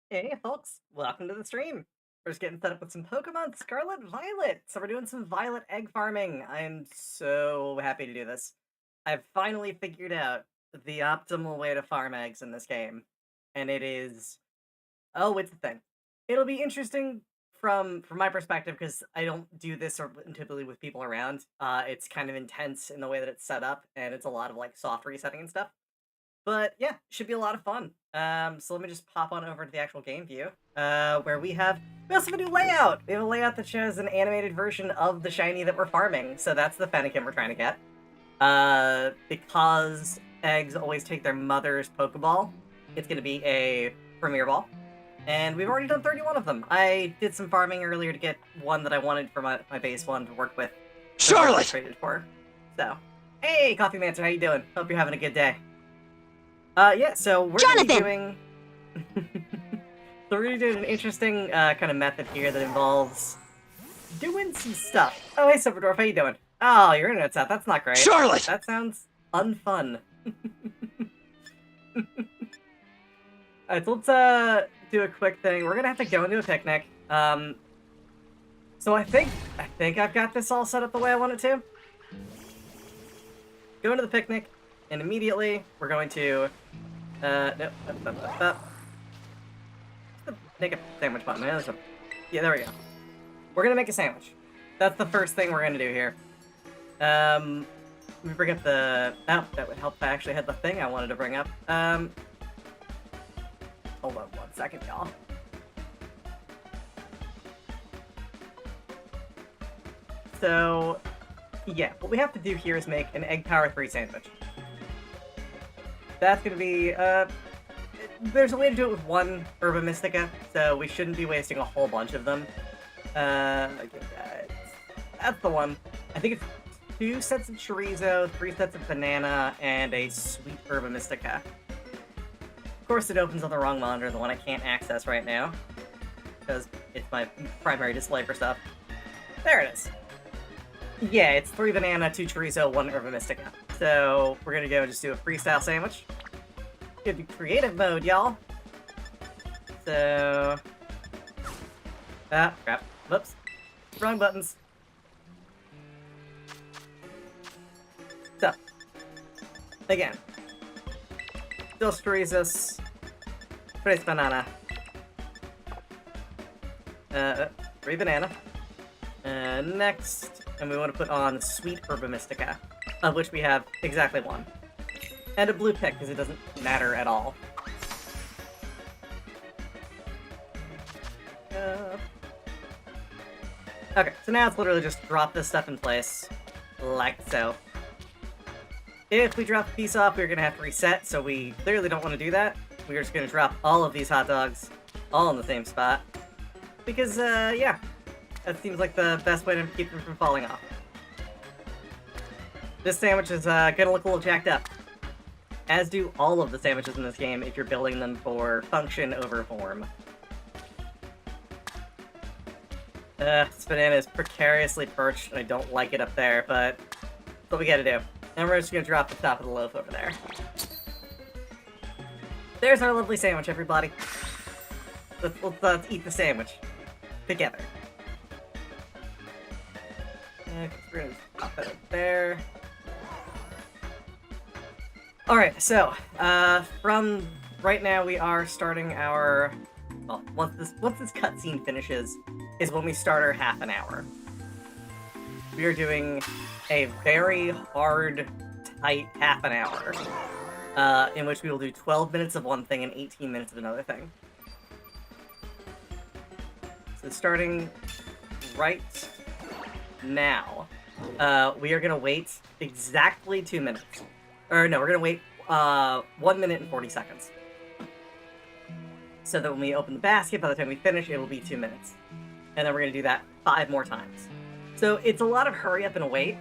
Hey folks, welcome to the stream. We're just getting set up with some Pokemon Scarlet Violet. So we're doing some Violet egg farming. I am so happy to do this. I've finally figured out the optimal way to farm eggs in this game. And it is... Oh, it's a thing. It'll be interesting from my perspective because I don't do this typically with people around. It's kind of intense in the way that it's set up, and it's a lot of like soft resetting and stuff. But yeah, should be a lot of fun. So let me just pop on over to the actual game view, where we also have a new layout. We have a layout that shows an animated version of the shiny that we're farming. So that's the Fennekin we're trying to get. Because eggs always take their mother's Pokeball, it's going to be a Premier Ball. And we've already done 31 of them. I did some farming earlier to get one that I wanted for my base one to work with. Scarlet! So, hey, Coffee Mancer, how you doing? Hope you're having a good day. Yeah, so we're gonna be doing... So we're gonna do an interesting kind of method here that involves doing some stuff. Oh, hey, Silverdwarf, how you doing? Oh, your internet's out. That's not great. Scarlet! That sounds unfun. Alright, so let's do a quick thing. We're gonna have to go into a picnic. So I think I've got this all set up the way I want it to. Go into the picnic, and immediately we're going to make a sandwich button. Yeah, there we go. We're gonna make a sandwich. That's the first thing we're gonna do here. Let me bring up the... Oh, that would help if I actually had the thing I wanted to bring up. Hold on 1 second, y'all. So, yeah, what we have to do here is make an Egg Power 3 sandwich. That's gonna be, there's a way to do it with one Herba Mystica, so we shouldn't be wasting a whole bunch of them. That's the one. I think it's 2 sets of chorizo, 3 sets of banana, and a sweet Herba Mystica. Of course, it opens on the wrong monitor, the one I can't access right now, because it's my primary display for stuff. There it is. Yeah, it's 3 banana, 2 chorizo, 1 Herba Mystica. So, we're gonna go and just do a freestyle sandwich. Gonna do creative mode, y'all. So... Ah, crap. Whoops. Wrong buttons. So. Again. Dos chorizos. 3 banana. 3 banana. Next, and we want to put on sweet Herba Mystica, of which we have exactly 1. And a blue pick, because it doesn't matter at all. Okay, so now it's literally just drop this stuff in place, like so. If we drop a piece off, we're going to have to reset, so we clearly don't want to do that. We're just going to drop all of these hot dogs all in the same spot. Because, yeah, that seems like the best way to keep them from falling off. This sandwich is gonna look a little jacked up. As do all of the sandwiches in this game if you're building them for function over form. This banana is precariously perched, and I don't like it up there, but that's what we gotta do. And we're just gonna drop the top of the loaf over there. There's our lovely sandwich, everybody. Let's eat the sandwich. Together. We're gonna pop it up there. Alright, so, from right now we are starting our... Well, once this cutscene finishes, is when we start our half an hour. We are doing a very hard, tight half an hour, in which we will do 12 minutes of one thing and 18 minutes of another thing. So starting right now, we are going to wait exactly 2 minutes. Or no, we're going to wait 1 minute and 40 seconds. So that when we open the basket, by the time we finish, it will be 2 minutes. And then we're going to do that 5 more times. So it's a lot of hurry up and wait.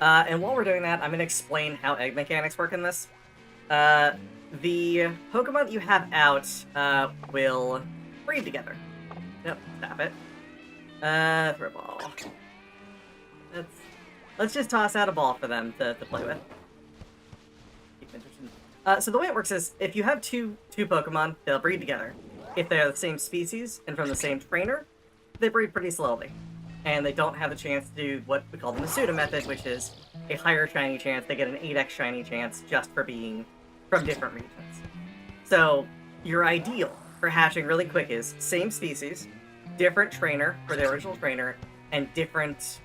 And while we're doing that, I'm going to explain how egg mechanics work in this. The Pokemon you have out will breed together. Yep, stop it. Throw a ball. Let's just toss out a ball for them to play with. So the way it works is, if you have two Pokemon, they'll breed together. If they're the same species and from the same trainer, they breed pretty slowly. And they don't have the chance to do what we call the Masuda method, which is a higher shiny chance. They get an 8x shiny chance just for being from different regions. So your ideal for hatching really quick is same species, different trainer for the original trainer, and different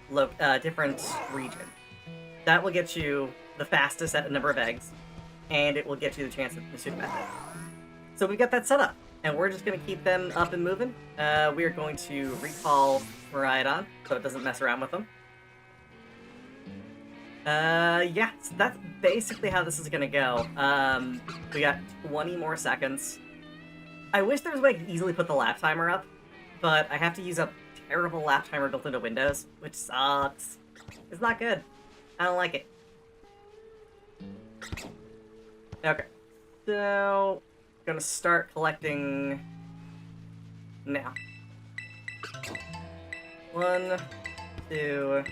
region. That will get you the fastest at the number of eggs, and it will get you the chance at the Masuda method. So we've got that set up, and we're just going to keep them up and moving. We are going to recall Miraidon, so it doesn't mess around with them. Yeah, so that's basically how this is going to go. We got 20 more seconds. I wish there was a way I could easily put the lap timer up, but I have to use a terrible lap timer built into Windows, which sucks. It's not good. I don't like it. Okay, so gonna start collecting now. 1, 2,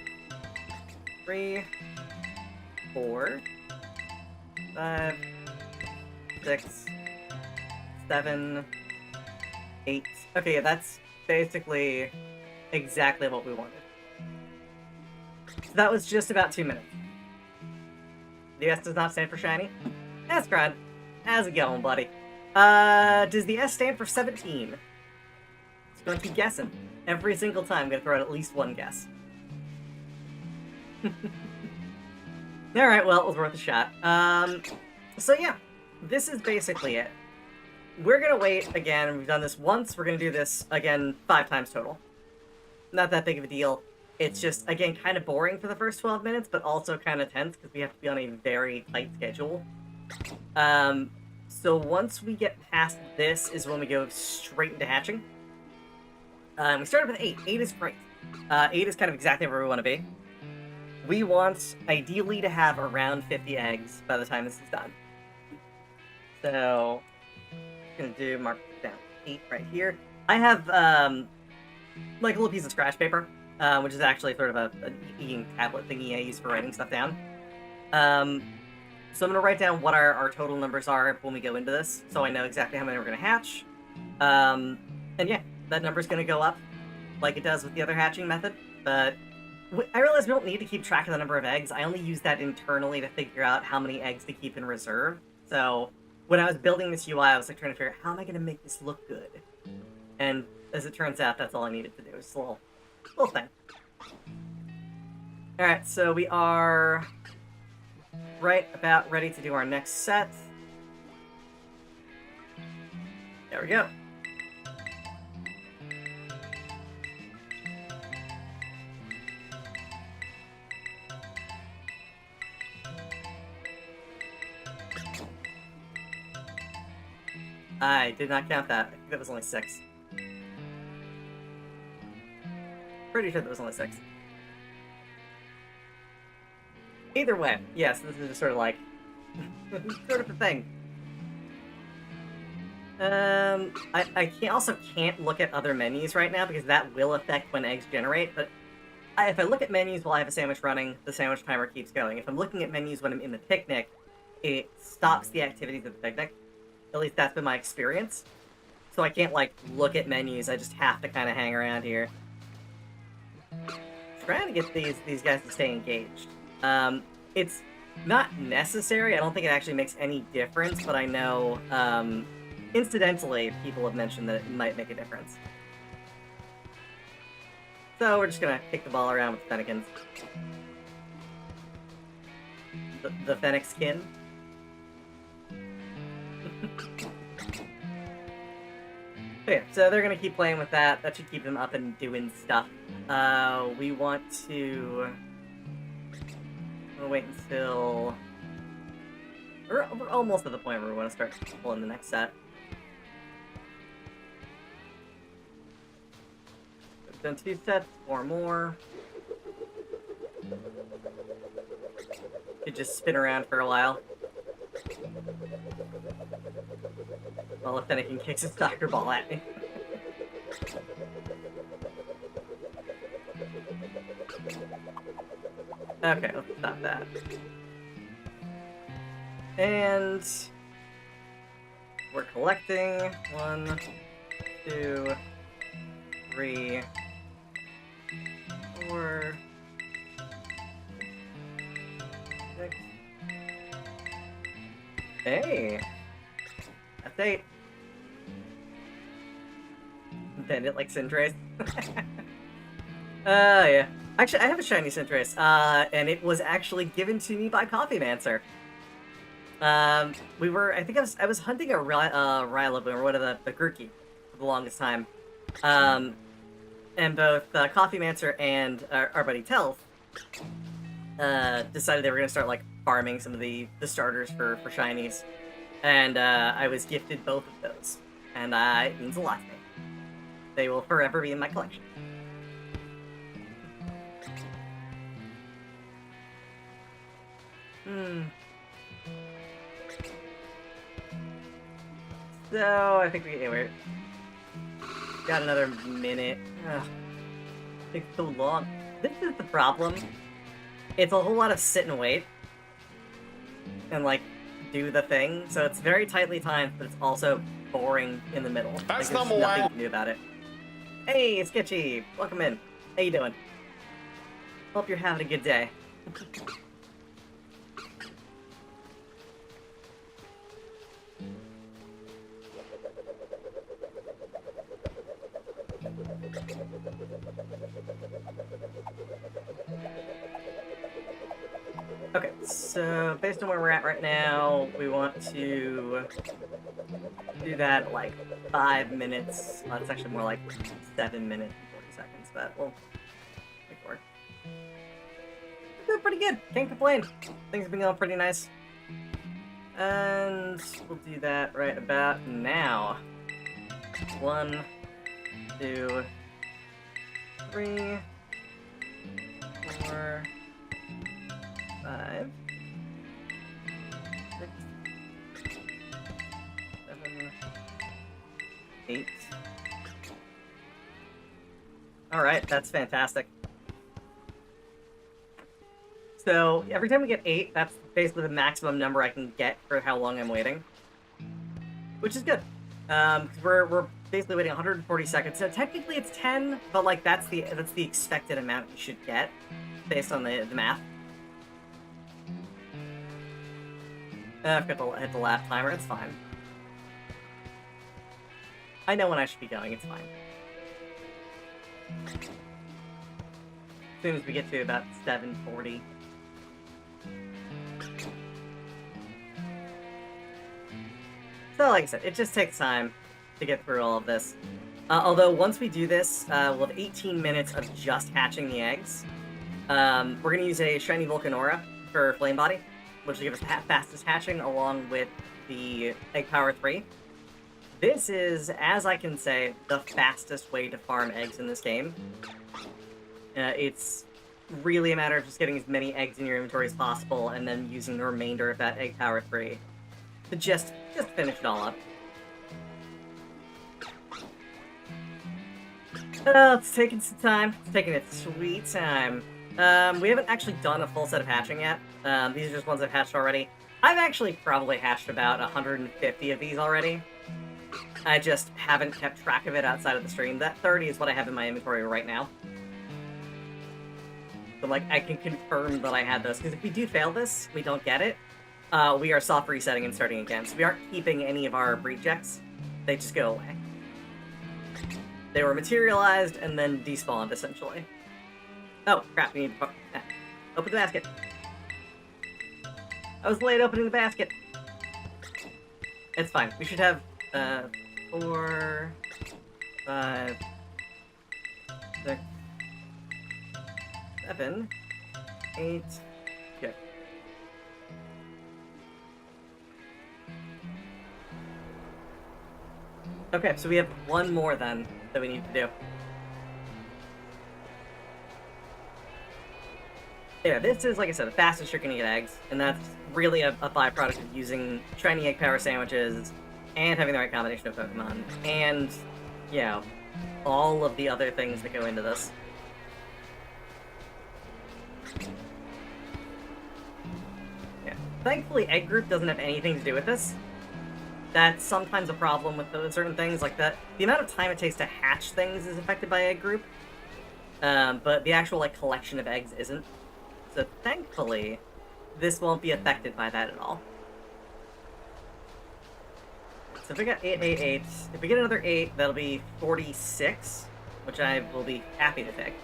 3, 4, 5, 6, 7, 8. Okay, yeah, that's basically exactly what we wanted. So that was just about 2 minutes. The S does not stand for shiny. That's Grad. How's it going, buddy? Does the S stand for 17? Just gonna keep guessing. Every single time, I'm gonna throw out at least one guess. Alright, well, it was worth a shot. So yeah, this is basically it. We're gonna wait again. We've done this once. We're gonna do this again 5 times total. Not that big of a deal. It's just, again, kind of boring for the first 12 minutes, but also kind of tense because we have to be on a very tight schedule. So once we get past this is when we go straight into hatching. We started with 8. 8 is great. 8 is kind of exactly where we want to be. We want, ideally, to have around 50 eggs by the time this is done. So, I'm gonna mark down 8 right here. I have, like a little piece of scratch paper, which is actually sort of an e-ink tablet thingy I use for writing stuff down. So I'm going to write down what our total numbers are when we go into this, so I know exactly how many we're going to hatch. And yeah, that number's going to go up, like it does with the other hatching method, but I realize we don't need to keep track of the number of eggs. I only use that internally to figure out how many eggs to keep in reserve. So when I was building this UI, I was like trying to figure out, how am I going to make this look good? And as it turns out, that's all I needed to do. It's a little thing. Alright, so we are right about ready to do our next set. There we go. I did not count that. I think that was only 6. Pretty sure that was only 6. Either way, yes, this is just sort of like... sort of the thing. I also can't look at other menus right now because that will affect when eggs generate, but if I look at menus while I have a sandwich running, the sandwich timer keeps going. If I'm looking at menus when I'm in the picnic, it stops the activities of the picnic. At least that's been my experience. So I can't, like, look at menus, I just have to kind of hang around here. Trying to get these guys to stay engaged. It's not necessary, I don't think it actually makes any difference, but I know, incidentally, people have mentioned that it might make a difference. So we're just gonna kick the ball around with the Fennekins. The Fennekin. Okay, so they're gonna keep playing with that. That should keep them up and doing stuff. We want to... We'll wait until... We're almost at the point where we want to start pulling the next set. We've done 2 sets, 4 more. Could just spin around for a while. While the Fennekin kicks his soccer ball at me. Okay, let's stop that. And... we're collecting 1, 2, 3, 4, 6. Hey! That's 8. Bandit like Syntrace. Yeah. Actually, I have a shiny Syntrace, and it was actually given to me by Coffeemancer. I think I was hunting a Rylaboom, or one of the Gurki, for the longest time. And both Coffeemancer and our buddy Telf decided they were going to start, like, farming some of the starters for shinies. And I was gifted both of those. And it means a lot to me. They will forever be in my collection. So, I think we're got another minute. Ugh. It takes so long. This is the problem. It's a whole lot of sit and wait. And, like, do the thing. So it's very tightly timed, but it's also boring in the middle. That's like, number nothing one. to do about it. Hey, Sketchy! Welcome in. How you doing? Hope you're having a good day. Okay, so based on where we're at right now, we want to do that at like 5 minutes. Well, it's actually more like 7 minutes and 40 seconds, but we'll make it work. We're doing pretty good. Can't complain. Things have been going pretty nice. And we'll do that right about now. 1, 2, 3, 4, 5, 6, 7, 8. Alright, that's fantastic. So, every time we get 8, that's basically the maximum number I can get for how long I'm waiting. Which is good. Because we're basically waiting 140 seconds. So technically it's 10, but like that's the expected amount you should get based on the math. I've got to hit the lap timer, it's fine. I know when I should be going, it's fine. As soon as we get to about 7:40. So like I said, it just takes time to get through all of this. Although once we do this, we'll have 18 minutes of just hatching the eggs. We're going to use a shiny Volcanora for Flame Body, which will give us fastest hatching along with the Egg Power 3. This is, as I can say, the fastest way to farm eggs in this game. It's really a matter of just getting as many eggs in your inventory as possible, and then using the remainder of that egg power 3 to just finish it all up. It's taking some time. It's taking its sweet time. We haven't actually done a full set of hatching yet. These are just ones I've hatched already. I've actually probably hatched about 150 of these already. I just haven't kept track of it outside of the stream. That 30 is what I have in my inventory right now. So, like, I can confirm that I had those, because if we do fail this, we don't get it, we are soft resetting and starting again. So we aren't keeping any of our rejects. They just go away. They were materialized and then despawned, essentially. Oh, crap, we need to open the basket. I was late opening the basket. It's fine. We should have, 4, 5, 6, 7, 8, good. Okay, so we have one more then that we need to do. Yeah, this is, like I said, the fastest you're gonna get eggs, and that's really a byproduct of using shiny egg power sandwiches, and having the right combination of Pokemon, and, you know, all of the other things that go into this. Yeah. Thankfully, egg group doesn't have anything to do with this. That's sometimes a problem with certain things, like that. The amount of time it takes to hatch things is affected by egg group, but the actual, like, collection of eggs isn't. So thankfully, this won't be affected by that at all. So if we got 8, 8, 8, if we get another 8, that'll be 46, which I will be happy to take.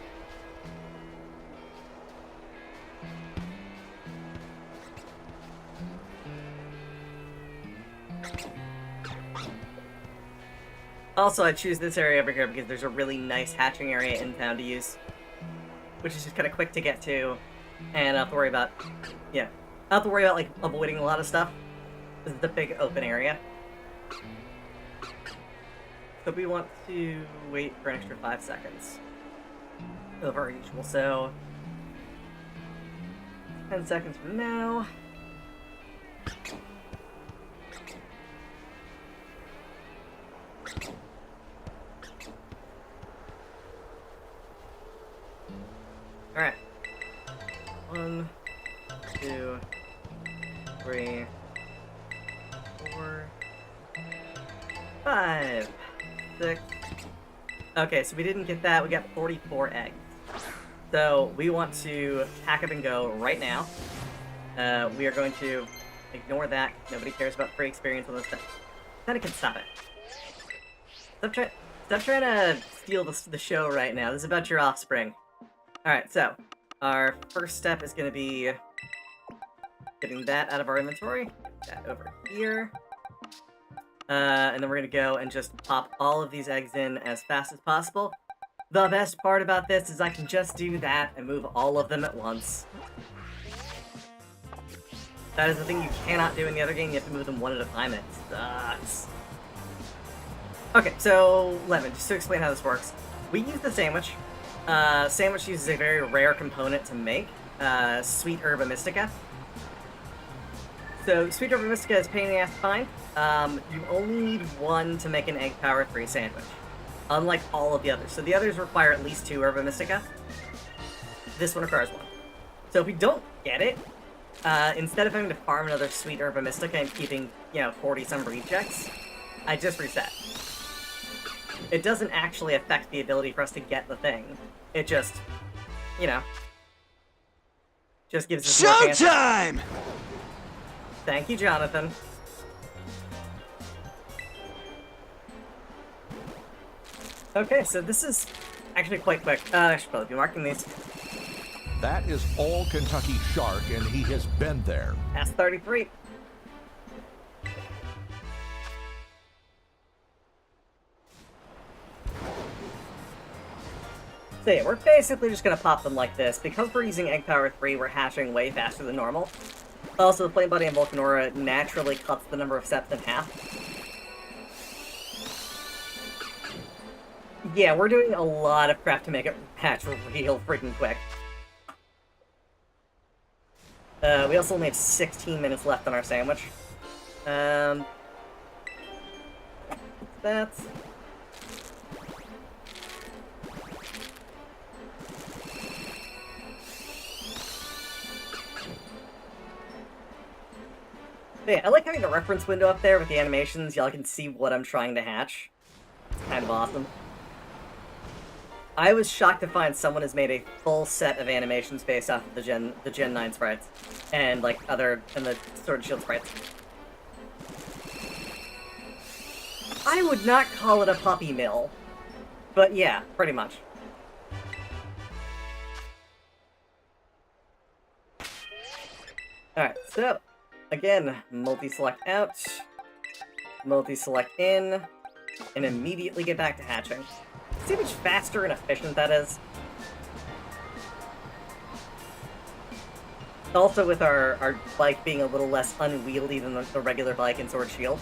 Also, I choose this area over here because there's a really nice hatching area in town to use, which is just kind of quick to get to, and I don't have to worry about, yeah, I don't have to worry about, like, avoiding a lot of stuff. This is the big open area. So we want to wait for an extra 5 seconds over our usual, so 10 seconds from now. Alright. 1, 2, 3, 4, 5, 6. Okay, so we didn't get that. We got 44 eggs. So we want to pack up and go right now. We are going to ignore that. Nobody cares about free experience on this stuff. Fennekin, stop it. Stop trying to steal the show right now. This is about your offspring. Alright, so our first step is going to be getting that out of our inventory. Put that over here. And then we're going to go and just pop all of these eggs in as fast as possible. The best part about this is I can just do that and move all of them at once. That is the thing you cannot do in the other game. You have to move them one at a time, and it sucks. Okay, so, Lemon, just to explain how this works. We use the sandwich. Sandwich uses a very rare component to make, Sweet Herba Mystica. So, Sweet Herba Mystica is a pain in the ass to find. You only need one to make an egg power 3 sandwich, unlike all of the others. So the others require at least 2 Herba Mystica. This one requires 1. So if we don't get it, instead of having to farm another Sweet Herba Mystica and keeping, 40-some rejects, I just reset. It doesn't actually affect the ability for us to get the thing. It just, just gives us more chances. Showtime! Thank you, Jonathan. Okay, so this is actually quite quick. I should probably be marking these. That is all Kentucky Shark, and he has been there. That's 33. So yeah, we're basically just gonna pop them like this. Because we're using Egg Power 3, we're hatching way faster than normal. Also, the Flame Body and Volcanora naturally cuts the number of steps in half. Yeah, we're doing a lot of crap to make it hatch real freaking quick. We also only have 16 minutes left on our sandwich. That's... But yeah, I like having the reference window up there with the animations. Y'all can see what I'm trying to hatch. It's kind of awesome. I was shocked to find someone has made a full set of animations based off of the Gen 9 sprites. And, like, and the Sword and Shield sprites. I would not call it a puppy mill. But yeah, pretty much. Alright, so, again, multi-select out, multi-select in, and immediately get back to hatching. See how much faster and efficient that is? Also with our bike being a little less unwieldy than the regular bike in Sword Shield.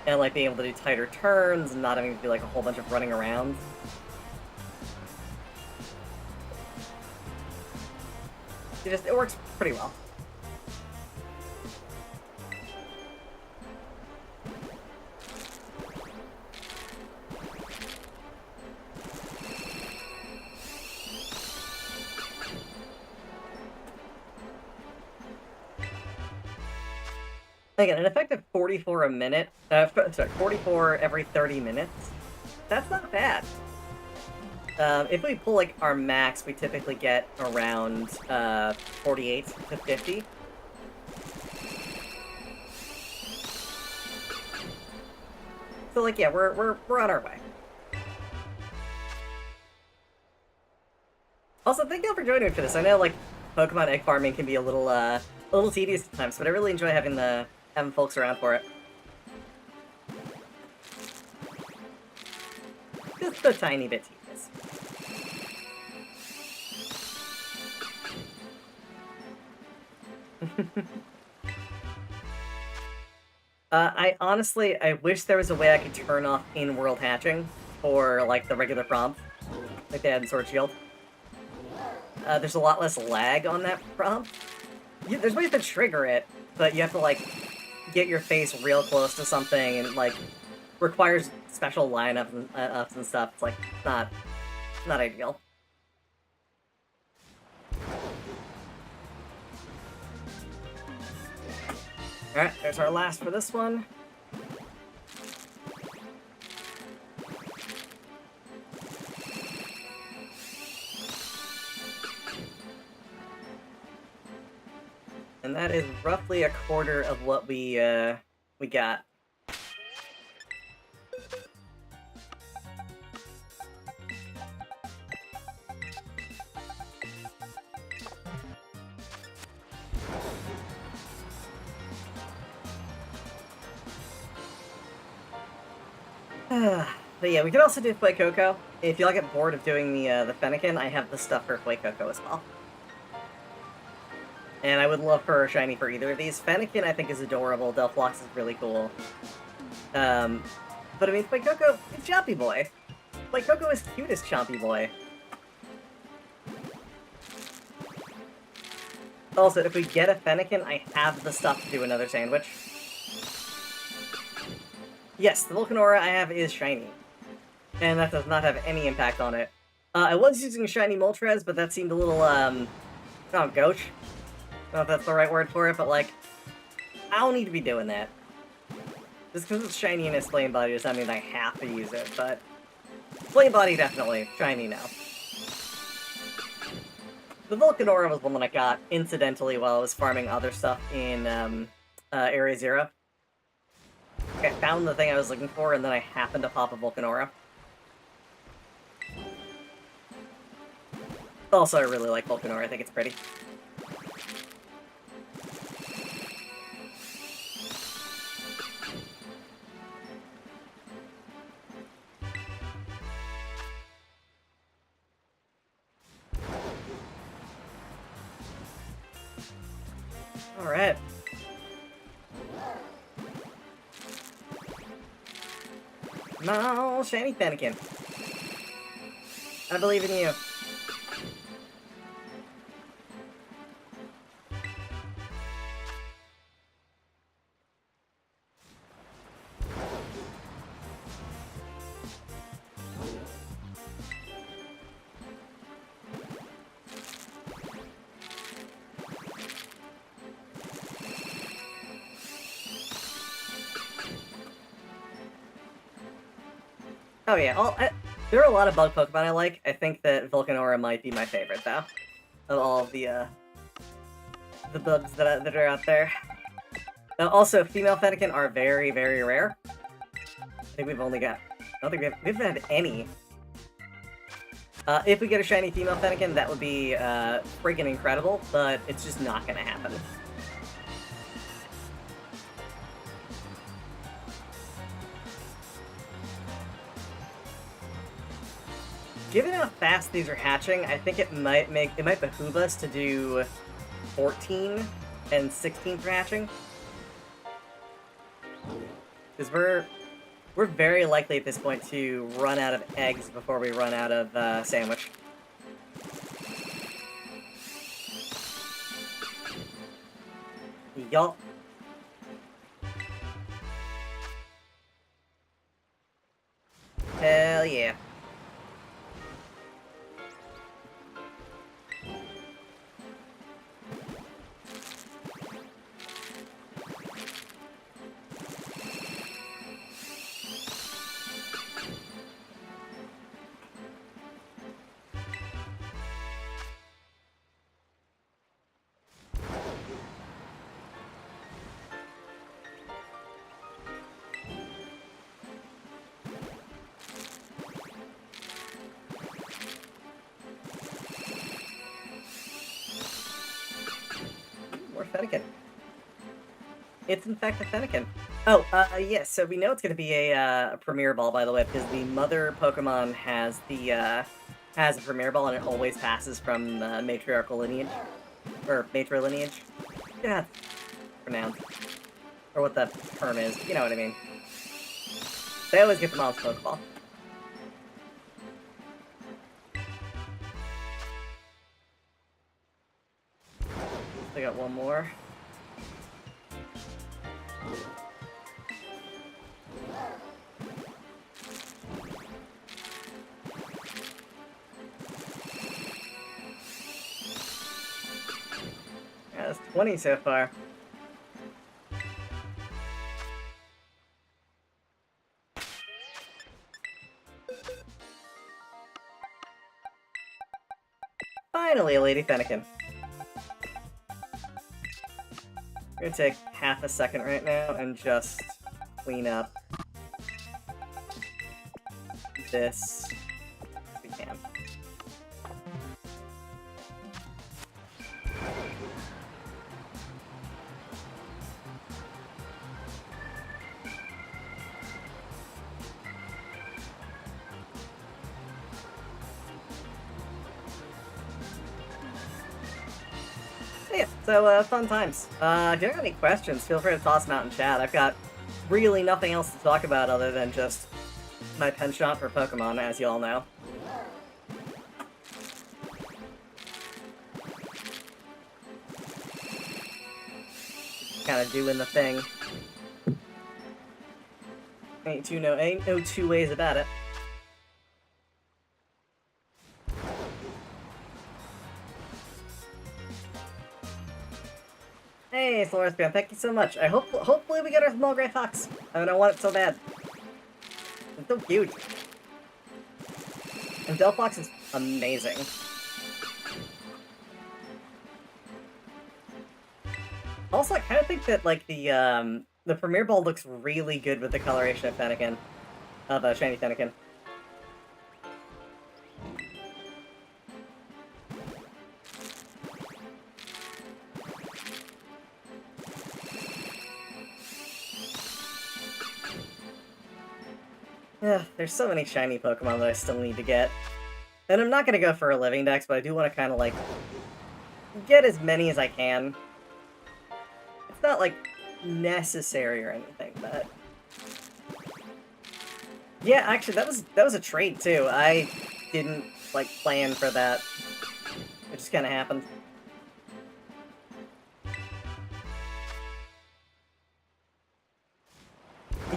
And, like, being able to do tighter turns and not having to do, like, a whole bunch of running around. It works pretty well. Again, an effective 44 a minute, sorry, 44 every 30 minutes. That's not bad. If we pull, like, our max, we typically get around, 48 to 50. So, like, yeah, we're on our way. Also, thank y'all for joining me for this. I know, like, Pokemon egg farming can be a little tedious at times, but I really enjoy having folks around for it. Just a tiny bit tedious. I wish there was a way I could turn off in-world hatching for, like, the regular prompt, like they had in Sword Shield. There's a lot less lag on that prompt. There's ways to trigger it, but you have to, like, get your face real close to something, and, like, requires special lineups and stuff. It's, like, not ideal. Alright, there's our last for this one. And that is roughly a quarter of what we got. But yeah, we could also do Fuecoco. If y'all get bored of doing the Fennekin, I have the stuff for Fuecoco as well. And I would love for a shiny for either of these. Fennekin, I think, is adorable. Delphlox is really cool. But I mean, Fuecoco, it's Chompy Boy. Fuecoco is cute as Chompy Boy. Also, if we get a Fennekin, I have the stuff to do another sandwich. Yes, the Volcanora I have is shiny. And that does not have any impact on it. I was using shiny Moltres, but that seemed a little, oh, gauche. I don't know if that's the right word for it, but, like, I don't need to be doing that. Just because it's shiny in its flame body does not mean I have to use it, but... Flame body, definitely. Shiny now. The Volcanora was one that I got incidentally while I was farming other stuff in, Area Zero. I found the thing I was looking for, and then I happened to pop a Volcanora. Also, I really like Volcanora. I think it's pretty. Alright. No, shiny Fennekin. I believe in you. Oh yeah, there are a lot of bug Pokemon I like. I think that Volcanora might be my favorite, though, of all of the bugs that are out there. Also, female Fennekin are very, very rare. I think we've only got... I don't think we haven't had any. If we get a shiny female Fennekin, that would be freaking incredible, but it's just not gonna happen. Given how fast these are hatching, I think it might behoove us to do 14 and 16 for hatching. Because we're very likely at this point to run out of eggs before we run out of sandwich. Yup. Hell yeah. More Fennekin. It's in fact a Fennekin. Oh, yes, so we know it's going to be a Premier Ball, by the way, because the mother Pokemon has has a Premier Ball, and it always passes from the matriarchal lineage. Or matrilineage. Yeah, pronounced. Or what the term is, you know what I mean. They always get the mom's Pokeball. I got one more. Yeah, that's 20 so far. Finally, a Lady Fennekin. We're gonna take half a second right now and just clean up this if we can. Yeah, so fun times. If you have any questions, feel free to toss them out in chat. I've got really nothing else to talk about other than just my penchant for Pokemon, as you all know. Kind of doing the thing. Ain't no two ways about it. Hey, Solorispan, thank you so much. Hopefully we get our small gray fox. I mean, I want it so bad. It's so cute. And Delphox is amazing. Also, I kind of think that, like, the Premier Ball looks really good with the coloration of Fennekin. Of Shiny Fennekin. Yeah, there's so many shiny Pokemon that I still need to get. And I'm not gonna go for a living dex, but I do want to kind of, like, get as many as I can. It's not, like, necessary or anything, but... Yeah, actually, that was a trade too. I didn't like plan for that. It just kind of happened.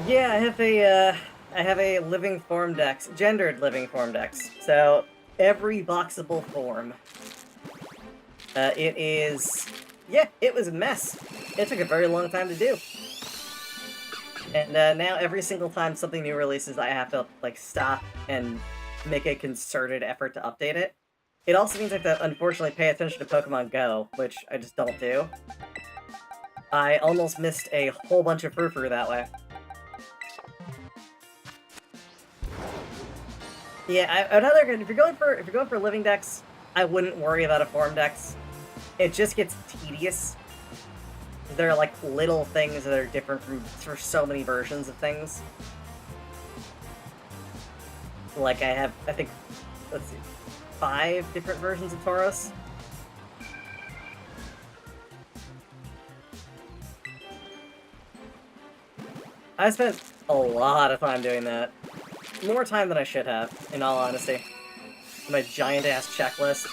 Yeah, I have a living form dex, gendered living form dex. So every boxable form. It is, yeah, it was a mess. It took a very long time to do. And now every single time something new releases, I have to like stop and make a concerted effort to update it. It also means I have to unfortunately pay attention to Pokemon Go, which I just don't do. I almost missed a whole bunch of frou-frou that way. Yeah, I'd rather if you're going for living decks, I wouldn't worry about a form dex. It just gets tedious. There are like little things that are different for so many versions of things. Like I think, let's see, 5 different versions of Tauros. I spent a lot of time doing that. More time than I should have, in all honesty. My giant-ass checklist.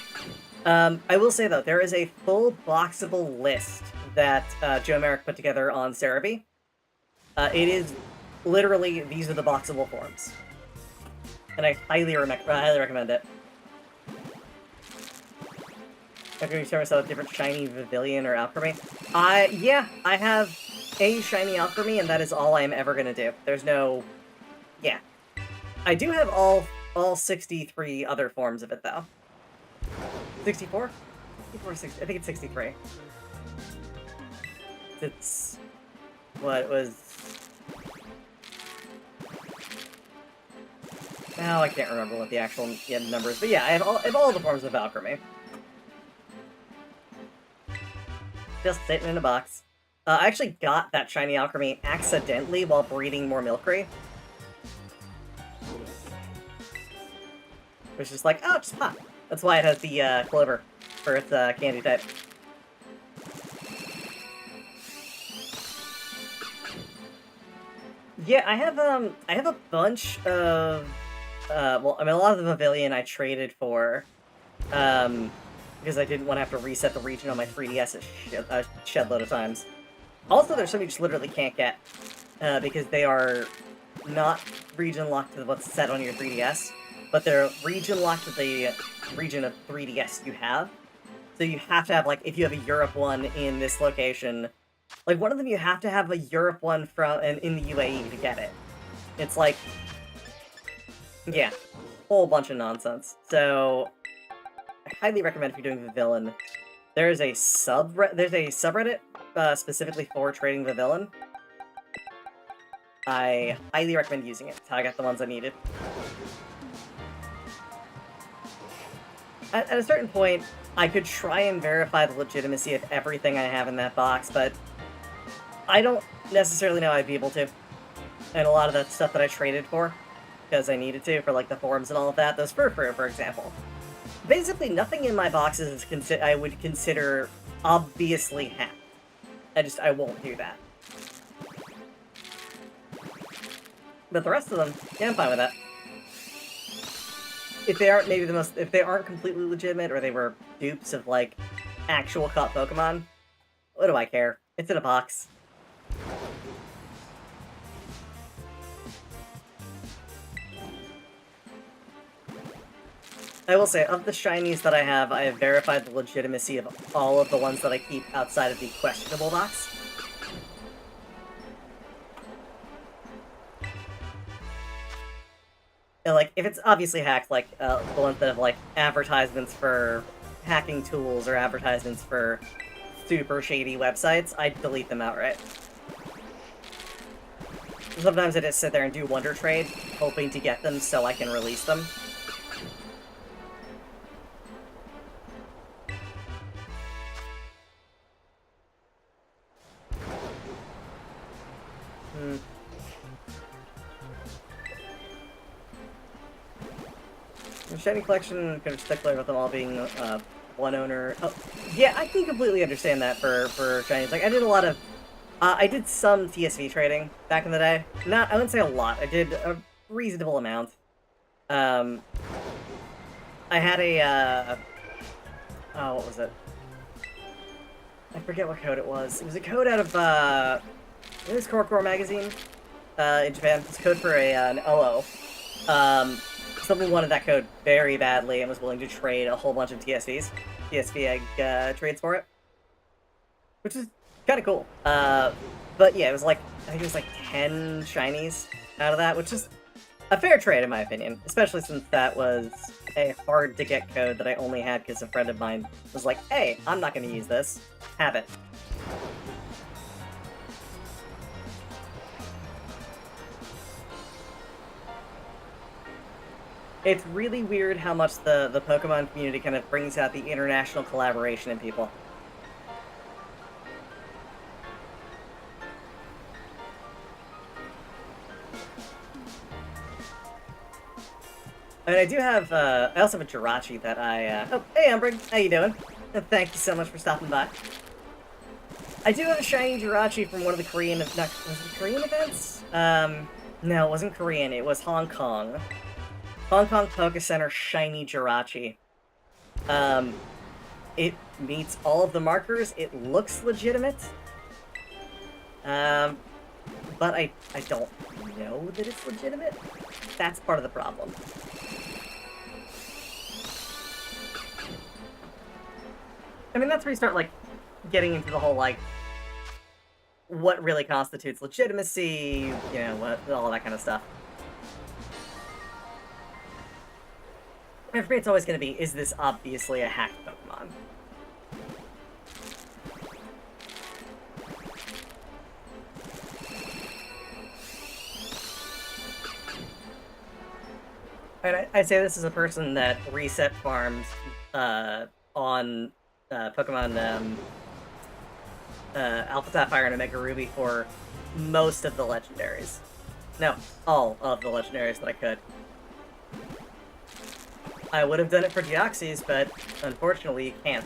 I will say, though, there is a full boxable list that Joe Merrick put together on Cerebi. It is literally, these are the boxable forms. And I highly recommend it. I'm going to start myself a different shiny Pavilion or Alchemy. Yeah, I have a shiny Alchemy, and that is all I am ever going to do. There's no... Yeah. I do have all 63 other forms of it, though. 64? 64, 60, I think it's 63. It's... what, it was... Now I can't remember what the actual number is, but yeah, I have all the forms of Alchemy. Just sitting in a box. I actually got that shiny Alchemy accidentally while breeding more Milcery. It was just like, oh, just pop. That's why it has the clover for its candy type. Yeah, I have a bunch of well, I mean, a lot of the Pavilion I traded for because I didn't want to have to reset the region on my 3DS a shed load of times. Also, there's some you just literally can't get because they are not region locked to what's set on your 3DS, but they're region locked to the region of 3DS you have. So you have to have, like, if you have a Europe one in this location, like, one of them you have to have a Europe one from in the UAE to get it. It's like, yeah, whole bunch of nonsense. So I highly recommend if you're doing the villain. There's a subreddit specifically for trading the villain. I highly recommend using it. It's how I got the ones I needed. At a certain point, I could try and verify the legitimacy of everything I have in that box, but I don't necessarily know I'd be able to. And a lot of that stuff that I traded for, because I needed to, for like the forums and all of that, those frou-frou, for example. Basically, nothing in my boxes is I would consider obviously hacked. I won't do that. But the rest of them, yeah, I'm fine with that. If they aren't if they aren't completely legitimate, or they were dupes of, like, actual caught Pokemon, what do I care? It's in a box. I will say, of the shinies that I have verified the legitimacy of all of the ones that I keep outside of the questionable box. And, like, if it's obviously hacked, like, the ones that have, like, advertisements for hacking tools or advertisements for super shady websites, I delete them outright. Sometimes I just sit there and do Wonder Trade, hoping to get them so I can release them. The shiny collection, kind of stickler with them all being one owner. Oh, yeah, I can completely understand that for shinies. Like, I did a lot of, I did some TSV trading back in the day. I wouldn't say a lot. I did reasonable amount. Um, I had a, oh, what was it? I forget what code it was. It was a code out of, it was Core magazine, in Japan. It's code for an OO. Someone wanted that code very badly and was willing to trade a whole bunch of TSV egg, trades for it. Which is kind of cool. But yeah, it was like, I think it was like 10 shinies out of that, which is a fair trade in my opinion, especially since that was a hard to get code that I only had because a friend of mine was like, hey, I'm not going to use this. Have it. It's really weird how much the Pokemon community kind of brings out the international collaboration in people. And I do have, I also have a Jirachi that oh, hey Umbrig, how you doing? And thank you so much for stopping by. I do have a shiny Jirachi from one of the Korean, was it Korean events? No, it wasn't Korean, it was Hong Kong. Hong Kong Poke Center shiny Jirachi. It meets all of the markers, it looks legitimate. But I don't know that it's legitimate. That's part of the problem. I mean, that's where you start, like, getting into the whole, like, what really constitutes legitimacy, you know, all that kind of stuff. And for me, it's always going to be, is this obviously a hacked Pokemon? And I say this as a person that reset farms on Pokemon Alpha Sapphire and Omega Ruby for most of the legendaries. No, all of the legendaries that I could. I would have done it for Deoxys, but unfortunately you can't.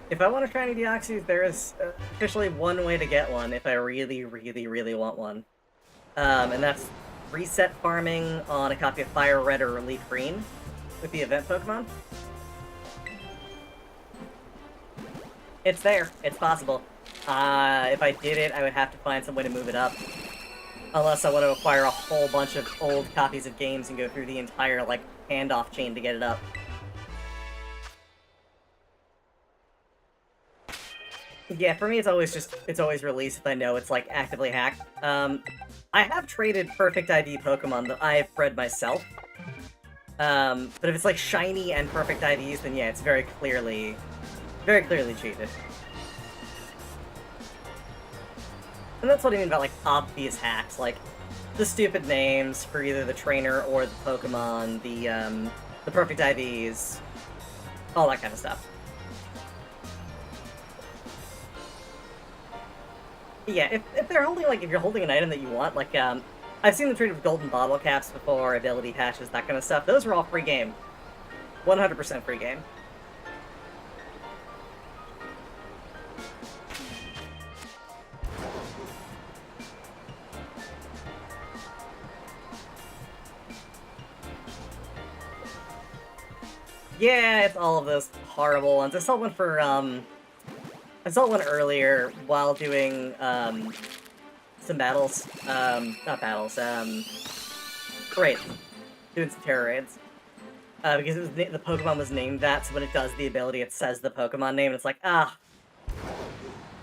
If I want a shiny Deoxys, there is officially one way to get one if I really, really, really want one. And that's reset farming on a copy of Fire Red or Leaf Green with the event Pokemon. It's there. It's possible. If I did it, I would have to find some way to move it up. Unless I want to acquire a whole bunch of old copies of games and go through the entire, like, handoff chain to get it up. Yeah, for me, it's always released if I know it's, like, actively hacked. I have traded perfect ID Pokemon that I have bred myself. But if it's, like, shiny and perfect IDs, then yeah, it's very clearly cheated. And that's what I mean about, like, obvious hacks, like, the stupid names for either the trainer or the Pokemon, the perfect IVs, all that kind of stuff. Yeah, if they're holding, like, if you're holding an item that you want, like, I've seen them treated with golden bottle caps before, ability patches, that kind of stuff. Those are all free game. 100% free game. Yeah, it's all of those horrible ones. I saw one for, I saw one earlier while doing, some battles. Not battles, raids. Doing some terror raids. Because it was the Pokemon was named that, so when it does the ability, it says the Pokemon name, and it's like, ah.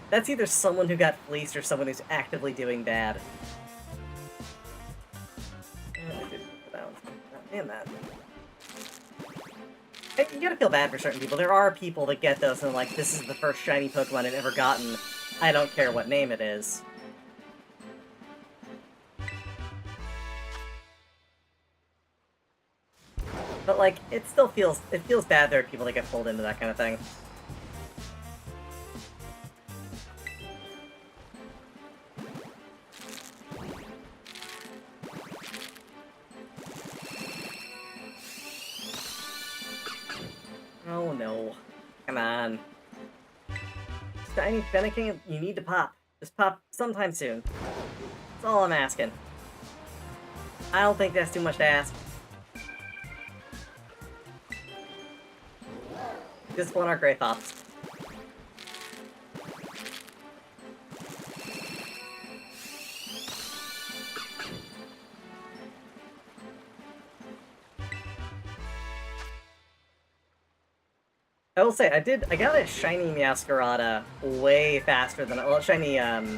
That's either someone who got fleeced or someone who's actively doing bad. Damn that. You gotta feel bad for certain people. There are people that get those and like, this is the first shiny Pokemon I've ever gotten. I don't care what name it is. But like, it feels bad there are people that get pulled into that kind of thing. Oh no. Come on. Shiny Fennekin, you need to pop. Just pop sometime soon. That's all I'm asking. I don't think that's too much to ask. Just one our Grey Thoughts. I will say, I got a shiny Meowscarada way faster than, well, shiny, what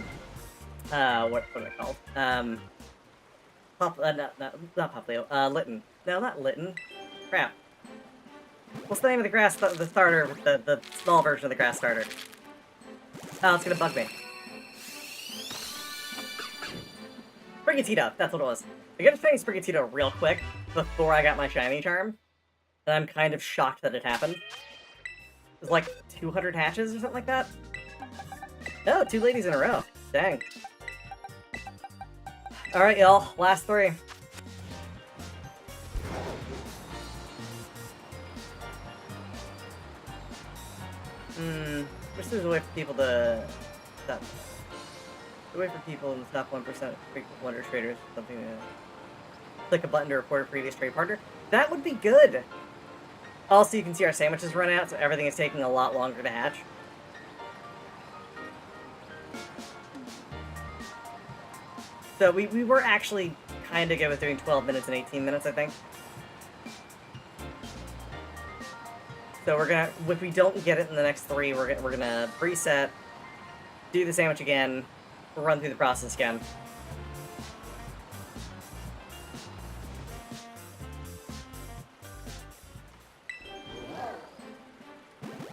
are they called? Not Poplio, Litten. No, not Litten. Crap. What's the name of the grass, the starter, with the small version of the grass starter? Oh, it's gonna bug me. Sprigatito, that's what it was. I got a shiny Sprigatito real quick before I got my shiny charm, and I'm kind of shocked that it happened. It was like 200 hatches or something like that. Oh, 2 ladies in a row. Dang. Alright, y'all. Last 3. Wish there's a way for people to... Stop. A way for people in the top 1% frequent wonder traders something to... Click a button to report a previous trade partner. That would be good! Also, you can see our sandwiches run out, so everything is taking a lot longer to hatch. So we were actually kind of good with doing 12 minutes and 18 minutes, I think. So we're gonna, if we don't get it in the next 3, we're gonna reset, do the sandwich again, run through the process again.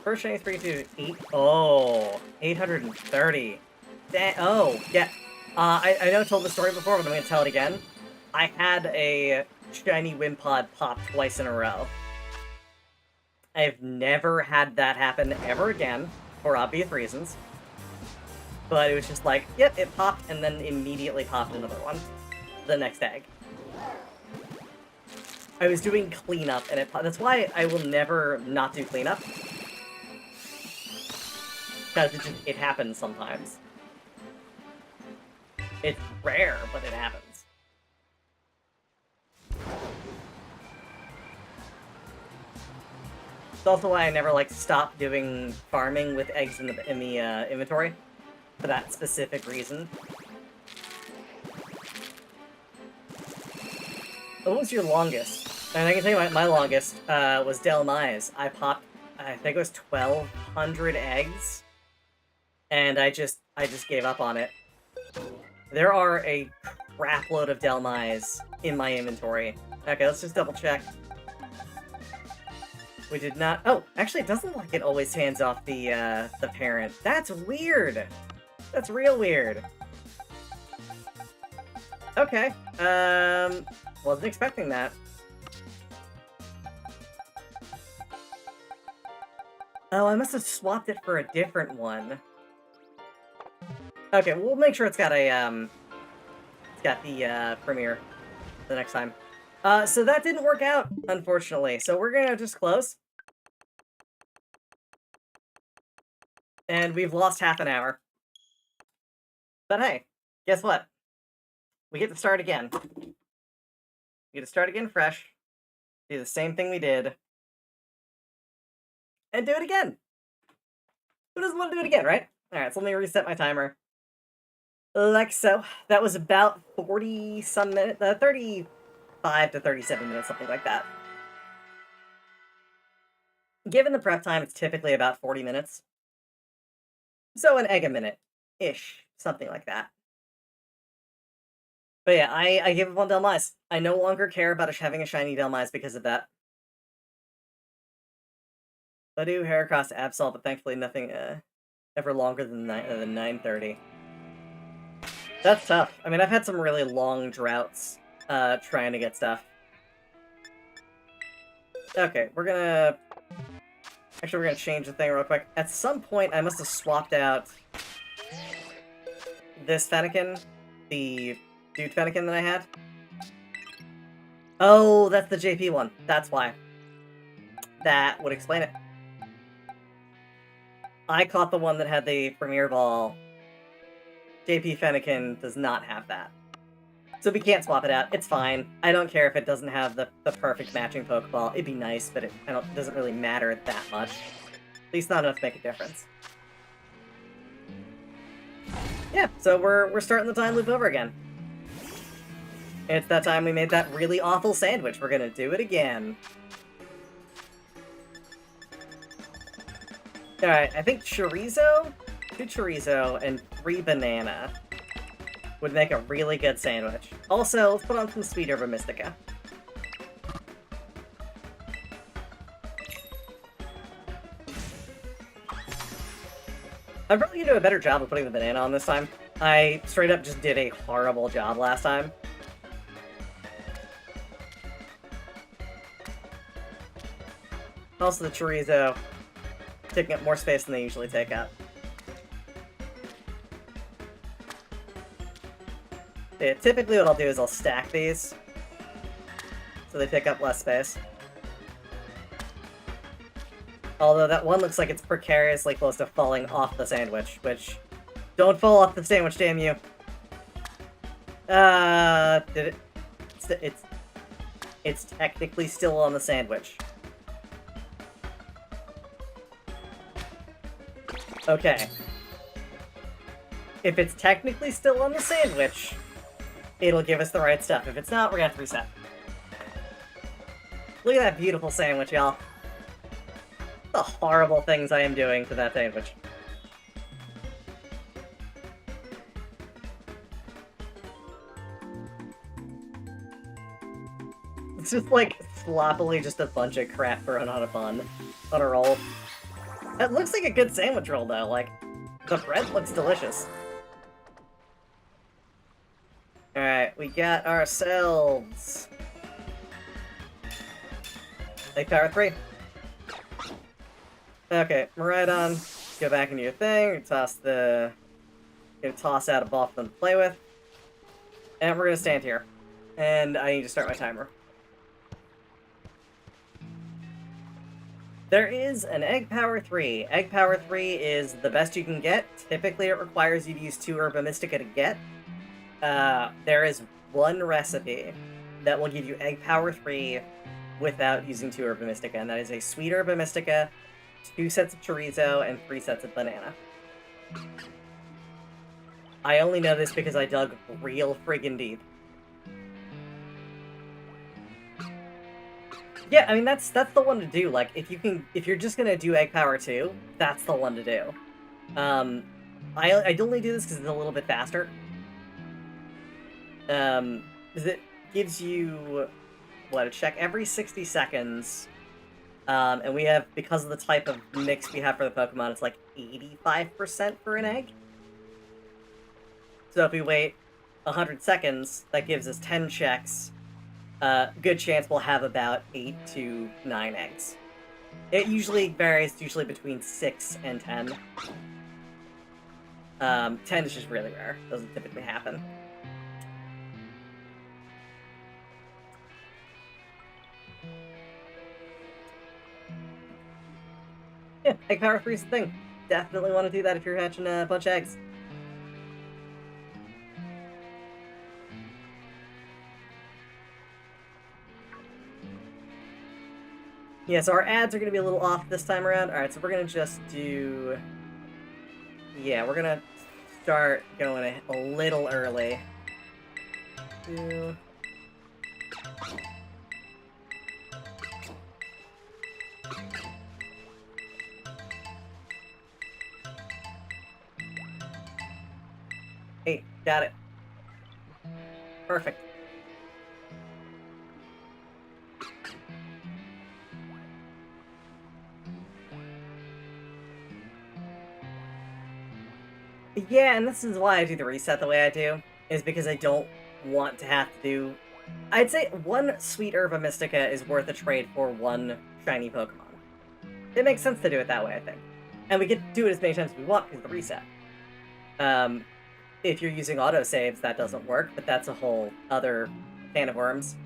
First shiny Spree to 8. Oh, 830. Oh, yeah. I know I told the story before, but I'm going to tell it again. I had a shiny Wimpod pop twice in a row. I've never had that happen ever again, for obvious reasons. But it was just like, yep, it popped, and then immediately popped another one. The next egg. I was doing cleanup, and it popped. That's why I will never not do cleanup. Because it happens sometimes. It's rare, but it happens. It's also why I never, like, stop doing farming with eggs in the inventory. For that specific reason. What was your longest? And I can tell you my longest was Delmise. I popped, I think it was 1,200 eggs. And I just gave up on it. There are a crap load of Delmise in my inventory. Okay, let's just double check. We did not... Oh, actually, it doesn't look like it always hands off the parent. That's weird! That's real weird. Okay. Wasn't expecting that. Oh, I must have swapped it for a different one. Okay, we'll make sure it's got a, it's got the, premiere the next time. So that didn't work out, unfortunately. So we're gonna just close. And we've lost half an hour. But hey, guess what? We get to start again. We get to start again fresh. Do the same thing we did. And do it again. Who doesn't want to do it again, right? Alright, so let me reset my timer. Like so. That was about 40-some minutes, 35 to 37 minutes, something like that. Given the prep time, it's typically about 40 minutes. So an egg a minute-ish, something like that. But yeah, I gave up on Delmise. I no longer care about having a shiny Delmise because of that. Badu, Heracross, Absol, but thankfully nothing ever longer than 930. That's tough. I mean, I've had some really long droughts trying to get stuff. Okay, we're gonna... Actually, we're gonna change the thing real quick. At some point, I must have swapped out this Fennekin, the dude Fennekin that I had. Oh, that's the JP one. That's why. That would explain it. I caught the one that had the Premier Ball JP Fennekin does not have that. So we can't swap it out. It's fine. I don't care if it doesn't have the perfect matching Pokeball. It'd be nice, but it doesn't really matter that much. At least not enough to make a difference. Yeah, so we're starting the time loop over again. It's that time we made that really awful sandwich. We're gonna do it again. Alright, I think chorizo, 2 chorizo, and 3 banana would make a really good sandwich. Also, let's put on some sweet herba mystica. I'm probably gonna do a better job of putting the banana on this time. I straight up just did a horrible job last time. Also, the chorizo taking up more space than they usually take up. Yeah, typically what I'll do is I'll stack these so they take up less space. Although that one looks like it's precariously close to falling off the sandwich, which... Don't fall off the sandwich, damn you! Did it? It's technically still on the sandwich. Okay. If it's technically still on the sandwich, it'll give us the right stuff. If it's not, we're gonna have to reset. Look at that beautiful sandwich, y'all. The horrible things I am doing to that sandwich. It's just like sloppily just a bunch of crap thrown on a bun. On a roll. It looks like a good sandwich roll though, like, the bread looks delicious. Alright, we got ourselves... Egg Power 3. Okay, Miraidon, go back into your thing, gonna toss out a ball for them to play with. And we're gonna stand here. And I need to start my timer. There is an Egg Power 3. Egg Power 3 is the best you can get. Typically it requires you to use 2 Herba Mystica to get. There is one recipe that will give you Egg Power 3 without using 2 Herba Mystica, and that is a Sweet Herba Mystica, 2 sets of chorizo, and 3 sets of banana. I only know this because I dug real friggin' deep. Yeah, I mean, that's the one to do. Like, if you're just gonna do Egg Power 2, that's the one to do. I only do this because it's a little bit faster. Because it gives you, what, a check every 60 seconds. And we have, because of the type of mix we have for the Pokemon, it's like 85% for an egg. So if we wait 100 seconds, that gives us 10 checks. Good chance we'll have about 8 to 9 eggs. It usually varies, usually between 6 and 10. 10 is just really rare. Doesn't typically happen. Yeah, Egg Power 3 is the thing. Definitely want to do that if you're hatching a bunch of eggs. Yeah, so our ads are going to be a little off this time around. Alright, so we're going to just do... Yeah, we're going to start going a little early. Hey, got it. Perfect. Yeah, and this is why I do the reset the way I do, is because I don't want to have to do... I'd say 1 Sweet Herba Mystica is worth a trade for 1 shiny Pokemon. It makes sense to do it that way, I think. And we get to do it as many times as we want because of the reset. If you're using autosaves, that doesn't work, but that's a whole other can of worms.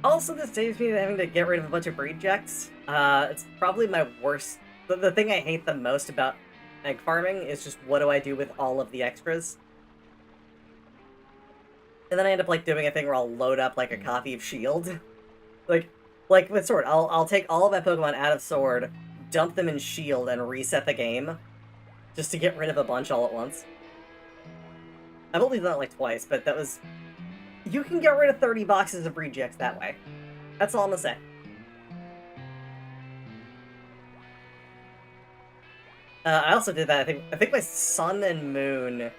Also, this saves me having to get rid of a bunch of breed checks. It's probably my worst... The thing I hate the most about egg farming is just what do I do with all of the extras. And then I end up, like, doing a thing where I'll load up, like, a copy of Shield. Like with Sword, I'll take all of my Pokemon out of Sword, dump them in Shield, and reset the game, just to get rid of a bunch all at once. I've only done that, like, twice, but that was... You can get rid of 30 boxes of rejects that way. That's all I'm gonna say. I also did that, I think my Sun and Moon,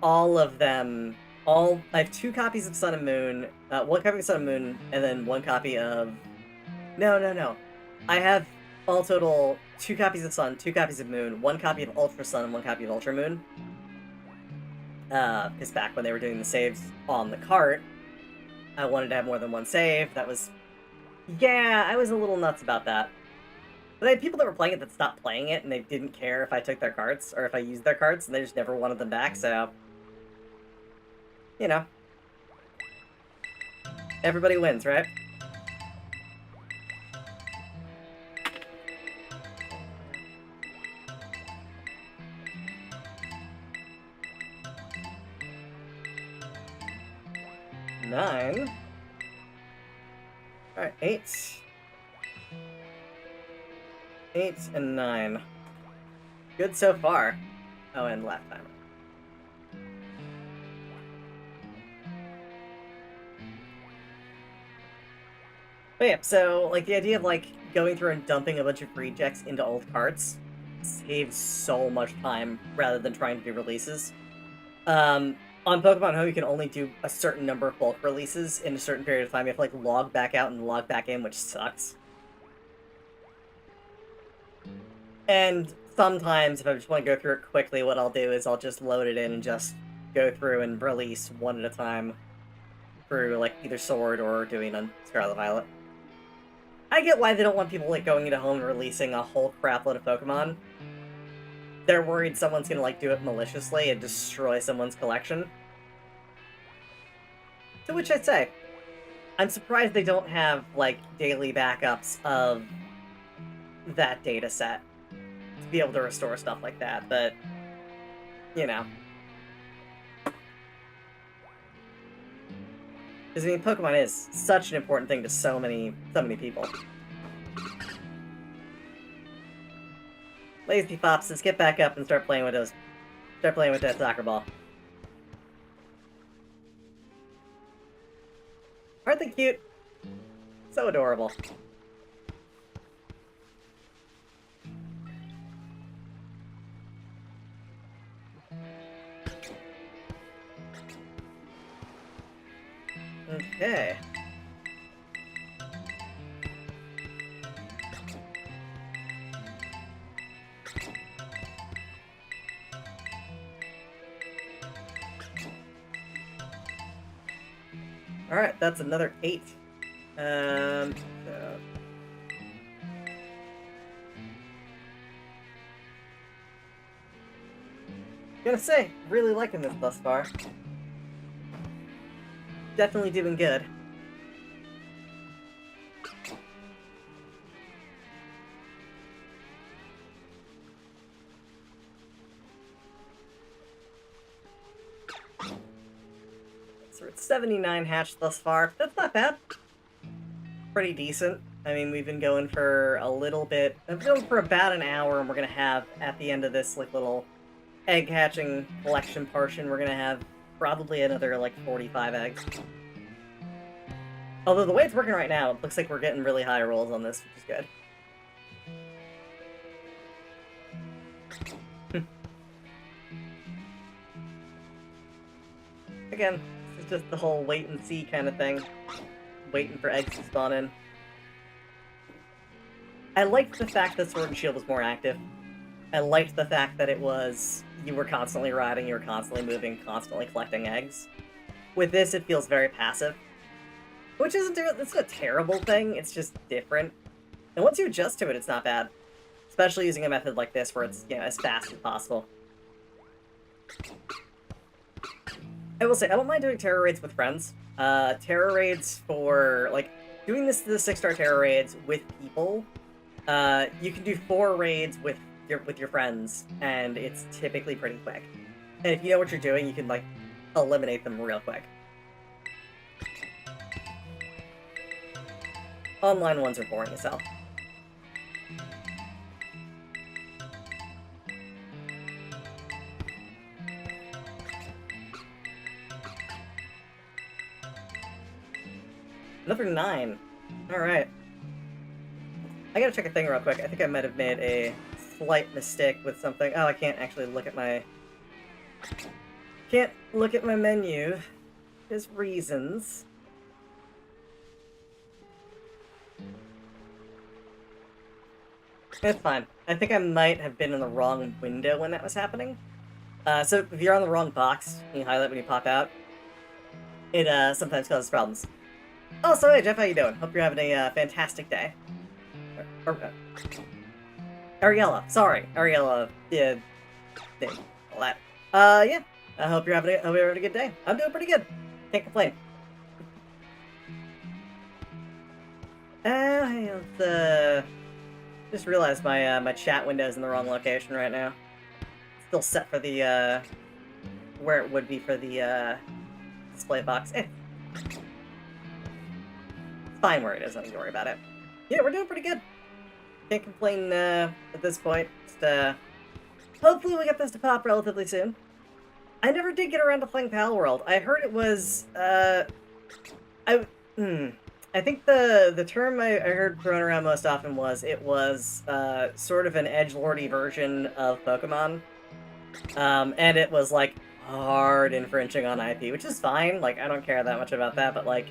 all of them, I have 2 copies of Sun and Moon, 1 copy of Sun and Moon, and then 1 copy of... No. I have, all total, 2 copies of Sun, 2 copies of Moon, 1 copy of Ultra Sun, and 1 copy of Ultra Moon. Because back when they were doing the saves on the cart, I wanted to have more than 1 save. That was... Yeah, I was a little nuts about that. But I had people that were playing it that stopped playing it, and they didn't care if I took their carts, or if I used their carts, and they just never wanted them back, so... You know. Everybody wins, right? Nine. Alright, 8. 8 and 9. Good so far. Oh, and last timer. But yeah, so, like, the idea of, like, going through and dumping a bunch of rejects into old carts saves so much time rather than trying to do releases. On Pokemon Home, you can only do a certain number of bulk releases in a certain period of time. You have to, like, log back out and log back in, which sucks. And sometimes, if I just want to go through it quickly, what I'll do is I'll just load it in and just go through and release one at a time through, like, either Sword or doing on Scarlet Violet. I get why they don't want people, like, going into Home and releasing a whole crapload of Pokemon. They're worried someone's gonna, like, do it maliciously and destroy someone's collection. To which I say, I'm surprised they don't have, like, daily backups of that data set to be able to restore stuff like that, but, you know. Because, I mean, Pokemon is such an important thing to so many people. Lazy Fopses, get back up and start playing with those. Start playing with that soccer ball. Aren't they cute? So adorable. Okay. Alright, that's another 8. So... Gonna say, really liking this thus far. Definitely doing good. So we're at 79 hatched thus far. That's not bad. Pretty decent. I mean, we've been going for a little bit. I've been going for about an hour, and we're gonna have, at the end of this, like, little egg hatching collection portion, we're gonna have probably another, like, 45 eggs. Although the way it's working right now, it looks like we're getting really high rolls on this, which is good. Again, it's just the whole wait and see kind of thing. Waiting for eggs to spawn in. I liked the fact that Sword and Shield was more active. I liked the fact that it was, you were constantly riding, you were constantly moving, constantly collecting eggs. With this, it feels very passive. Which isn't, it's a terrible thing, it's just different. And once you adjust to it, it's not bad. Especially using a method like this where it's, you know, as fast as possible. I will say, I don't mind doing terror raids with friends. Terror raids for, like, doing the 6-star terror raids with people, you can do 4 raids with your friends, and it's typically pretty quick. And if you know what you're doing, you can, like, eliminate them real quick. Online ones are boring as hell. Another 9. Alright. I gotta check a thing real quick. I think I might have made a slight mistake with something. Oh, I can't actually look at my... Can't look at my menu. There's reasons. It's fine. I think I might have been in the wrong window when that was happening. So if you're on the wrong box, you highlight when you pop out, it sometimes causes problems. Oh, so hey Jeff, how you doing? Hope you're having a fantastic day. Ariella, sorry, Ariella, yeah, all that. Yeah, I hope you're having a good day. I'm doing pretty good. Can't complain. Hey, let's, just realized my my chat window's in the wrong location right now. Still set for the where it would be for the display box. It's fine where it is. Don't need to worry about it. Yeah, we're doing pretty good. Can't complain at this point. Just, hopefully we get this to pop relatively soon. I never did get around to playing Pal World. I heard it was I think the term I heard thrown around most often was it was sort of an edgelordy version of Pokemon. And it was like hard infringing on IP, which is fine. Like I don't care that much about that, but like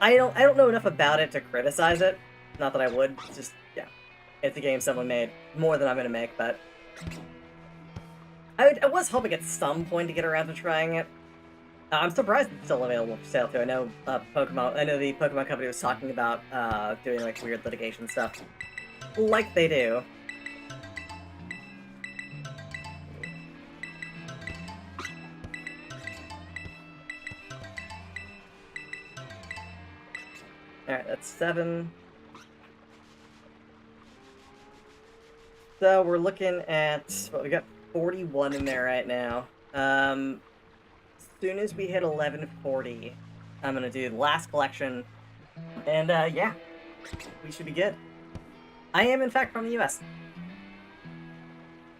I don't know enough about it to criticize it. Not that I would. It's just yeah, it's a game someone made more than I'm gonna make, but I was hoping at some point to get around to trying it. I'm surprised it's still available for sale too. I know Pokemon. I know the Pokemon company was talking about doing like weird litigation stuff, like they do. All right, that's 7. So we're looking at what we got 41 in there right now. As soon as we hit 1140, I'm gonna do the last collection, and yeah, we should be good. I am in fact from the US.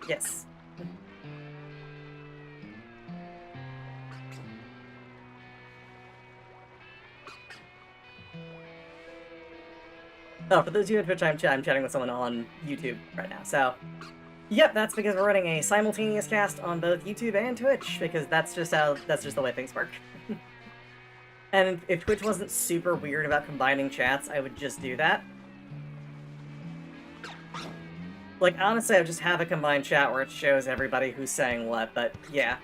Yes. Oh, for those of you on Twitch, I'm chatting with someone on YouTube right now. So, yep, that's because we're running a simultaneous cast on both YouTube and Twitch, because that's just the way things work. And if Twitch wasn't super weird about combining chats, I would just do that. Like, honestly, I would just have a combined chat where it shows everybody who's saying what, but yeah.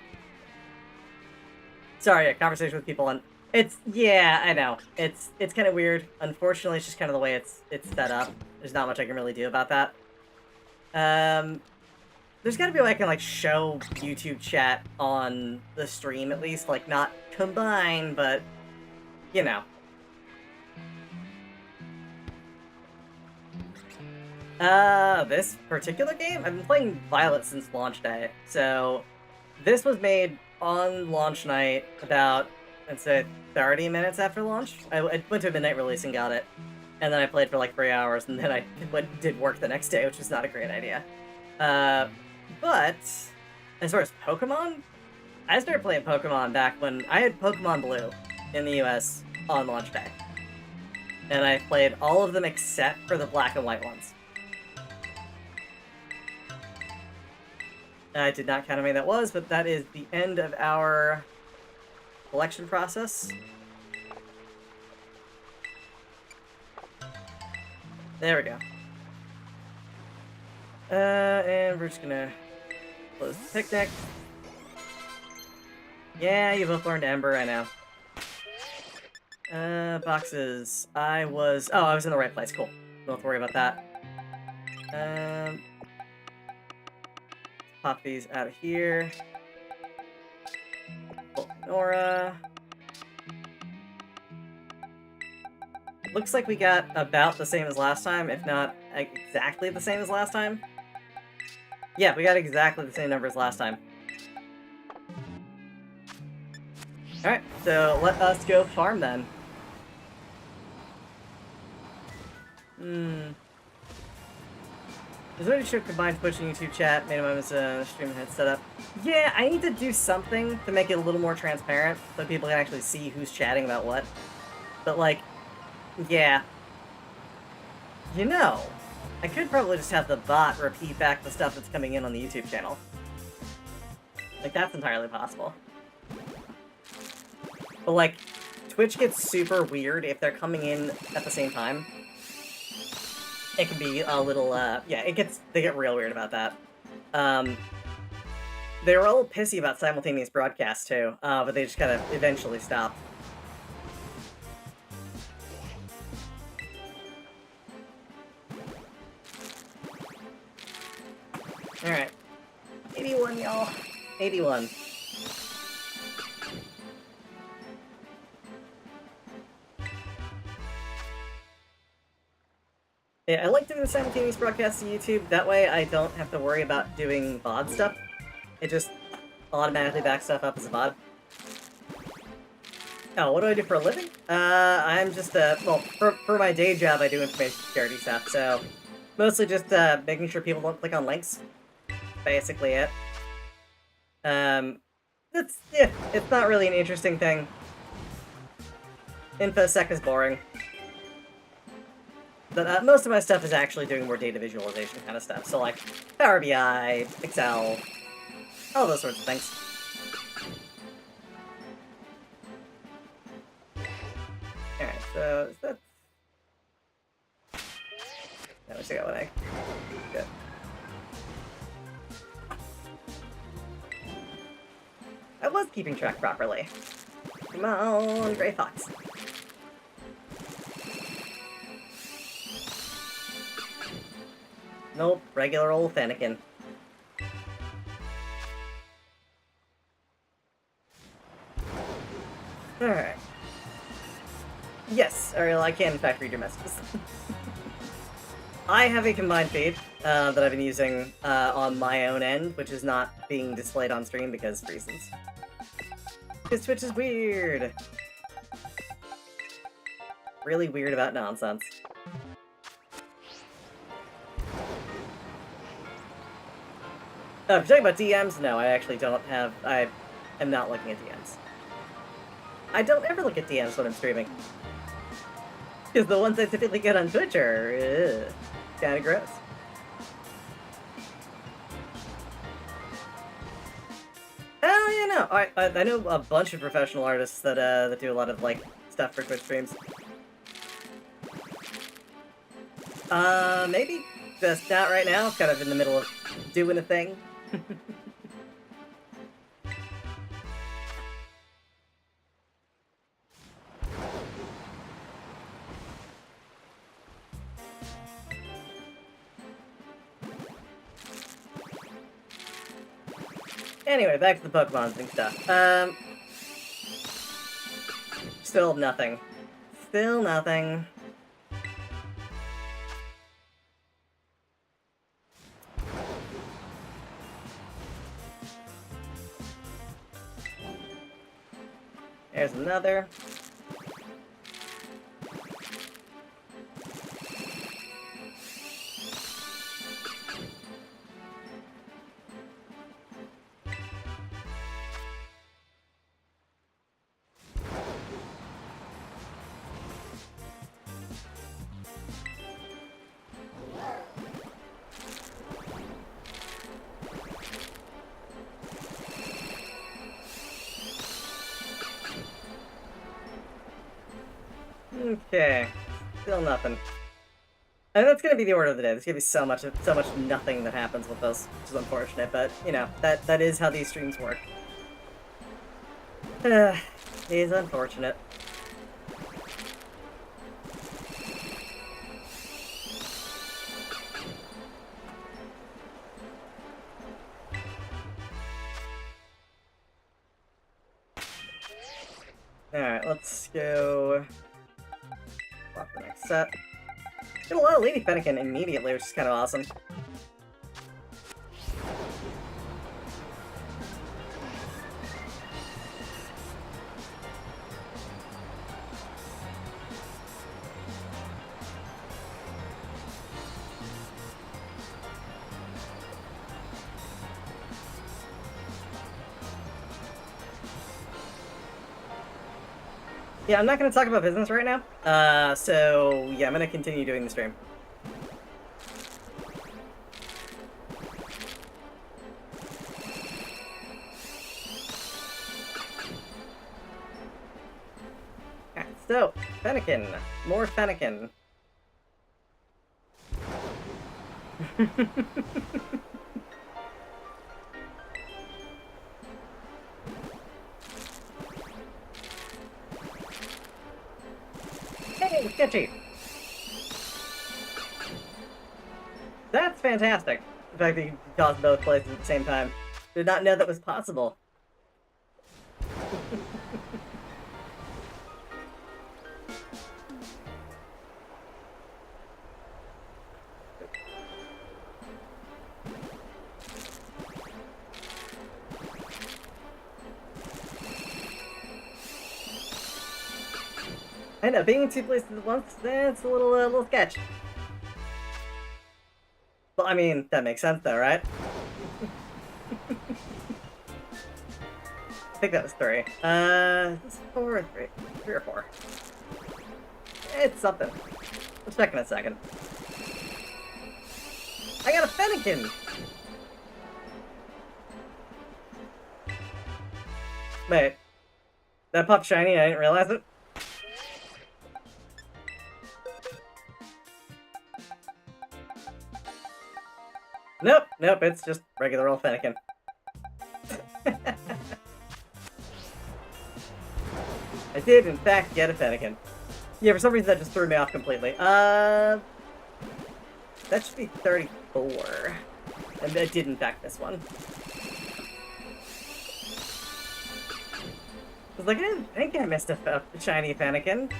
Sorry, yeah, conversation with people on... yeah, I know. It's kind of weird. Unfortunately, it's just kind of the way it's set up. There's not much I can really do about that. There's gotta be a way I can, like, show YouTube chat on the stream, at least. Like, not combine, but, you know. This particular game? I've been playing Violet since launch day. So, this was made on launch night about, I'd say, 30 minutes after launch. I went to a midnight release and got it. And then I played for like 3 hours, and then I did work the next day, which was not a great idea. But, as far as Pokemon, I started playing Pokemon back when I had Pokemon Blue in the US on launch day. And I played all of them except for the black and white ones. I did not count how many that was, but that is the end of our collection process. There we go. And we're just gonna close the picnic. Yeah, you both learned Ember, I know. Boxes. I was in the right place, cool. Don't have to worry about that. Pop these out of here. Pull Nora. Looks like we got about the same as last time, if not exactly the same as last time. Yeah, we got exactly the same number as last time. Alright, so let us go farm then. There's already should combine Twitch and YouTube chat, made him as a stream head setup. Yeah, I need to do something to make it a little more transparent so people can actually see who's chatting about what. But like, yeah. You know, I could probably just have the bot repeat back the stuff that's coming in on the YouTube channel. Like, that's entirely possible. But like, Twitch gets super weird if they're coming in at the same time. It can be a little, yeah, they get real weird about that. They were a little pissy about simultaneous broadcasts, too, but they just kind of eventually stopped. Alright. 81, y'all. 81. Yeah, I like doing the simultaneous broadcasts to YouTube. That way I don't have to worry about doing VOD stuff. It just automatically backs stuff up as a VOD. Oh, what do I do for a living? I'm just, well, for my day job, I do information security stuff, so mostly just, making sure people don't click on links. Basically it. Yeah, it's not really an interesting thing. InfoSec is boring. But, most of my stuff is actually doing more data visualization kind of stuff, so like, Power BI, Excel, all those sorts of things. Alright, so is that... No, we still got one egg. Good. I was keeping track properly. Come on, Gray Fox. Nope, regular old Fennekin. Alright. Yes, Ariel, I can in fact read your messages. I have a combined feed that I've been using on my own end, which is not being displayed on stream because reasons. Because Twitch is weird. Really weird about nonsense. If you're talking about DMs, no, I actually don't have... I am not looking at DMs. I don't ever look at DMs when I'm streaming. Because the ones I typically get on Twitch are... kind of gross. Oh, yeah, no. I know a bunch of professional artists that, that do a lot of, like, stuff for Twitch streams. Maybe just not right now. Kind of in the middle of doing a thing. Anyway, back to the Pokemon and stuff. Still nothing. Still nothing. There's another. Okay, still nothing. And that's gonna be the order of the day. There's gonna be so much nothing that happens with this, which is unfortunate. But you know, that is how these streams work. It is unfortunate. Alright, let's go... Walk the next set. Get a lot of Lady Fennekin immediately, which is kind of awesome. Yeah, I'm not going to talk about business right now. So yeah, I'm going to continue doing the stream. Okay, so Fennekin, more Fennekin. Hey, sketchy. That's fantastic. The fact that you toss both places at the same time. Did not know that was possible. I know, being in two places at once, that's a little sketch. Well, I mean, that makes sense though, right? I think that was 3. This is 4 or 3? 3 or 4. It's something. Let's check in a second. I got a Fennekin! Wait. That popped shiny, I didn't realize it? Nope, nope, it's just regular old Fennekin. I did, in fact, get a Fennekin. Yeah, for some reason that just threw me off completely. That should be 34. And I did, in fact, miss one. I was like, I didn't think I missed a shiny Fennekin.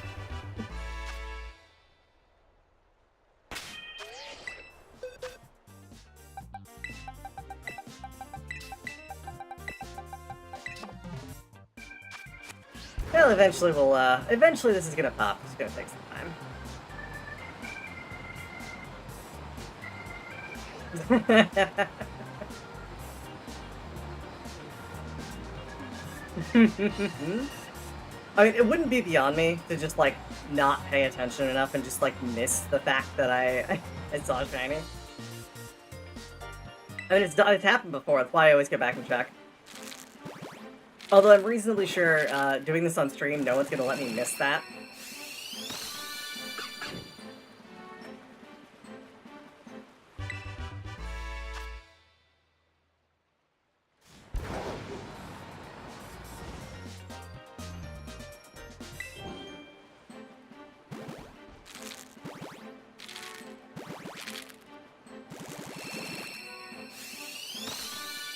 Well, eventually this is gonna pop. It's gonna take some time. I mean, it wouldn't be beyond me to just, like, not pay attention enough and just, like, miss the fact that I saw shiny. I mean, it's happened before, that's why I always go back and check. Although I'm reasonably sure, doing this on stream, no one's gonna let me miss that.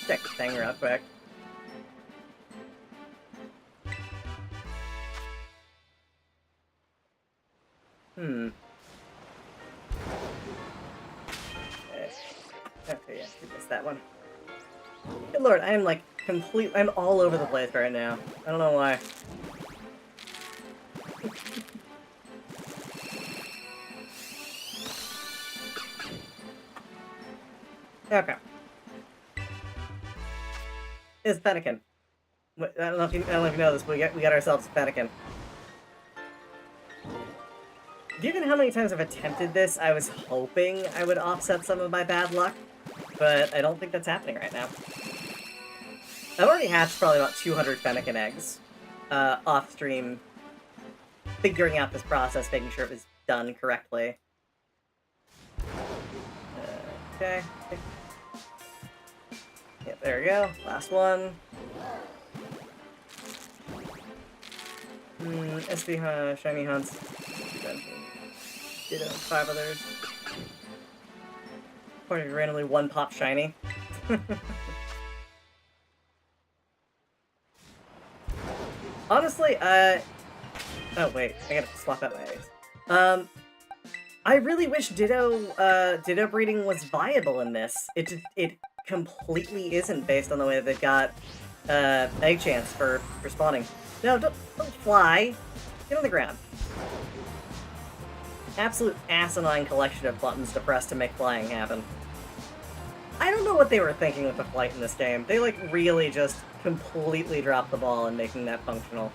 Check this thing real quick. Okay, yeah, we missed that one. Good lord, I am like I'm all over the place right now. I don't know why. Okay. It's Fennekin. I don't know if you know this, but we got ourselves a Fennekin. Given how many times I've attempted this, I was hoping I would offset some of my bad luck, but I don't think that's happening right now. I've already hatched probably about 200 Fennekin eggs off-stream, figuring out this process, making sure it was done correctly. Okay. Yep, there we go. Last one. SB Shiny Hunts. Ditto, 5 others. Pointed randomly 1 pop shiny. Honestly, oh wait, I gotta swap out my eggs. I really wish Ditto breeding was viable in this. It completely isn't based on the way that they've got egg chance for spawning. No, don't fly. Get on the ground. Absolute asinine collection of buttons to press to make flying happen. I don't know what they were thinking with the flight in this game. They, like, really just completely dropped the ball in making that functional.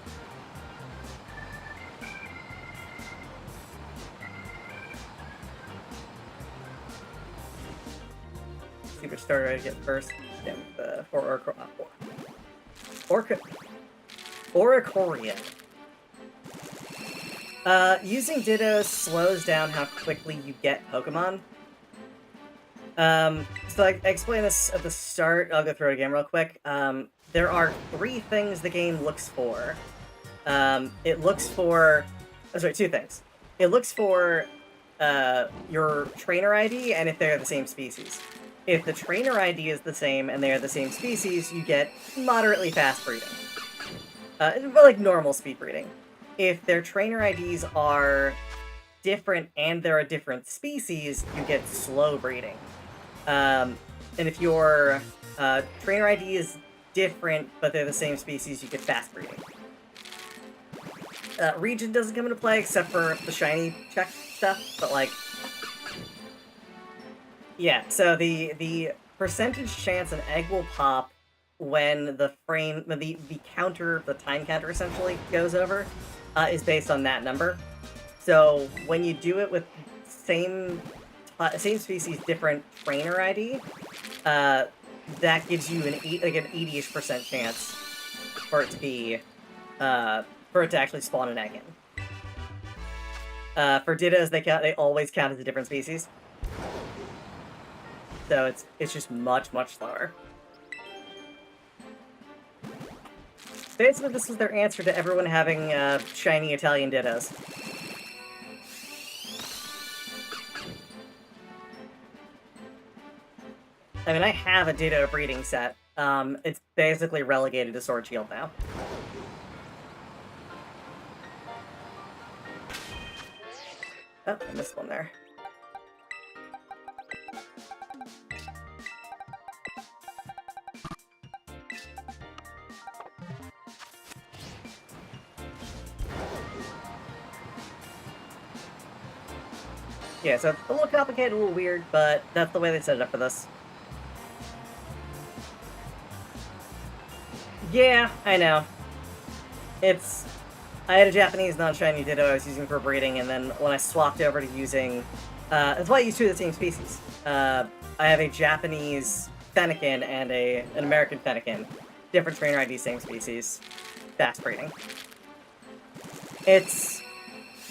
which starter I get first. Damn, for Oricorio. Using Dittos slows down how quickly you get Pokemon. So I explained this at the start. I'll go through it again real quick. There are 3 things the game looks for. It looks for... Oh, sorry, 2 things. It looks for your trainer ID and if they're the same species. If the trainer ID is the same and they are the same species, you get moderately fast breeding. But like normal speed breeding. If their trainer IDs are different and they're a different species, you get slow breeding. And if your trainer ID is different, but they're the same species, you get fast breeding. Region doesn't come into play except for the shiny check stuff, but like... Yeah, so the percentage chance an egg will pop when the time counter essentially goes over, is based on that number. So when you do it with same species, different trainer ID, that gives you an 80-ish% chance for it to be for it to actually spawn an egg in. For Dittos, they always count as a different species, so it's just much slower. Basically, this was their answer to everyone having shiny Italian Dittos. I mean, I have a Ditto breeding set. It's basically relegated to Sword Shield now. Oh, I missed one there. Yeah, so it's a little complicated, a little weird, but that's the way they set it up for this. Yeah, I know. I had a Japanese non-shiny Ditto I was using for breeding, and then when I swapped over to using... that's why I use 2 of the same species. I have a Japanese Fennekin and an American Fennekin. Different trainer ID, same species. Fast breeding.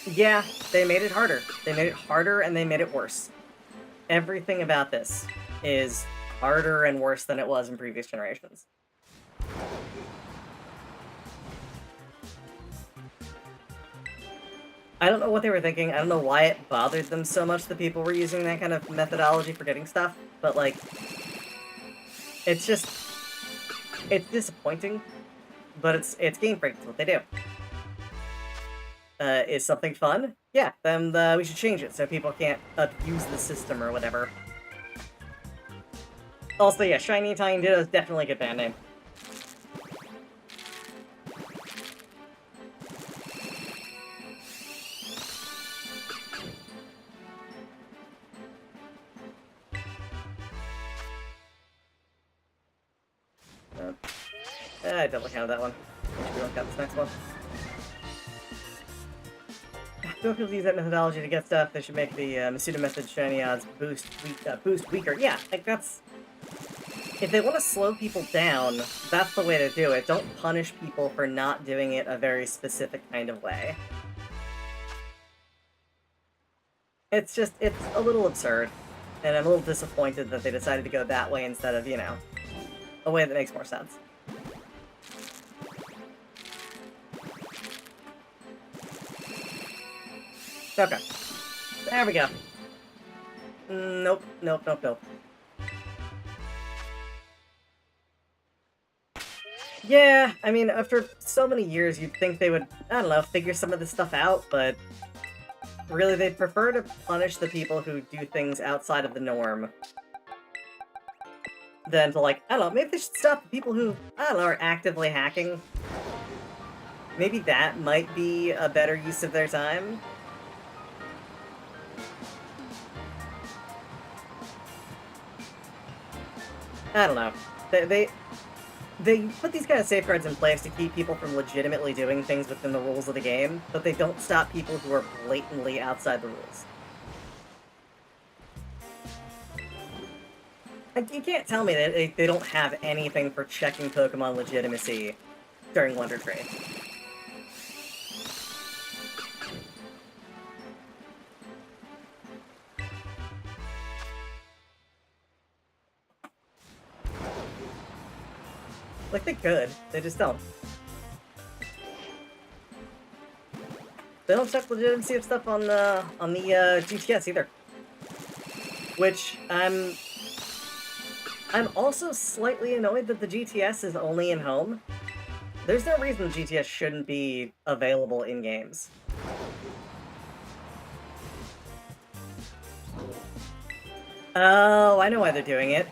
Yeah, they made it harder. They made it harder and they made it worse. Everything about this is harder and worse than it was in previous generations. I don't know what they were thinking. I don't know why it bothered them so much that people were using that kind of methodology for getting stuff, but like, it's disappointing, but it's Game Freak, it's what they do. Is something fun? Yeah, then we should change it so people can't abuse the system or whatever. Also, yeah, Shiny Italian Ditto is definitely a good band name. I definitely counted that one. I should go count this next one. Don't people use that methodology to get stuff? They should make the Masuda method shiny odds boost weaker. Yeah, like that's... If they want to slow people down, that's the way to do it. Don't punish people for not doing it a very specific kind of way. It's a little absurd. And I'm a little disappointed that they decided to go that way instead of, you know, a way that makes more sense. Okay. There we go. Nope. Yeah, I mean, after so many years, you'd think they would, I don't know, figure some of this stuff out, but really they'd prefer to punish the people who do things outside of the norm than to, like, I don't know, maybe they should stop the people who, I don't know, are actively hacking. Maybe that might be a better use of their time. I don't know. They put these kind of safeguards in place to keep people from legitimately doing things within the rules of the game, but they don't stop people who are blatantly outside the rules. Like, you can't tell me that they don't have anything for checking Pokemon legitimacy during Wonder Tree. Like, they could. They just don't. They don't check legitimacy of stuff on the GTS either. Which, I'm also slightly annoyed that the GTS is only in home. There's no reason the GTS shouldn't be available in games. Oh, I know why they're doing it.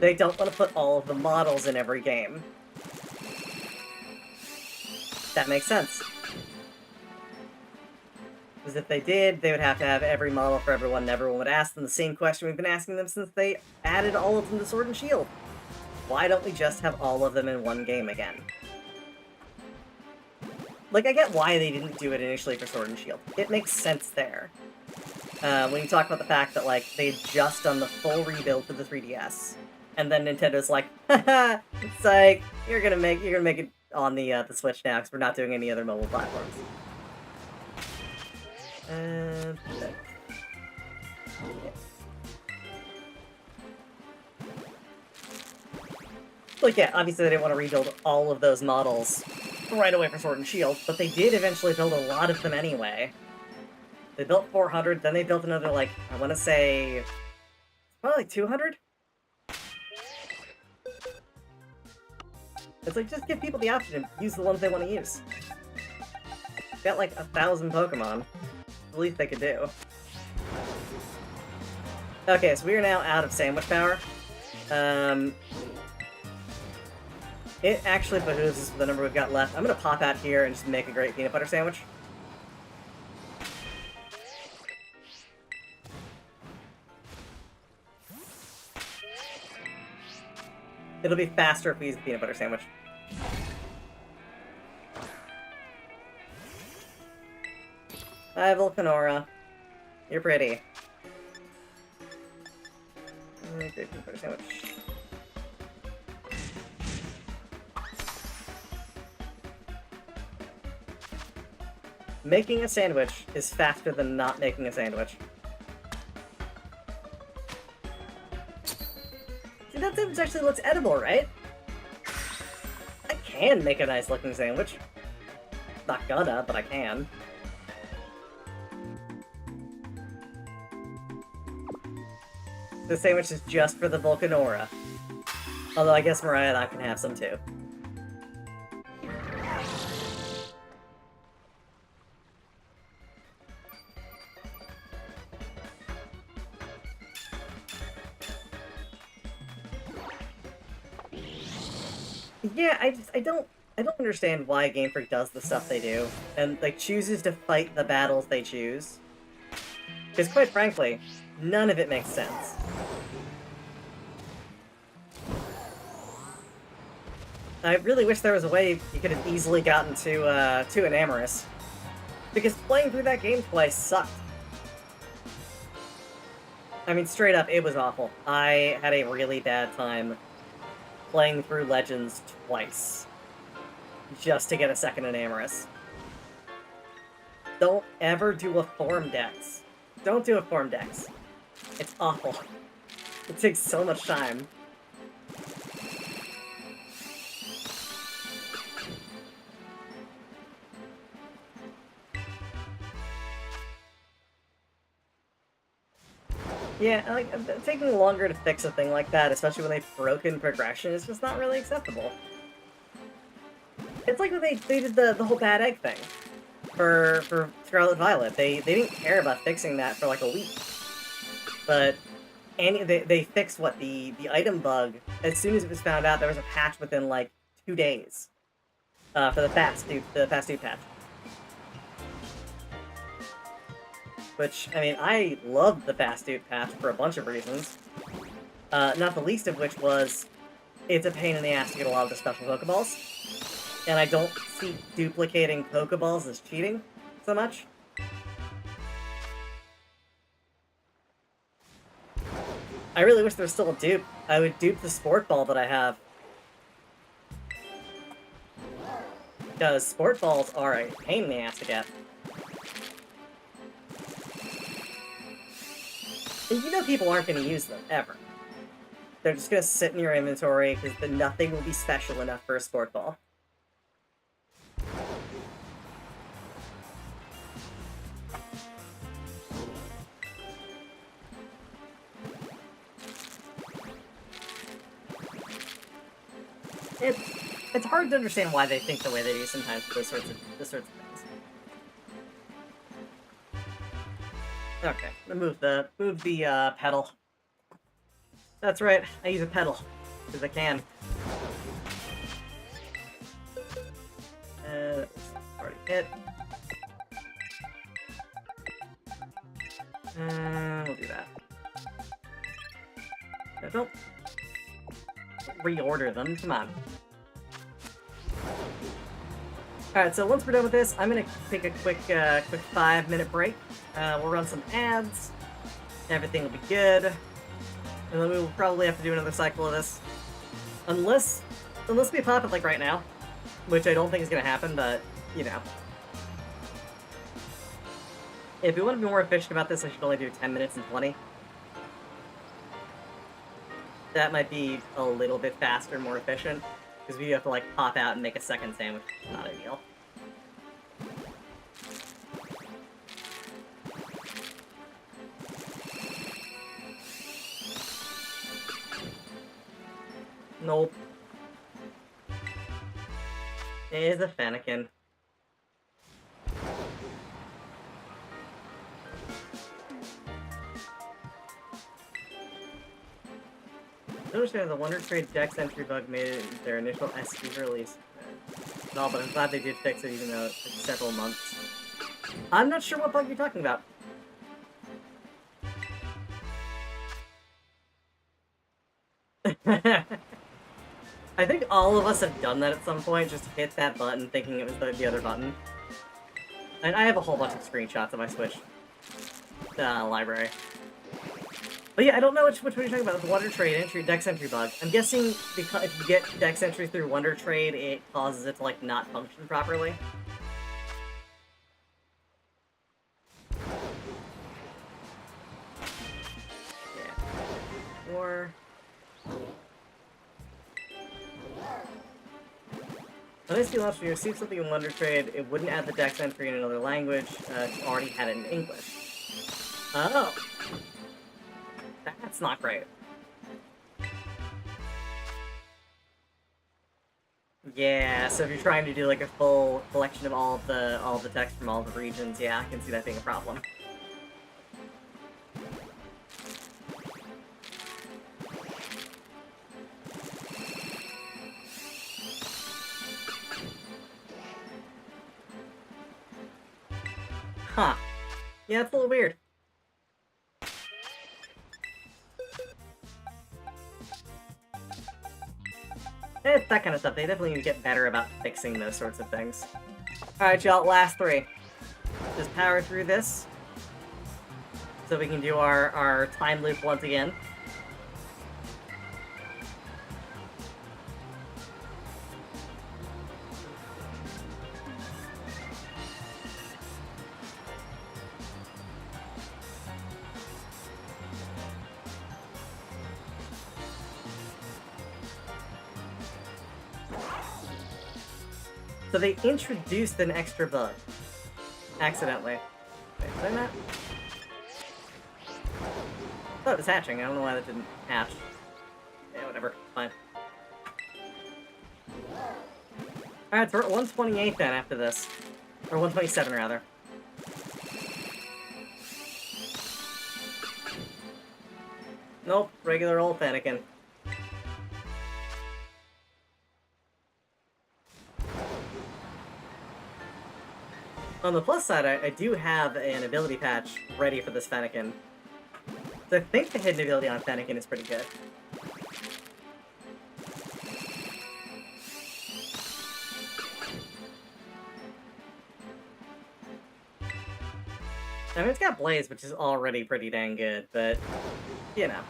They don't want to put all of the models in every game. That makes sense. Because if they did, they would have to have every model for everyone, and everyone would ask them the same question we've been asking them since they added all of them to Sword and Shield. Why don't we just have all of them in one game again? Like, I get why they didn't do it initially for Sword and Shield. It makes sense there. When you talk about the fact that, like, they'd just done the full rebuild for the 3DS, and then Nintendo's like, haha, it's like, you're gonna make it on the Switch now, because we're not doing any other mobile platforms. Yeah. Like, yeah, obviously they didn't want to rebuild all of those models right away for Sword and Shield, but they did eventually build a lot of them anyway. They built 400, then they built another, like, I want to say, probably like 200? It's like, just give people the option to use the ones they want to use. Got like 1,000 Pokemon. The least they could do. Okay, so we are now out of sandwich power. It actually behooves us with the number we've got left. I'm gonna pop out here and just make a great peanut butter sandwich. It'll be faster if we use the peanut butter sandwich. Hi, Volcanora. You're pretty. Great peanut butter sandwich. Making a sandwich is faster than not making a sandwich. See, that sandwich actually looks edible, right? I can make a nice looking sandwich. Not gonna, but I can. This sandwich is just for the Volcanora. Although I guess Mariah and I can have some too. Yeah, I don't understand why Game Freak does the stuff they do, and, like, chooses to fight the battles they choose. Because, quite frankly, none of it makes sense. I really wish there was a way you could have easily gotten to an Amorous. Because playing through that game twice sucked. I mean, straight up, it was awful. I had a really bad time playing through Legends twice. Just to get a second Enamorous. Don't ever do a Form Dex. Don't do a Form Dex. It's awful. It takes so much time. Yeah, like, taking longer to fix a thing like that, especially when they've broken progression, is just not really acceptable. It's like when they did the whole bad egg thing for Scarlet Violet. They didn't care about fixing that for like a week. But they fixed what the item bug as soon as it was found out. There was a patch within like 2 days for the fast dude patch. Which, I mean, I loved the fast dude patch for a bunch of reasons. Not the least of which was it's a pain in the ass to get a lot of the special Pokeballs. And I don't see duplicating Pokeballs as cheating so much. I really wish there was still a dupe. I would dupe the sport ball that I have. Because sport balls are a pain in the ass to get. And you know people aren't going to use them, ever. They're just going to sit in your inventory, because nothing will be special enough for a sport ball. It's hard to understand why they think the way they do sometimes with those sorts of things. Okay, move the pedal. That's right, I use a pedal because I can. Already hit. We'll do that. No, don't reorder them. Come on. Alright, so once we're done with this, I'm gonna take a quick 5-minute break. We'll run some ads. Everything will be good. And then we will probably have to do another cycle of this. Unless we pop it like right now. Which I don't think is gonna happen, but, you know. If we want to be more efficient about this, I should only do 10 minutes and 20. That might be a little bit faster, more efficient. Because we have to, like, pop out and make a second sandwich. Not ideal. Nope. It is a Fennekin. I understand the Wonder Trade Dex entry bug made it their initial SQ release. No, but I'm glad they did fix it even though it took several months. I'm not sure what bug you're talking about. I think all of us have done that at some point, just hit that button thinking it was the other button. And I have a whole bunch of screenshots of my Switch library. But yeah, I don't know which one you're talking about, the Wonder Trade entry, Dex entry bug. I'm guessing because if you get Dex entry through Wonder Trade, it causes it to, like, not function properly. Yeah. Or... Unless you launch and you receive something in Wonder Trade, it wouldn't add the Dex entry in another language. It already had it in English. Oh. That's not great. Yeah, so if you're trying to do like a full collection of all the text from all the regions, yeah, I can see that being a problem. Huh. Yeah, it's a little weird. It's that kind of stuff. They definitely need to get better about fixing those sorts of things. Alright, y'all, last three. Just power through this. So we can do our time loop once again. So they introduced an extra bug. Accidentally. Wait, did I not? I thought it was hatching. I don't know why that didn't hatch. Yeah, whatever. Fine. Alright, so we're at 128 then after this. Or 127, rather. Nope, regular old Fennekin. On the plus side, I do have an ability patch ready for this Fennekin. So I think the hidden ability on Fennekin is pretty good. I mean, it's got Blaze, which is already pretty dang good, but, you know.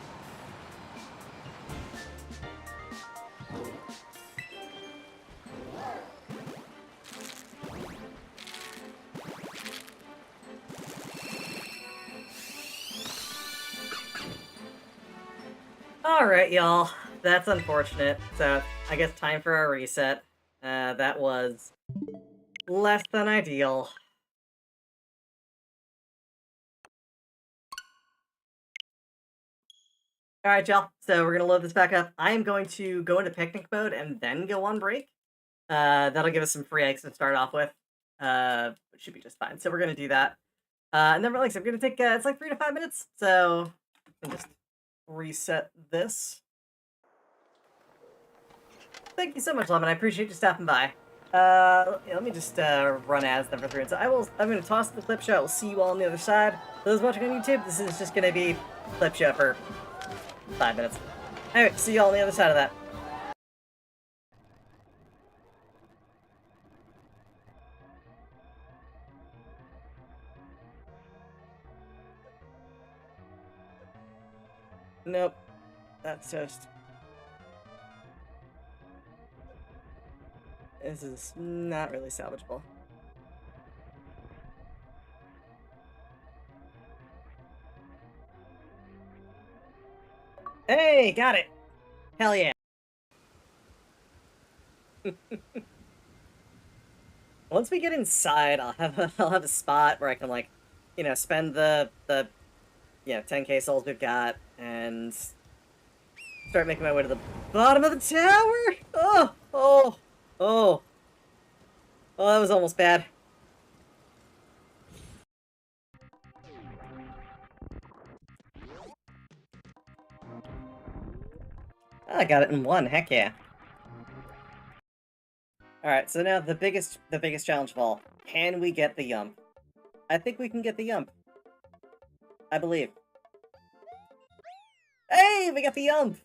Alright, y'all. That's unfortunate. So, I guess time for our reset. That was less than ideal. Alright, y'all. So, we're gonna load this back up. I am going to go into picnic mode and then go on break. That'll give us some free eggs to start off with. Which should be just fine. So, we're gonna do that. And then, like, so I'm gonna take, it's like 3 to 5 minutes. So, I'll just reset this. Thank you so much, Lemon. I appreciate you stopping by. Let me just run ads number 3. So I'm going to toss the clip show. I will see you all on the other side. For those watching on YouTube, this is just going to be clip show for 5 minutes. Alright, see you all on the other side of that. Nope. That's toast. This is not really salvageable. Hey, got it! Hell yeah. Once we get inside, I'll have a spot where I can, like, you know, spend the 10k souls we've got and start making my way to the bottom of the tower. Oh, that was almost bad. I got it in one. Heck yeah. All right, so now the biggest challenge of all. Can we get the yump? I think we can get the yump. I believe. Hey, we got the yump!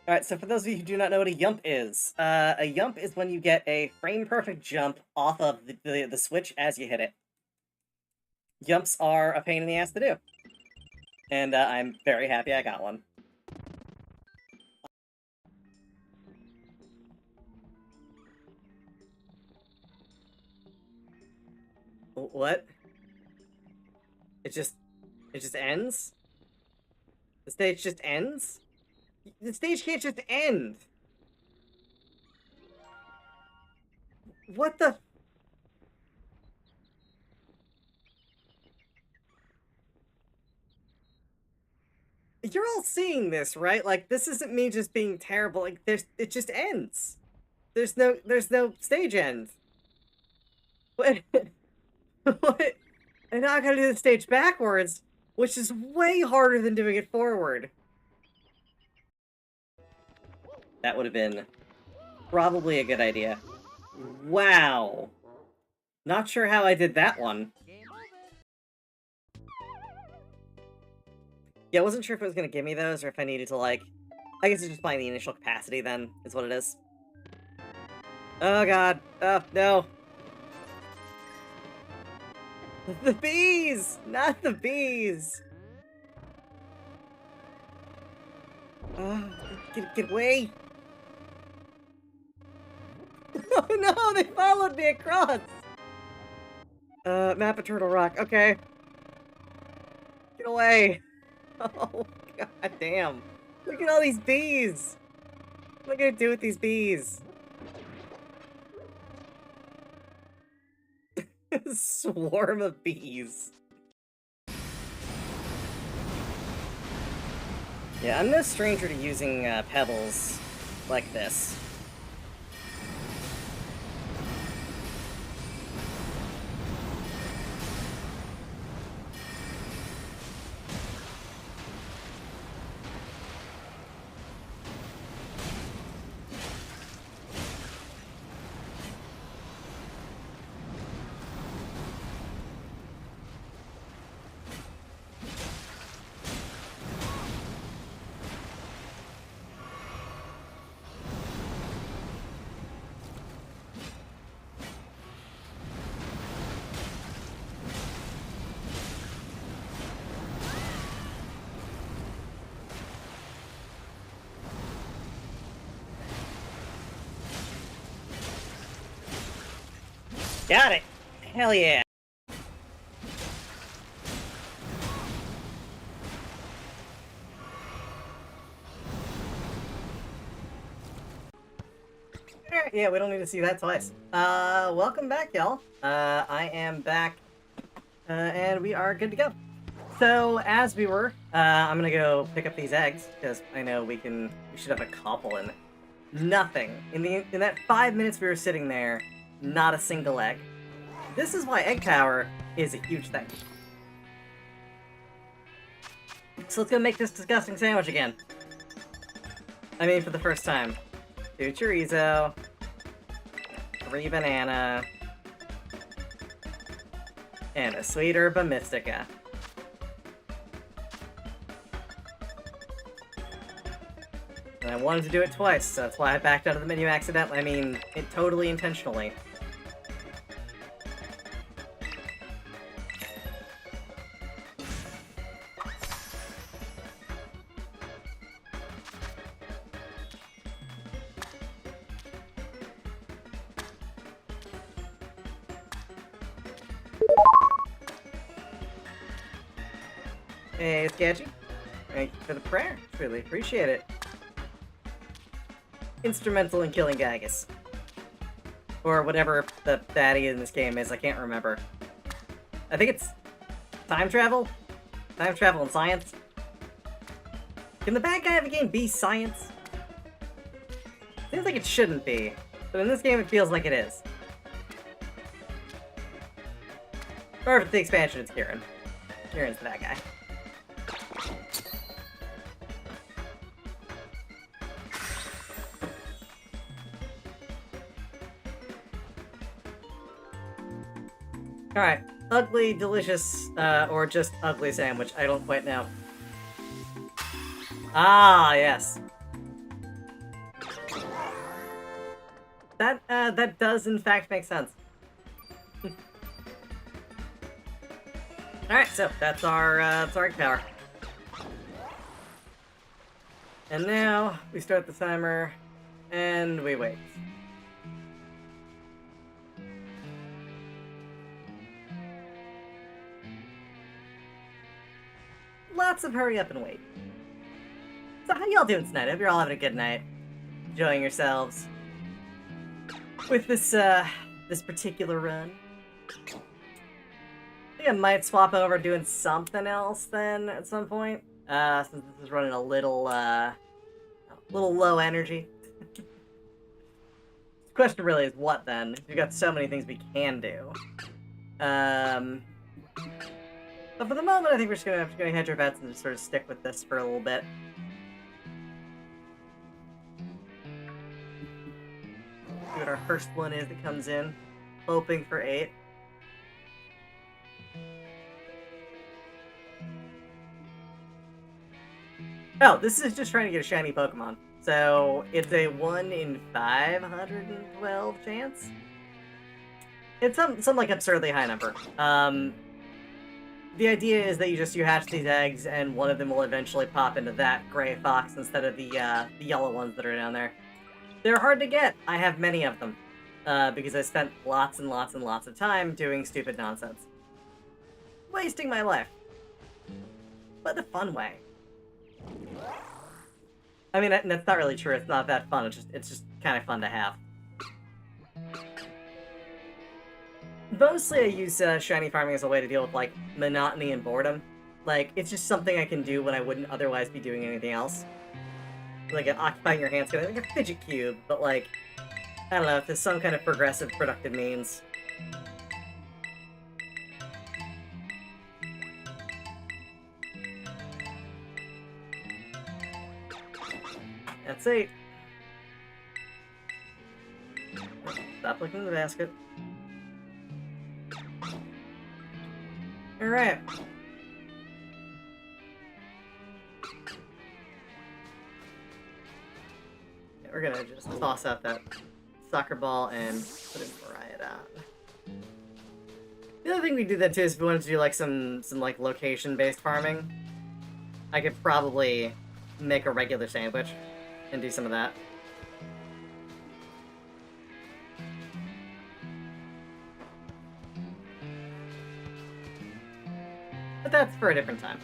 Alright, so for those of you who do not know what a yump is when you get a frame-perfect jump off of the switch as you hit it. Yumps are a pain in the ass to do. And I'm very happy I got one. What? It just ends? The stage just ends? The stage can't just end! What the... You're all seeing this, right? Like, this isn't me just being terrible. Like, it just ends. There's no stage end. What? What? And now I gotta do the stage backwards, which is way harder than doing it forward. That would have been probably a good idea. Wow. Not sure how I did that one. Yeah, I wasn't sure if it was gonna give me those, or if I needed to, like... I guess it's just buying the initial capacity, then, is what it is. Oh god. Oh, no. The bees! Not the bees! Oh, get away! Oh no, they followed me across! Map of Turtle Rock, okay. Get away! Oh, god damn. Look at all these bees! What am I gonna do with these bees? Swarm of bees. Yeah, I'm no stranger to using pebbles like this. Got it! Hell yeah! Yeah, we don't need to see that twice. Welcome back, y'all. I am back, and we are good to go. So, as we were, I'm gonna go pick up these eggs, because I know we should have a couple, and nothing. In that 5 minutes we were sitting there, not a single egg. This is why egg power is a huge thing. So let's go make this disgusting sandwich again. I mean, for the first time. 2 chorizo, 3 banana, and a sweet herba mystica. And I wanted to do it twice, so that's why I backed out of the menu accidentally. I mean, totally intentionally. Hey, Sketchy. Thank you for the prayer. Really appreciate it. Instrumental in killing Gygus. Or whatever the baddie in this game is, I can't remember. I think it's time travel? Time travel and science? Can the bad guy of a game be science? Seems like it shouldn't be, but in this game it feels like it is. Or if it's the expansion, it's Kieran. Kieran's the bad guy. Alright, ugly, delicious, or just ugly sandwich. I don't quite know. Ah, yes. That does in fact make sense. Alright, so that's our egg power. And now, we start the timer, and we wait. Lots of hurry up and wait. So how y'all doing tonight? I hope you're all having a good night. Enjoying yourselves. With this, this particular run. I think I might swap over doing something else then at some point. Since this is running a little low energy. The question really is what then? We've got so many things we can do. But for the moment, I think we're just gonna hedge our bets and just sort of stick with this for a little bit. See what our first one is that comes in. Hoping for 8. Oh, this is just trying to get a shiny Pokemon. So, it's a 1 in 512 chance? It's some like absurdly high number. The idea is that you hatch these eggs, and one of them will eventually pop into that gray fox instead of the yellow ones that are down there. They're hard to get. I have many of them, because I spent lots and lots and lots of time doing stupid nonsense. Wasting my life. But in a fun way. I mean, that's not really true. It's not that fun. It's just kind of fun to have. Mostly I use shiny farming as a way to deal with, like, monotony and boredom. Like, it's just something I can do when I wouldn't otherwise be doing anything else. Like, occupying your hands, kind of like a fidget cube, but, like, I don't know, if there's some kind of progressive, productive means. That's 8. Stop looking in the basket. Alright. Yeah, we're gonna just toss out that soccer ball and put it right on. The other thing we do then too is if we wanted to do like some like location-based farming, I could probably make a regular sandwich and do some of that. But that's for a different time.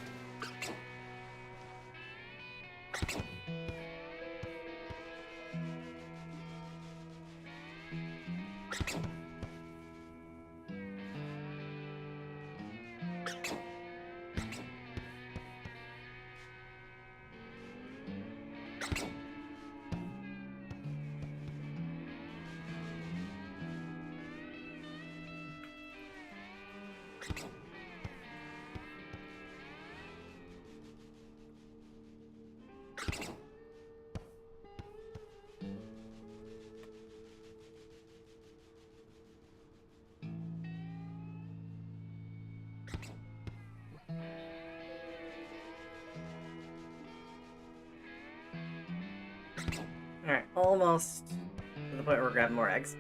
Alright, almost to the point where we're grabbing more eggs.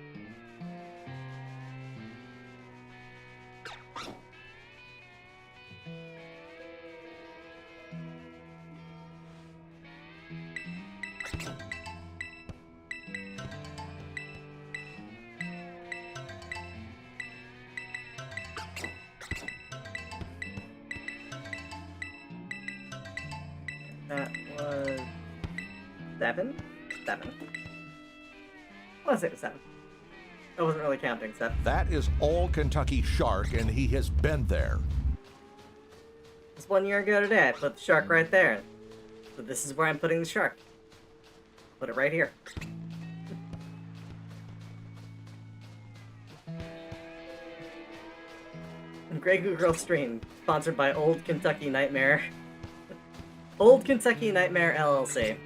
That was 7? 7. I want to say it was 7. I wasn't really counting, so. That is all Kentucky Shark, and he has been there. Just 1 year ago today, I put the shark right there. So this is where I'm putting the shark. Put it right here. Grey Goo Girl stream, sponsored by Old Kentucky Nightmare. Old Kentucky Nightmare LLC.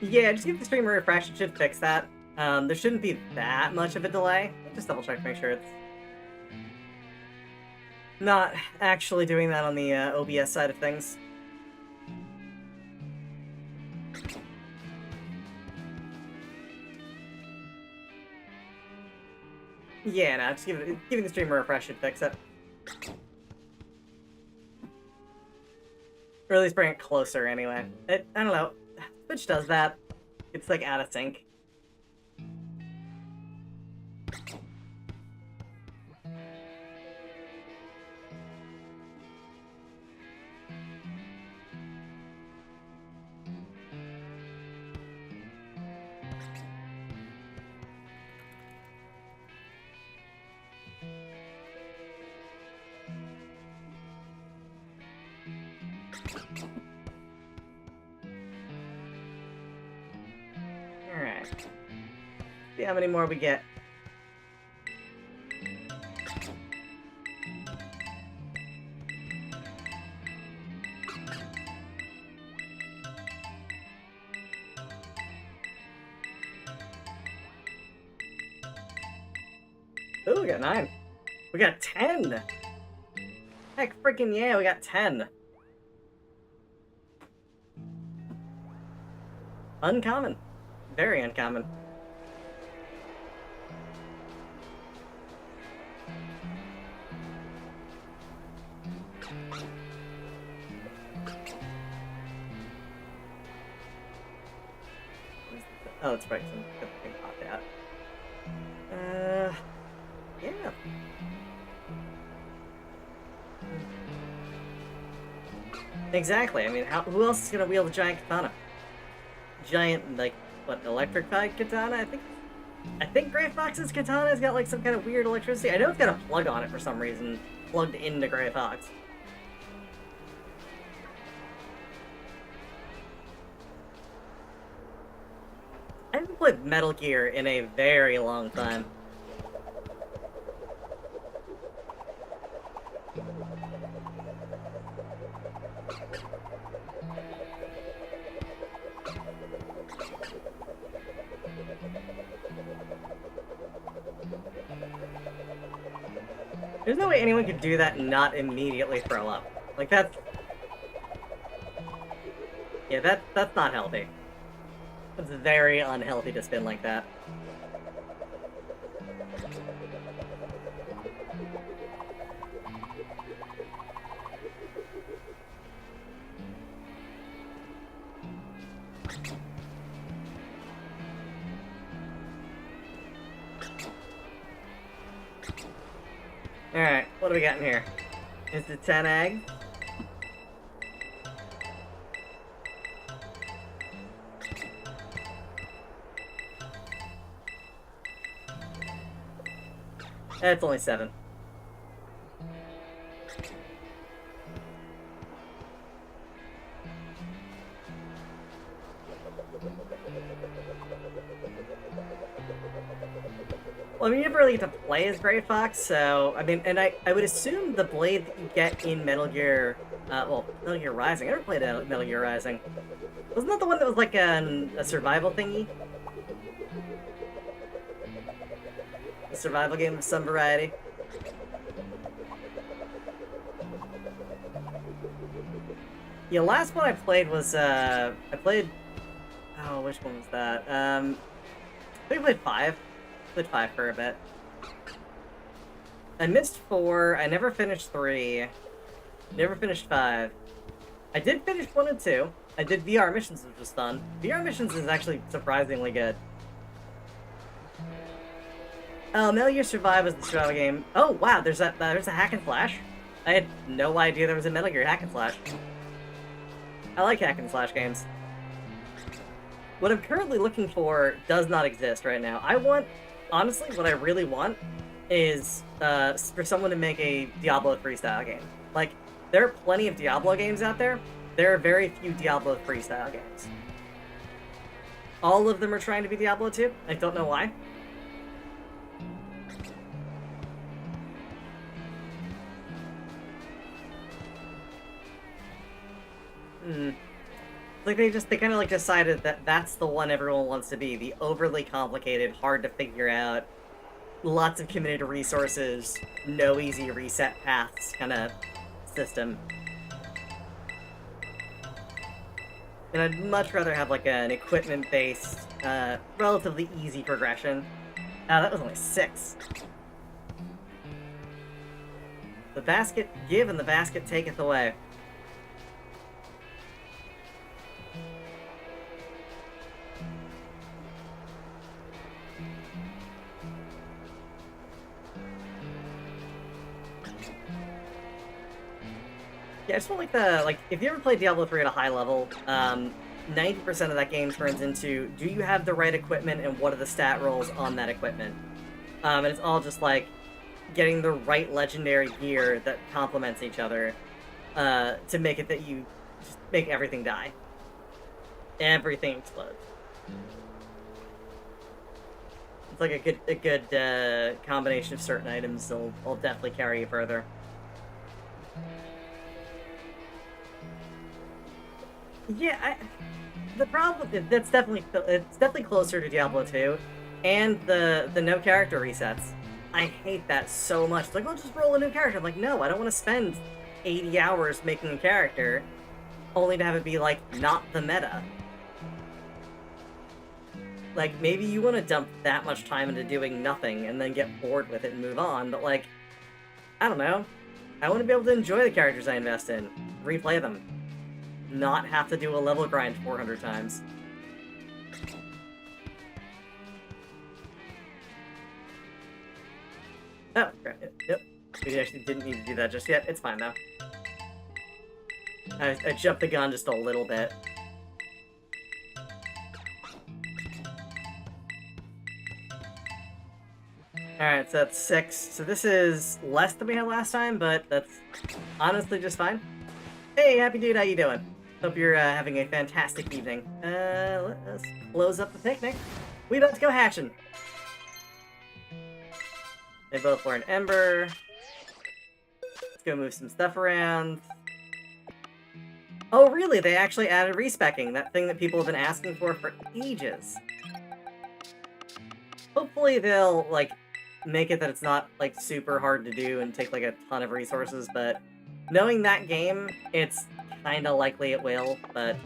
Yeah, just give the stream a refresh. It should fix that. There shouldn't be that much of a delay. Just double check to make sure it's not actually doing that on the OBS side of things. Yeah, no, just giving the stream a refresh should fix it. Or at least bring it closer, anyway. I don't know. Twitch does that. It's like out of sync. Alright. See how many more we get. Ooh, we got 9. We got 10! Heck freaking yeah, we got 10. Uncommon. Very uncommon. Oh, it's right. Something popped out. Yeah. Exactly. I mean, who else is gonna wield a giant katana? Giant, like, what, electrified katana? I think Gray Fox's katana's got, like, some kind of weird electricity. I know it's got a plug on it for some reason, plugged into Gray Fox. I haven't played Metal Gear in a very long time. There's no way anyone could do that and not immediately throw up. Like, that's... Yeah, that's not healthy. It's very unhealthy to spin like that. Alright, what do we got in here? Is it 10 eggs? It's only 7. Well, I mean, you never really get to play as Gray Fox, so, I mean, and I would assume the blade that you get in Metal Gear Well, Metal Gear Rising. I never played Metal Gear Rising. Wasn't that the one that was like a survival thingy? A survival game of some variety? Yeah, last one I played was, I played... Oh, which one was that? I think I played 5. Played 5 for a bit. I missed 4, I never finished 3, never finished 5. I did finish 1 and 2. I did VR missions, which was fun. VR missions is actually surprisingly good. Oh, Metal Gear Survive was the survival game. Oh, wow, there's a hack and slash. I had no idea there was a Metal Gear hack and slash. I like hack and slash games. What I'm currently looking for does not exist right now. I want, honestly, what I really want is for someone to make a Diablo 3 style game. Like, there are plenty of Diablo games out there. There are very few Diablo 3 style games. All of them are trying to be Diablo 2. I don't know why. Like they kind of like decided that that's the one everyone wants to be, the overly complicated, hard to figure out, lots of committed resources, no easy reset paths kind of system. And I'd much rather have like an equipment-based, relatively easy progression. Ah, that was only 6. The basket give and the basket taketh away. Yeah, I just want if you ever play Diablo 3 at a high level, 90% of that game turns into, do you have the right equipment and what are the stat rolls on that equipment? And it's all just like getting the right legendary gear that complements each other to make it that you just make everything die. Everything explodes. It's like a good combination of certain items will definitely carry you further. Yeah, the problem is it's definitely closer to Diablo 2, and the no character resets. I hate that so much. It's like, I'll just roll a new character. I'm like, no, I don't want to spend 80 hours making a character, only to have it be like not the meta. Like, maybe you want to dump that much time into doing nothing and then get bored with it and move on, but like, I don't know. I want to be able to enjoy the characters I invest in, replay them. Not have to do a level grind 400 times. Oh, crap. Yep. We actually didn't need to do that just yet. It's fine, though. I jumped the gun just a little bit. Alright, so that's 6. So this is less than we had last time, but that's honestly just fine. Hey, happy dude, how you doing? Hope you're having a fantastic evening. Let's close up the picnic. We about to go hatching. They both learn Ember. Let's go move some stuff around. Oh, really? They actually added respecking, that thing that people have been asking for ages. Hopefully they'll, like, make it that it's not, like, super hard to do and take, like, a ton of resources, but knowing that game, it's kinda likely it will, but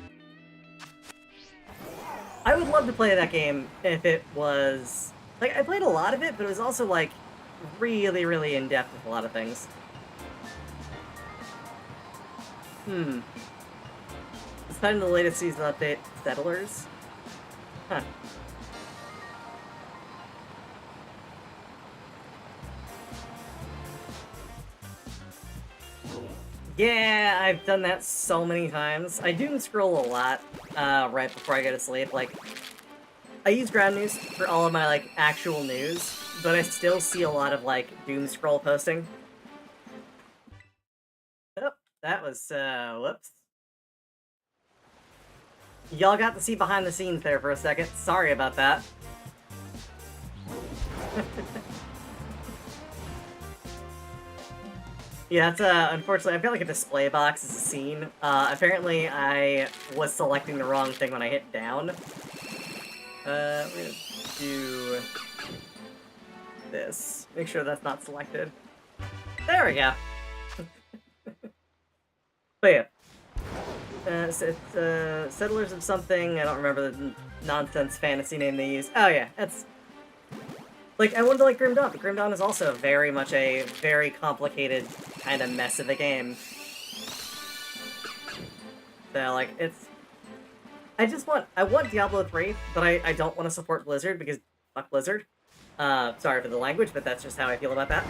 I would love to play that game if it was... Like, I played a lot of it, but it was also, like, really, really in-depth with a lot of things. It's time the latest season update, Settlers? Huh. Yeah, I've done that so many times. I doom scroll a lot right before I go to sleep. Like, I use ground news for all of my, like, actual news, but I still see a lot of, like, doom scroll posting. Oh, that was, whoops. Y'all got to see behind the scenes there for a second. Sorry about that. Yeah, it's unfortunately I've got like a display box as a scene. Apparently I was selecting the wrong thing when I hit down. We're gonna do this. Make sure that's not selected. There we go. But yeah. It's Settlers of something. I don't remember the nonsense fantasy name they use. Oh yeah, it's like I wanted to like Grim Dawn, but Grim Dawn is also very much a very complicated kind of mess of a game. So like it's I want Diablo 3, but I don't want to support Blizzard because fuck Blizzard. Sorry for the language, but that's just how I feel about that.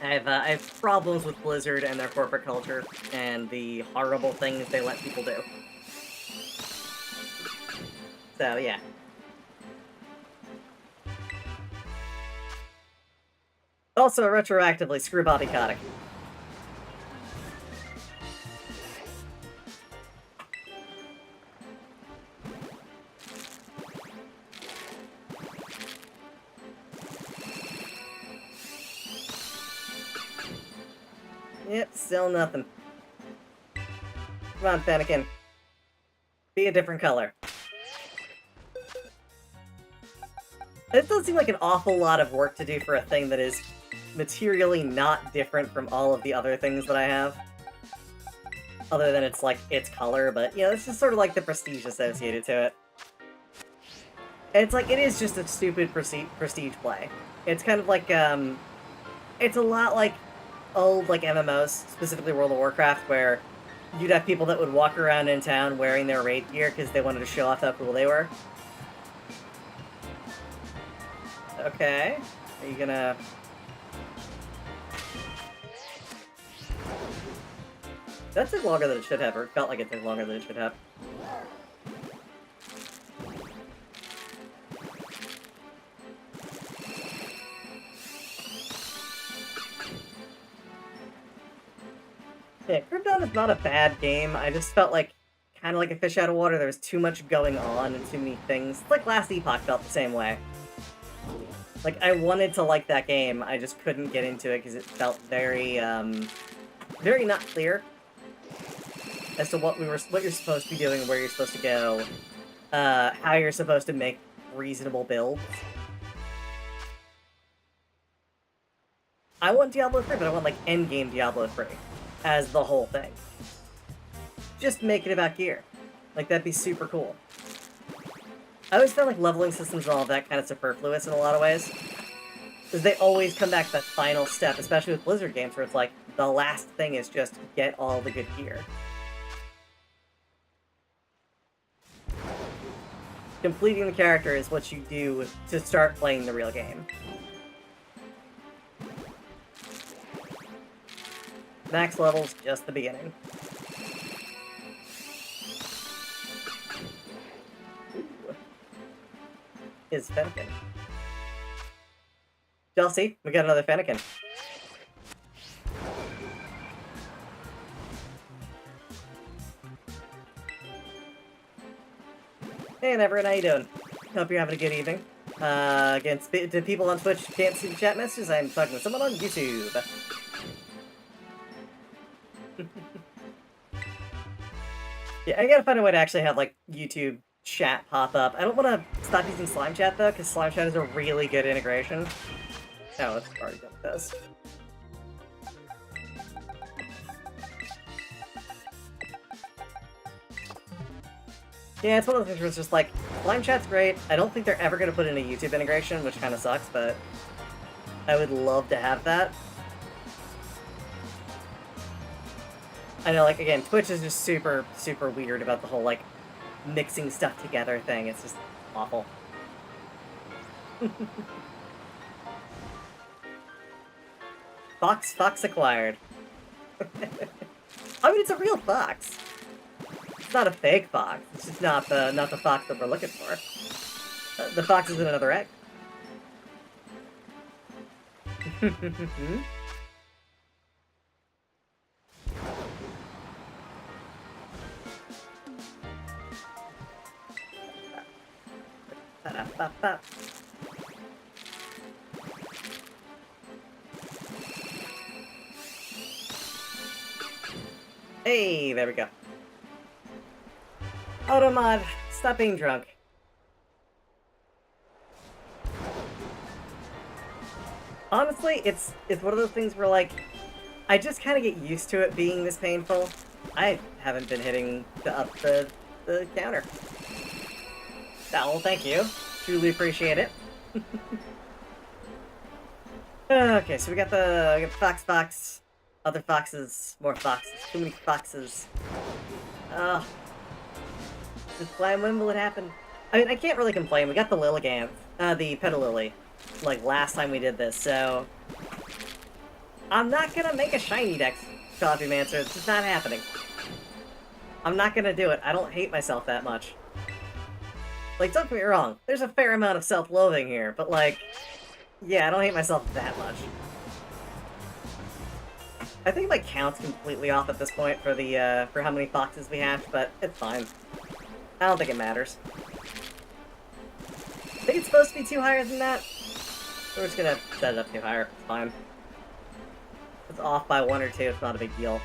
I have problems with Blizzard and their corporate culture and the horrible things they let people do. So yeah. Also retroactively, screw Bobby Kotick. Yep, still nothing. Come on, Fennekin. Be a different color. It does seem like an awful lot of work to do for a thing that is materially not different from all of the other things that I have. Other than it's, like, its color, but, you know, it's just sort of like the prestige associated to it. And it's like, it is just a stupid prestige play. It's kind of like, it's a lot like old, like, MMOs, specifically World of Warcraft, where you'd have people that would walk around in town wearing their raid gear because they wanted to show off how cool they were. Okay. Are you gonna... That took longer than it should have, or it felt like it took longer than it should have. Yeah, Grim Dawn is not a bad game. I just felt like, kind of like a fish out of water. There was too much going on and too many things. Like Last Epoch felt the same way. Like, I wanted to like that game, I just couldn't get into it because it felt very, very not clear as to what you're supposed to be doing, where you're supposed to go, how you're supposed to make reasonable builds. I want Diablo 3, but I want, like, endgame Diablo 3 as the whole thing. Just make it about gear. Like, that'd be super cool. I always found, like, leveling systems and all of that kind of superfluous in a lot of ways. Because they always come back to that final step, especially with Blizzard games, where it's like, the last thing is just get all the good gear. Completing the character is what you do to start playing the real game. Max level's just the beginning. Ooh. Is Fennekin. Chelsea, we got another Fennekin. Hey, everyone, how you doing? Hope you're having a good evening. Again, to people on Twitch who can't see the chat messages, I'm talking with someone on YouTube. Yeah, I gotta find a way to actually have, like, YouTube chat pop up. I don't want to stop using Slime Chat, though, because Slime Chat is a really good integration. Oh, it's already done with this. Yeah, it's one of those things where it's just like, Slime Chat's great. I don't think they're ever going to put in a YouTube integration, which kind of sucks, but I would love to have that. I know, like, again, Twitch is just super, super weird about the whole, like, mixing stuff together thing. It's just awful. Fox acquired. I mean, it's a real fox. It's not a fake fox. It's just not the fox that we're looking for. The fox is in another egg. Hey, there we go. Automod, stop being drunk. Honestly, it's one of those things where, like, I just kind of get used to it being this painful. I haven't been hitting the counter. Oh, well, thank you. Truly appreciate it. Okay, so we got the fox, other foxes, more foxes, too many foxes. Ugh. Just when will it happen? I mean, I can't really complain. We got the Lilligant, the Petalilly, like last time we did this, so I'm not gonna make a shiny Dex Coffee Mancer. It's just not happening. I'm not gonna do it. I don't hate myself that much. Like, don't get me wrong. There's a fair amount of self-loathing here, but like, yeah, I don't hate myself that much. I think my count's completely off at this point for the for how many foxes we have, but it's fine. I don't think it matters. I think it's supposed to be too higher than that. We're just gonna set it up too higher. It's fine. If it's off by 1 or 2, it's not a big deal.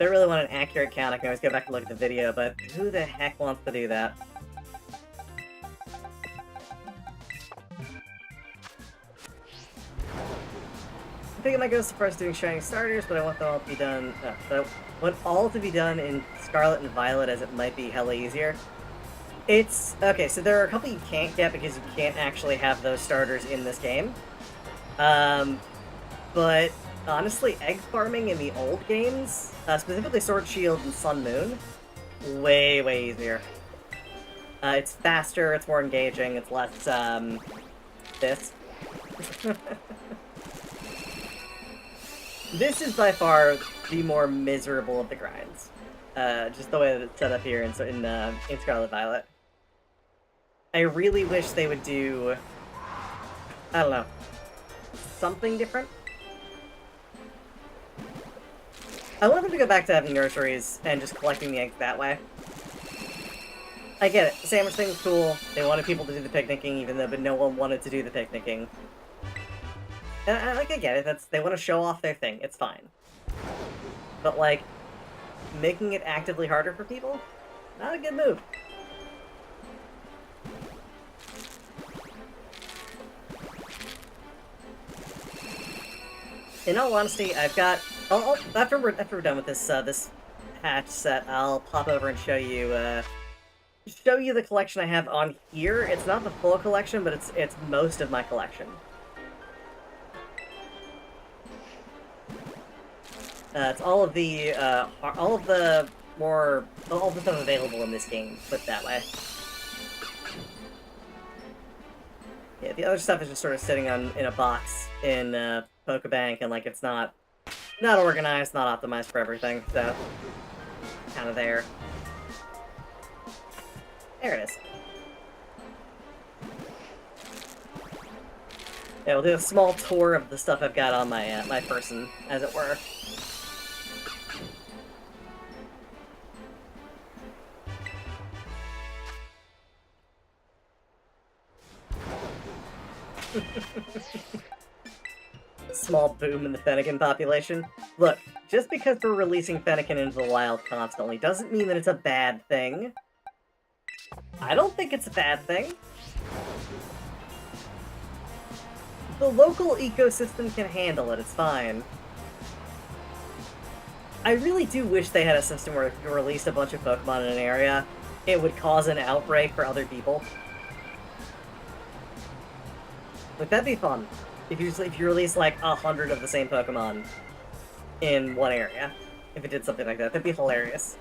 If I really want an accurate count, I can always go back and look at the video, but who the heck wants to do that? I think I might go so far as doing Shining Starters, but I want them all to be done... but I want all to be done in Scarlet and Violet, as it might be hella easier. It's... Okay, so there are a couple you can't get because you can't actually have those starters in this game. But honestly, egg farming in the old games, specifically Sword Shield and Sun Moon, way, way easier. It's faster, it's more engaging, it's less, this. This is by far the more miserable of the grinds. Just the way that it's set up here in Scarlet Violet. I really wish they would do... I don't know. Something different? I want them to go back to having nurseries and just collecting the eggs that way. I get it. The sandwich thing was cool. They wanted people to do the picnicking, even though no one wanted to do the picnicking. And I get it. They want to show off their thing. It's fine. But, like, making it actively harder for people? Not a good move. In all honesty, I've got... after we're done with this this hatch set, I'll pop over and show you the collection I have on here. It's not the full collection, but it's most of my collection. It's all of the stuff available in this game, put it that way. Yeah, the other stuff is just sort of sitting in a box in Pokebank, and like it's not organized, not optimized for everything, so kind of there. There it is. Yeah, we'll do a small tour of the stuff I've got on my my person, as it were. Small boom in the Fennekin population. Look, just because we're releasing Fennekin into the wild constantly doesn't mean that it's a bad thing. I don't think it's a bad thing. The local ecosystem can handle it, it's fine. I really do wish they had a system where if you released a bunch of Pokemon in an area, it would cause an outbreak for other people. Like, that'd be fun. If you release like 100 of the same Pokemon in one area. If it did something like that, that'd be hilarious.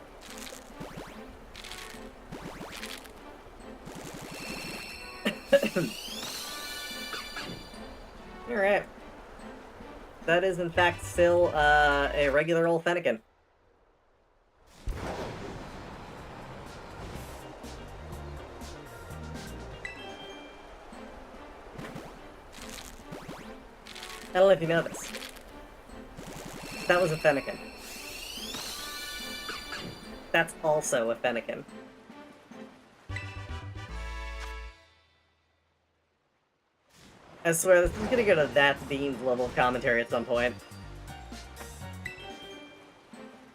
Alright. That is in fact still a regular old Fennekin. I don't know if you know this. That was a Fennekin. That's also a Fennekin. I swear, this is gonna go to That's Beans level of commentary at some point.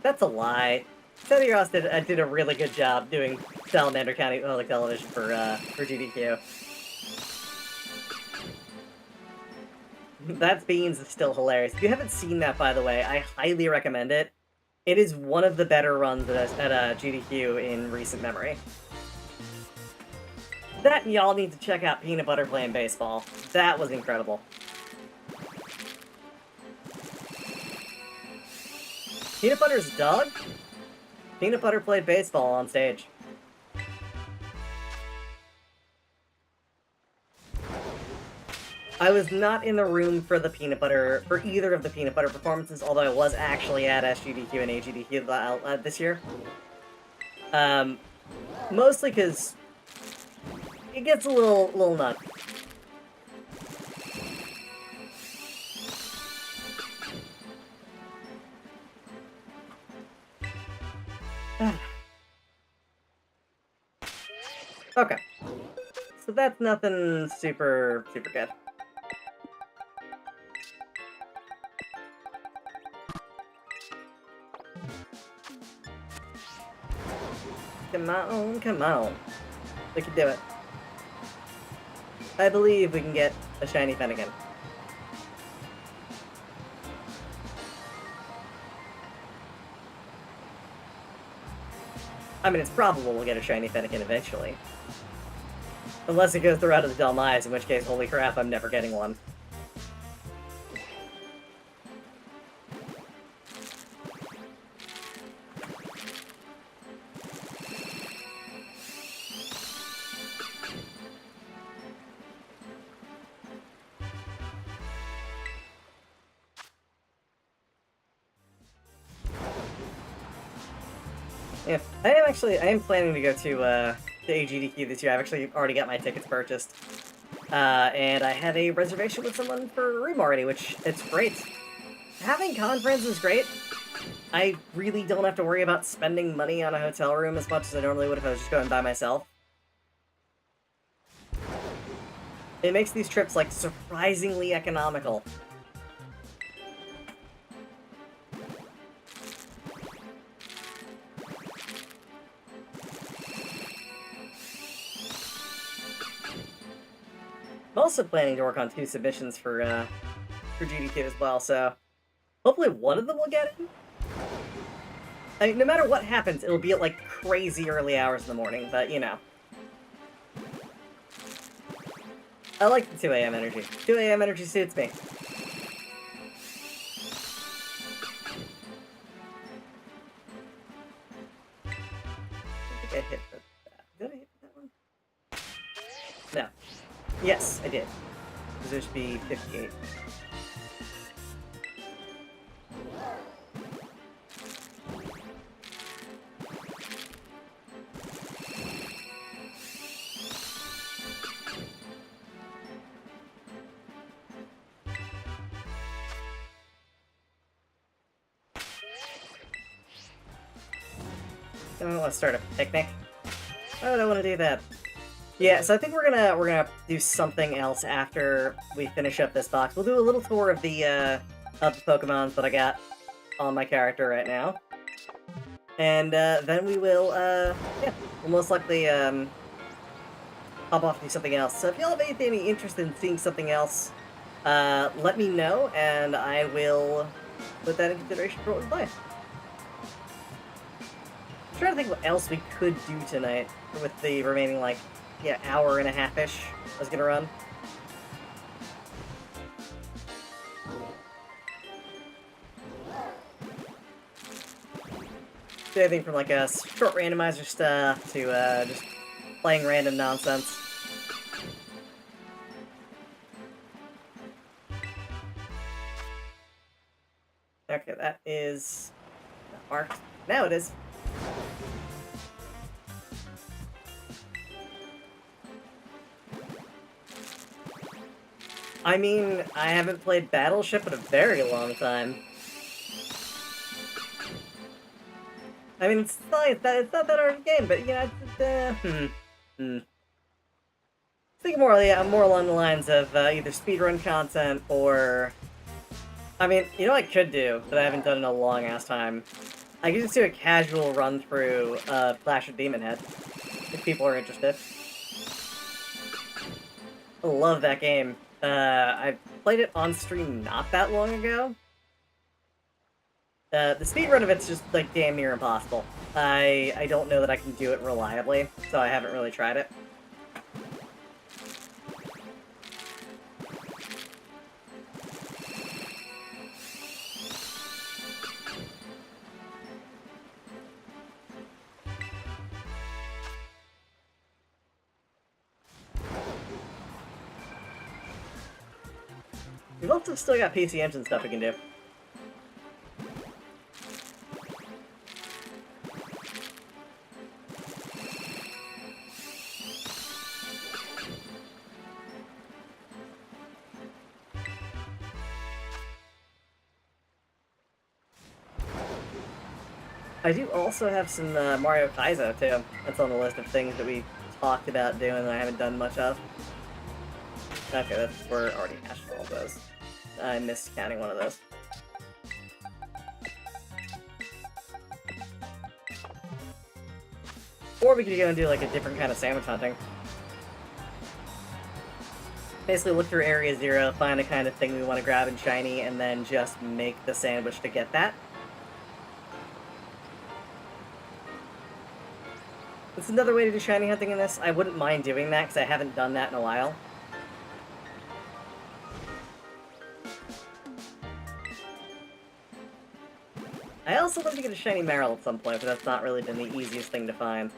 That's a lie. Teddy Ross did a really good job doing Salamander County Public Television for GDQ. That's Beans is still hilarious. If you haven't seen that, by the way, I highly recommend it. It is one of the better runs at GDQ in recent memory. That and y'all need to check out Peanut Butter playing baseball. That was incredible. Peanut Butter's Doug? Peanut Butter played baseball on stage. I was not in the room for either of the Peanut Butter performances, although I was actually at SGDQ and AGDQ this year. Mostly because it gets a little nuts. Okay. So that's nothing super good. Come on, come on. We can do it. I believe we can get a shiny Fennekin. I mean, it's probable we'll get a shiny Fennekin eventually. Unless it goes the route of the Dalmais, in which case, holy crap, I'm never getting one. Yeah, I am planning to go to AGDQ this year. I've actually already got my tickets purchased. And I have a reservation with someone for a room already, which, it's great. Having con friends is great. I really don't have to worry about spending money on a hotel room as much as I normally would if I was just going by myself. It makes these trips, like, surprisingly economical. I'm also planning to work on 2 submissions for GDQ as well, so hopefully one of them will get in. I mean, no matter what happens, it'll be at, like, crazy early hours in the morning, but, you know. I like the 2 a.m. energy. 2 a.m. energy suits me. I think I hit that. Did I hit that one? No. Yes, I did. Because there should be 58. I don't want to start a picnic. Why would I want to do that? Yeah, so I think we're gonna do something else after we finish up this box. We'll do a little tour of the Pokemons that I got on my character right now. And then we will yeah, we'll most likely hop off and do something else. So if y'all have any interest in seeing something else, let me know and I will put that in consideration for what we play. I'm trying to think what else we could do tonight with the remaining, like, yeah, hour and a half-ish I was gonna run. Do anything from, like, a short randomizer stuff to just playing random nonsense. Okay, that is not marked. Now it is. I mean, I haven't played Battleship in a very long time. I mean, it's not that hard of a game, but, you know, Think more, yeah, more along the lines of either speedrun content or... I mean, you know what I could do that I haven't done in a long ass time? I could just do a casual run through Clash of Demon Head, if people are interested. I love that game. I played it on stream not that long ago. The speedrun of it's just, like, damn near impossible. I don't know that I can do it reliably, so I haven't really tried it. We've also still got PC Engine stuff we can do. I do also have some Mario Kaizo, too. That's on the list of things that we talked about doing that I haven't done much of. Okay, we're already hashed all those. I missed counting one of those. Or we could go and do, like, a different kind of sandwich hunting. Basically look through Area 0, find a kind of thing we want to grab in shiny, and then just make the sandwich to get that. It's another way to do shiny hunting in this. I wouldn't mind doing that, because I haven't done that in a while. I also want to get a shiny Marill at some point, but that's not really been the easiest thing to find.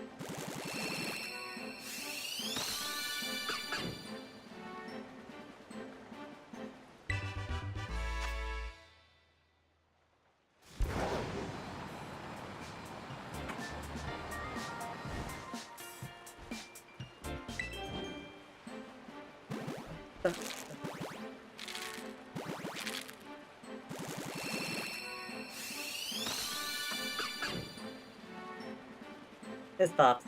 It's Pops.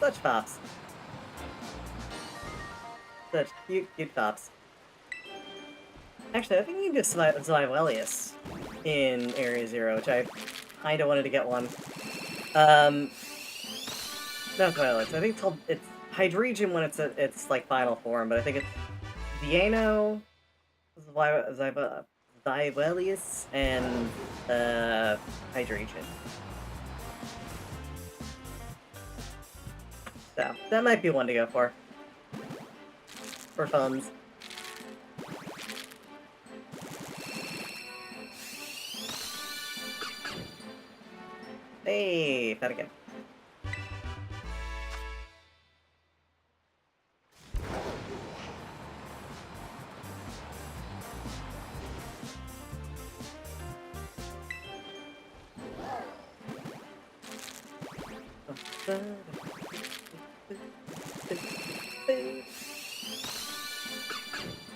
Such Pops. Such cute, cute Pops. Actually, I think you can do Zywelius in Area 0, which I kinda wanted to get one. Not Zywelius. I think it's Hydreigon when it's like final form, but I think it's Vieno, Zywelius, and Hydreigon. So, that might be one to go for. For funds. Hey, Fennekin.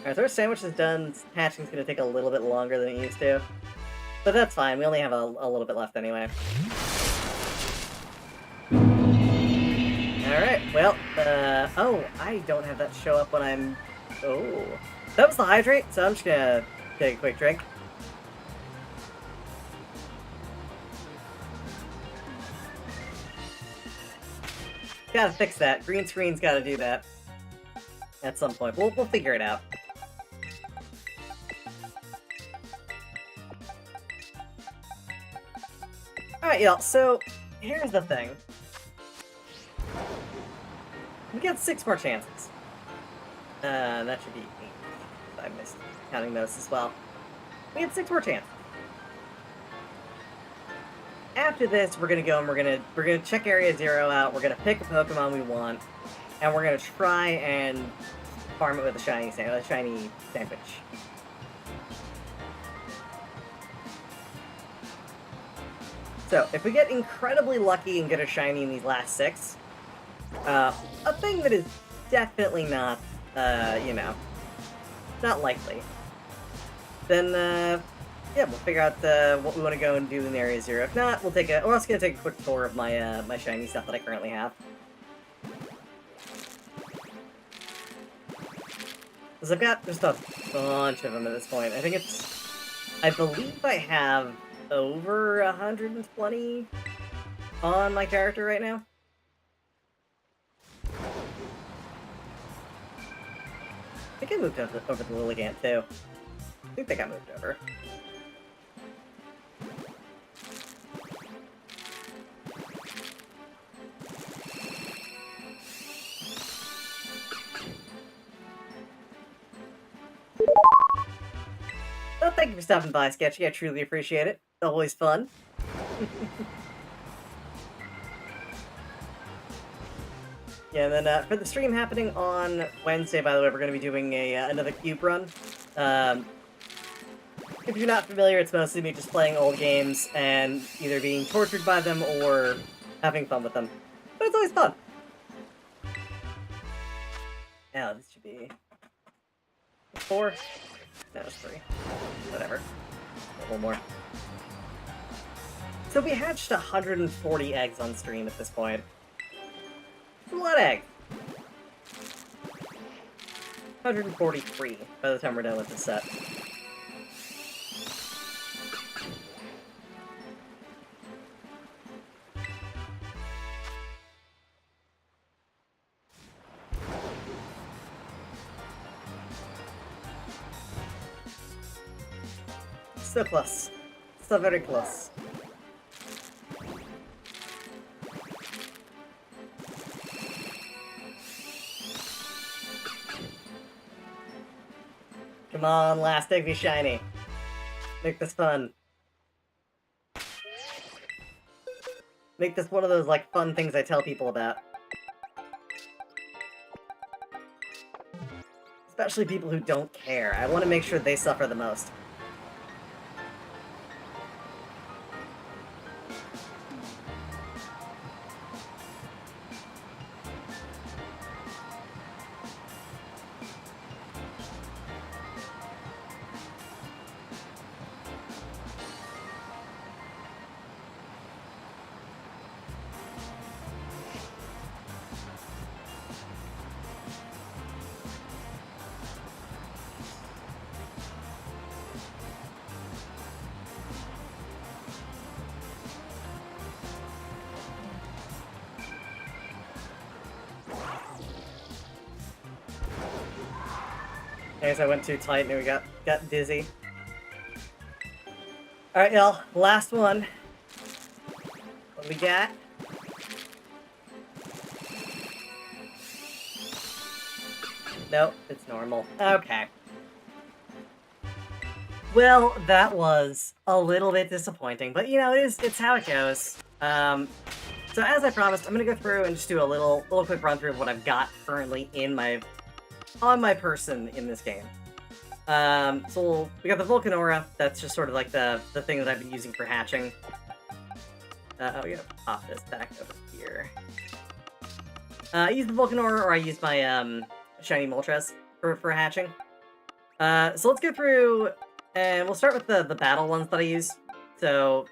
Alright, so our sandwich is done. Hatching's gonna take a little bit longer than it used to. But that's fine, we only have a little bit left anyway. Alright, well, oh, I don't have that show up when I'm... Oh. That was the hydrate, so I'm just gonna take a quick drink. Gotta fix that. Green screen's gotta do that. At some point. We'll figure it out. Alright, y'all, so here's the thing. We got 6 more chances. That should be 8. I missed counting those as well. We had 6 more chances. After this, we're gonna go and we're gonna check Area 0 out, we're gonna pick a Pokemon we want, and we're gonna try and farm it with a shiny sandwich. So, if we get incredibly lucky and get a shiny in these last 6, a thing that is definitely not, you know, not likely, then, Yeah, we'll figure out what we want to go and do in Area Zero. If not, we're also gonna take a quick tour of my my shiny stuff that I currently have. Because I've got just a bunch of them at this point. I believe I have over 120 on my character right now. I think I moved over the Lilligant too. I think they got moved over. Well, thank you for stopping by, Sketchy. I truly appreciate it. Always fun. Yeah, and then for the stream happening on Wednesday, by the way, we're going to be doing another cube run. If you're not familiar, it's mostly me just playing old games and either being tortured by them or having fun with them. But it's always fun. Now, this should be 4. No, it's 3. Whatever. A little more. So we hatched 140 eggs on stream at this point. It's a lot of eggs. 143 by the time we're done with this set. So close. So very close. Come on, last egg be shiny. Make this fun. Make this one of those, like, fun things I tell people about. Especially people who don't care. I want to make sure they suffer the most. I guess I went too tight and we got dizzy. Alright, y'all. Last one. What we got? Nope, it's normal. Okay. Well, that was a little bit disappointing, but you know, it's how it goes. So as I promised, I'm gonna go through and just do a little quick run through of what I've got currently on my person in this game. So we got the Vulcanora. That's just sort of like the thing that I've been using for hatching. Oh, we gotta pop this back over here. I use the Vulcanora, or I use my shiny Moltres for hatching. So let's go through, and we'll start with the battle ones that I use. So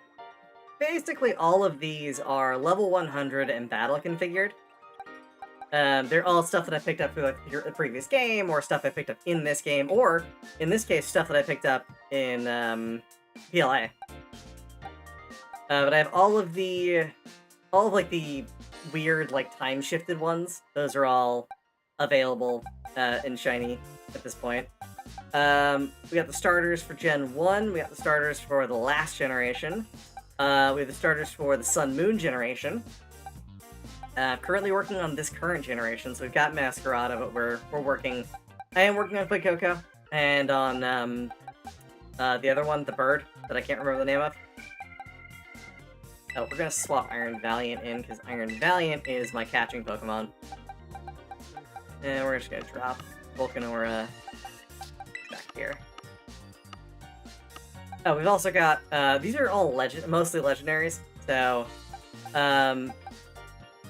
basically, all of these are level 100 and battle configured. They're all stuff that I picked up through like the previous game, or stuff I picked up in this game, or in this case, stuff that I picked up in PLA. But I have all of like the weird like time shifted ones. Those are all available in shiny at this point. We got the starters for Gen 1. We got the starters for the last generation. We have the starters for the Sun Moon generation. Currently working on this current generation, so we've got Masquerada, but we're working. I am working on Quick Coco and on the other one, the bird that I can't remember the name of. Oh, we're gonna swap Iron Valiant in because Iron Valiant is my catching Pokemon, and we're just gonna drop Vulcanora back here. Oh, we've also got these are all mostly legendaries, so I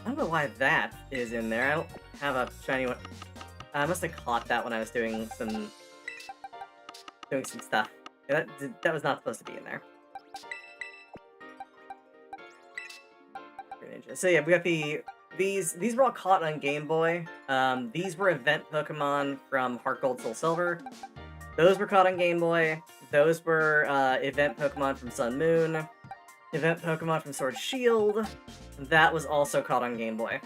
don't know why that is in there. I don't have a shiny one. I must have caught that when I was doing some stuff That was not supposed to be in there. Ninja. So yeah, we got these were all caught on Game Boy. These were event Pokemon from Heart Gold, Soul Silver. Those were caught on Game Boy. Those were event Pokemon from Sun Moon. Event Pokemon from Sword Shield. That was also caught on Game Boy.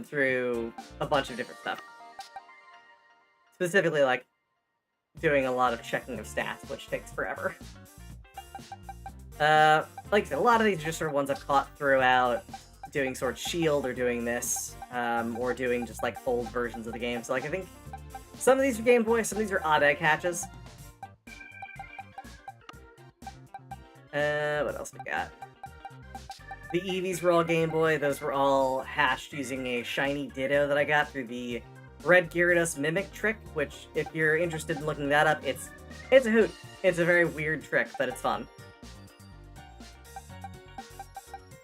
Through a bunch of different stuff. Specifically, like, doing a lot of checking of stats, which takes forever. Like I said, a lot of these are just sort of ones I've caught throughout doing Sword Shield or doing this, or doing just, like, old versions of the game. So, like, I think some of these are Game Boy, some of these are odd egg hatches. What else we got? The Eevees were all Game Boy. Those were all hatched using a shiny Ditto that I got through the Red Gyarados Mimic trick, which, if you're interested in looking that up, it's a hoot. It's a very weird trick, but it's fun.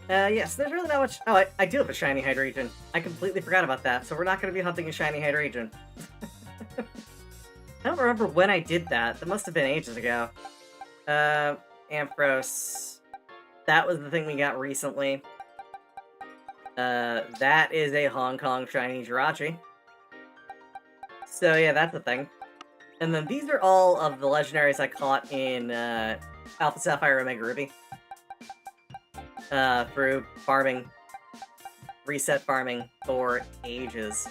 Yes, there's really not much... Oh, I do have a shiny Hydreigon. I completely forgot about that, so we're not going to be hunting a shiny Hydreigon. I don't remember when I did that. That must have been ages ago. Ampharos. That was the thing we got recently. That is a Hong Kong shiny Jirachi. So yeah, that's a thing. And then these are all of the legendaries I caught in Alpha Sapphire Omega Ruby. Through farming, reset farming for ages.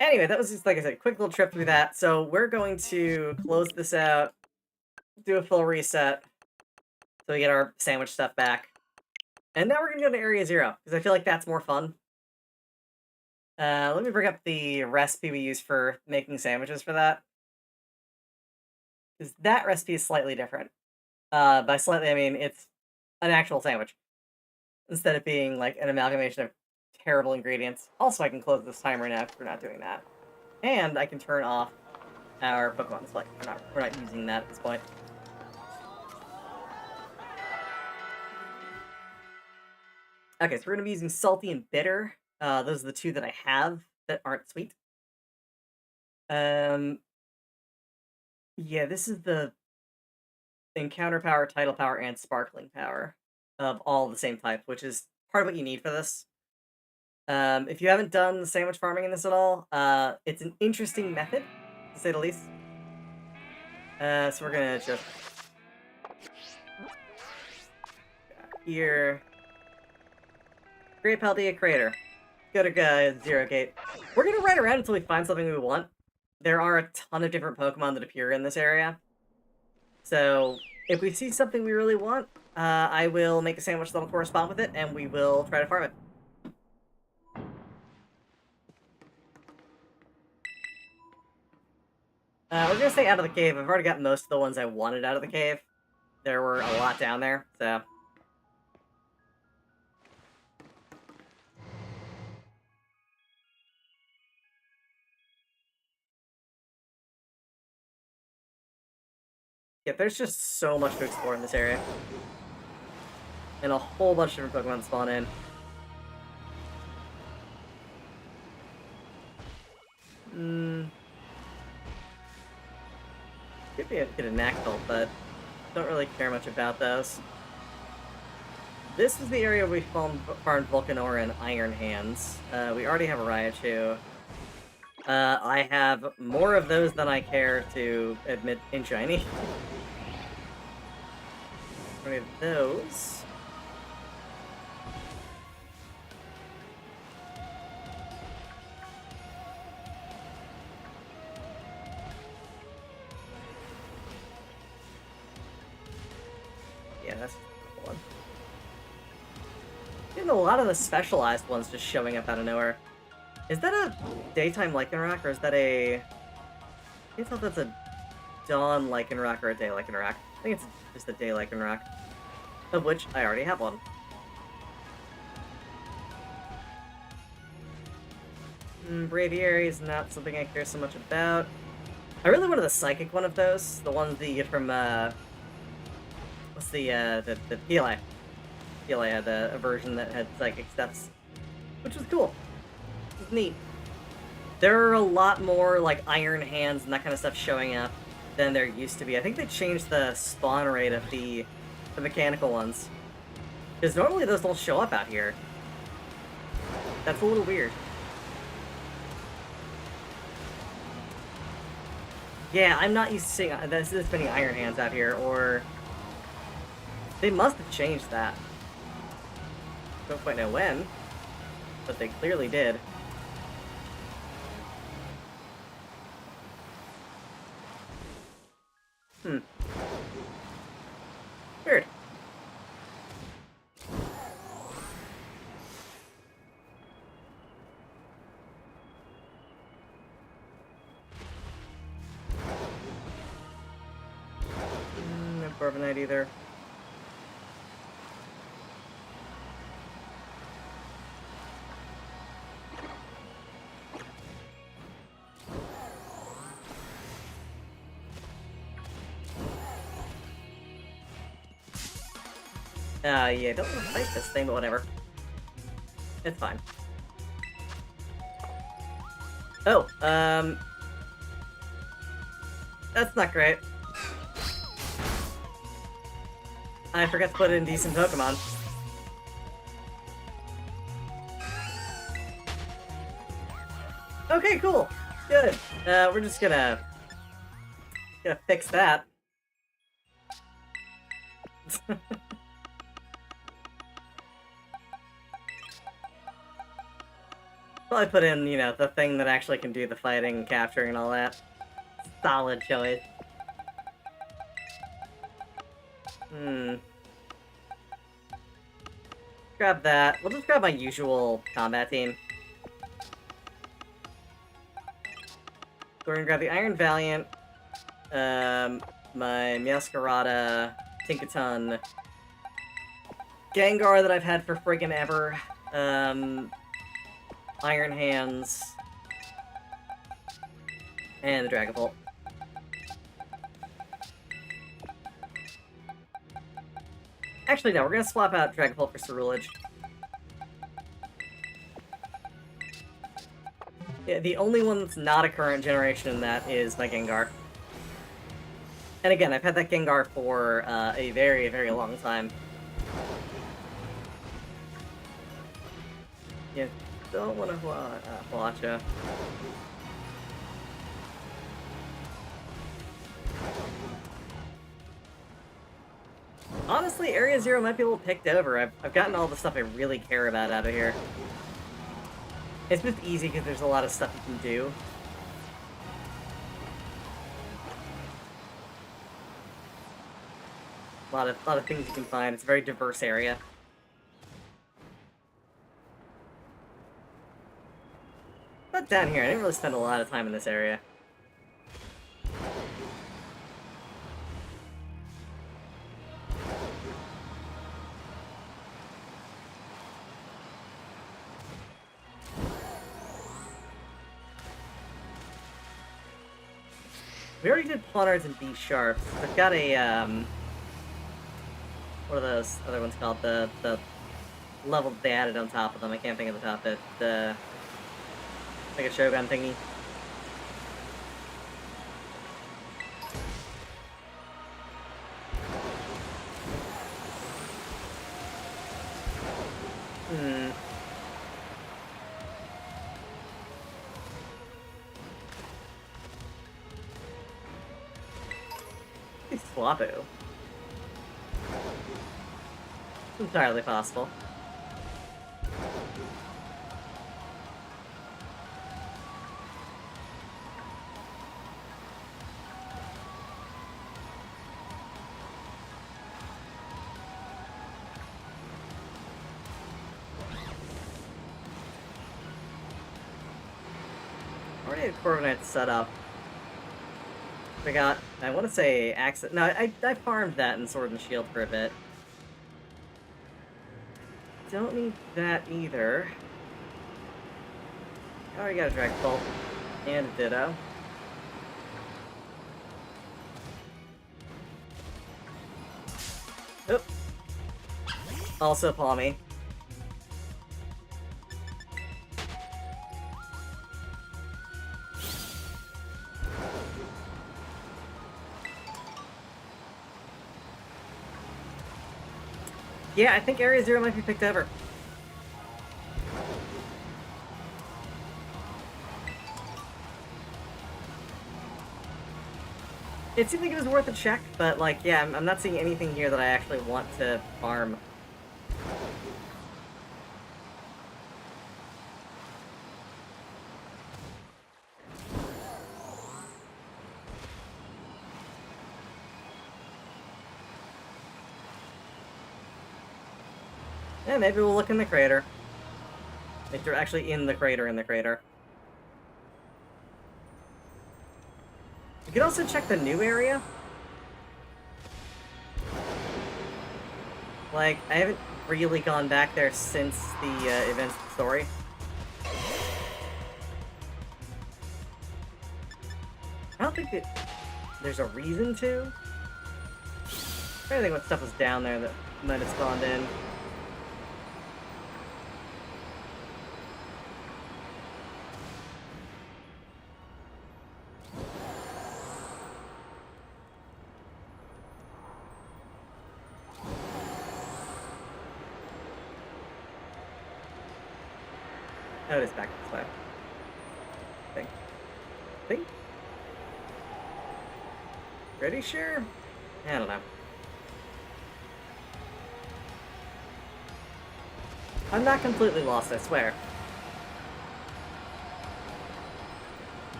Anyway, that was just, like I said, a quick little trip through that. So we're going to close this out, do a full reset, so we get our sandwich stuff back. And now we're going to go to Area 0, because I feel like that's more fun. Let me bring up the recipe we use for making sandwiches for that. Because that recipe is slightly different. By slightly, I mean it's an actual sandwich. Instead of being, like, an amalgamation of terrible ingredients. Also, I can close this timer now because we're not doing that. And I can turn off our Pokemon display. We're not using that at this point. Okay, so we're going to be using Salty and Bitter. Those are the two that I have that aren't sweet. Yeah, this is the Encounter Power, Title Power, and Sparkling Power of all the same type, which is part of what you need for this. If you haven't done the sandwich farming in this at all, it's an interesting method, to say the least. So we're gonna just... Here... Create Paldea Crater. Go to Zero Gate. We're gonna ride around until we find something we want. There are a ton of different Pokemon that appear in this area. So, if we see something we really want, I will make a sandwich that'll correspond with it, and we will try to farm it. We're gonna stay out of the cave. I've already got most of the ones I wanted out of the cave. There were a lot down there, so... Yeah, there's just so much to explore in this area. And a whole bunch of different Pokemon spawn in. Could be a Nactyl, but don't really care much about those. This is the area we farmed Volcanora and Iron Hands. We already have a Raichu. I have more of those than I care to admit in shiny. We have those. Yeah, that's the one. Getting a lot of the specialized ones just showing up out of nowhere. Is that a daytime Lycanroc, or is that a... I can't tell if that's a dawn Lycanroc or a day Lycanroc. I think it's just a day Lycanroc. Of which I already have one. Braviary is not something I care so much about. I really wanted the Psychic one of those. The ones that you get from, what's the PLA. PLA had a version that had Psychic steps. Which was cool. It was neat. There are a lot more, like, iron hands and that kind of stuff showing up than there used to be. I think they changed the spawn rate of the mechanical ones. Because normally those don't show up out here. That's a little weird. Yeah, I'm not used to seeing this many iron hands out here, or... They must have changed that. Don't quite know when, but they clearly did. Weird. No carbonite either. Yeah, don't want to fight this thing, but whatever. It's fine. Oh, that's not great. I forgot to put in decent Pokemon. Okay, cool. Good. We're just gonna fix that. Probably put in, you know, the thing that actually can do the fighting, capturing, and all that. Solid choice. Grab that. We'll just grab my usual combat team. So we're gonna grab the Iron Valiant, my Meowscarada, Tinkaton, Gengar that I've had for friggin' ever, Iron Hands, and the Dragapult. Actually, no, we're gonna swap out Dragapult for Cerulege. Yeah, the only one that's not a current generation in that is my Gengar. And again, I've had that Gengar for a very, very long time. Yeah, don't want to Hwacha. Honestly, Area Zero might be a little picked over. I've gotten all the stuff I really care about out of here. It's just easy because there's a lot of stuff you can do. A lot of things you can find. It's a very diverse area. But down here, I didn't really spend a lot of time in this area. We already did Pawniards and B-Sharps. I've got a, what are those other ones called? The level that they added on top of them. I can't think of the top of it. The... like a Shogun thingy. Swablu. Entirely possible. Already had Corviknight set up. I got, I want to say access. No, I farmed that in Sword and Shield for a bit. Don't need that either. I already got a Dragapult and a Ditto. Oop. Also Palmy. Yeah, I think Area Zero might be picked over. It seemed like it was worth a check, but, like, yeah, I'm not seeing anything here that I actually want to farm. Yeah, maybe we'll look in the crater. If you're actually in the crater. You can also check the new area. Like, I haven't really gone back there since the events of the story. I don't think that there's a reason to. I'm trying to think what stuff was down there that might have spawned in. Oh, it is back this way. Think. Think? Pretty sure? I don't know. I'm not completely lost, I swear.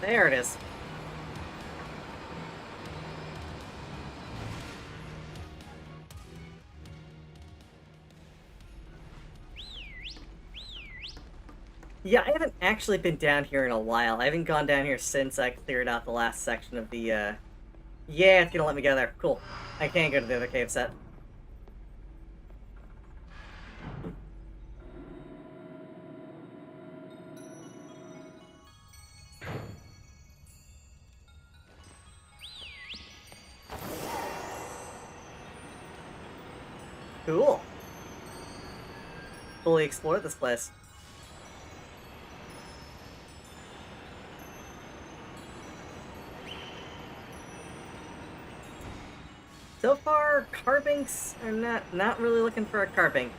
There it is. Yeah, I haven't actually been down here in a while. I haven't gone down here since I cleared out the last section of the. Yeah, it's gonna let me go there. Cool. I can't go to the other cave set. Cool. Fully explored this place. So far, carbinks, I'm not really looking for a carbink.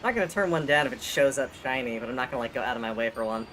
I'm not gonna turn one down if it shows up shiny, but I'm not gonna like go out of my way for one.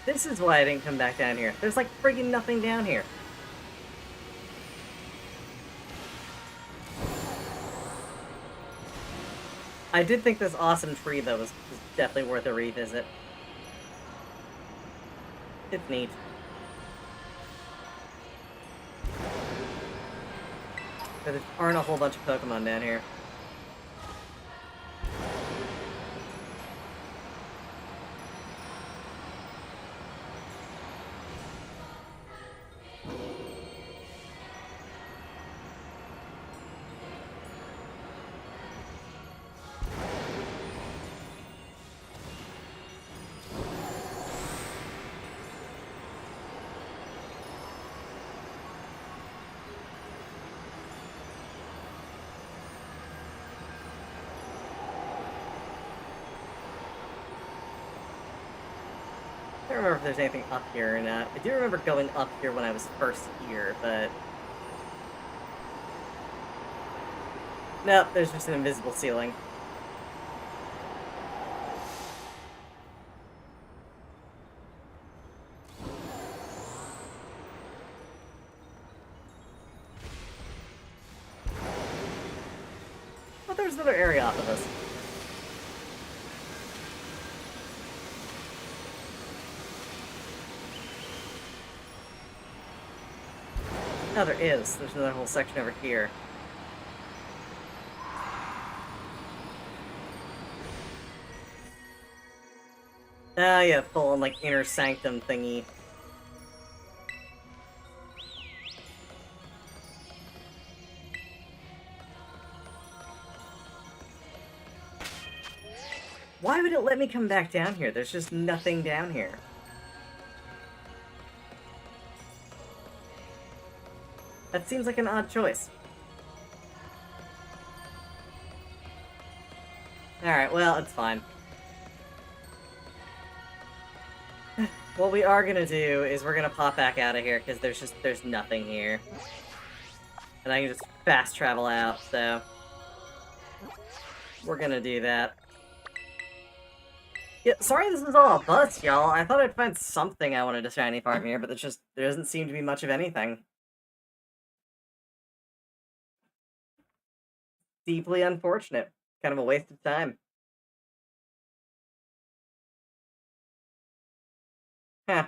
This is why I didn't come back down here. There's like friggin' nothing down here. I did think this awesome tree, though, was definitely worth a revisit. It's neat. But there aren't a whole bunch of Pokemon down here. I don't remember if there's anything up here or not. I do remember going up here when I was first here, but... Nope, there's just an invisible ceiling. But there's another area off of us. Oh, there is. There's another whole section over here. Ah, yeah, full on, like, inner sanctum thingy. Why would it let me come back down here? There's just nothing down here. That seems like an odd choice. Alright, well, it's fine. What we are gonna do is we're gonna pop back out of here, because there's nothing here. And I can just fast travel out, so... we're gonna do that. Yeah, sorry this is all a bust, y'all. I thought I'd find something I wanted to shiny farm here, but there doesn't seem to be much of anything. Deeply unfortunate. Kind of a waste of time. Huh.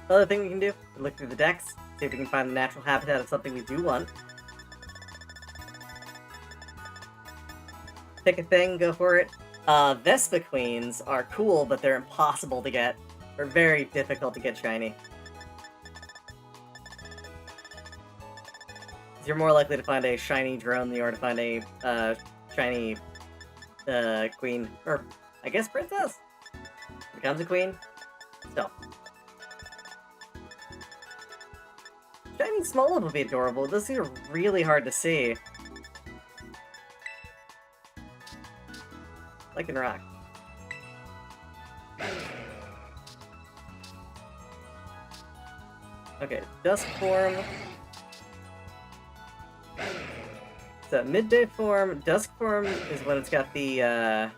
Other thing we can do, look through the decks, see if we can find the natural habitat of something we do want. Pick a thing, go for it. Vespa Queens are cool, but they're impossible to get. They're very difficult to get shiny. You're more likely to find a shiny drone than you are to find a shiny queen. Or, I guess princess? Becomes a queen? Still. Shiny Smolov would be adorable. Those are really hard to see. Like in rock. Okay, Dusk form. So midday form, dusk form is when it's got the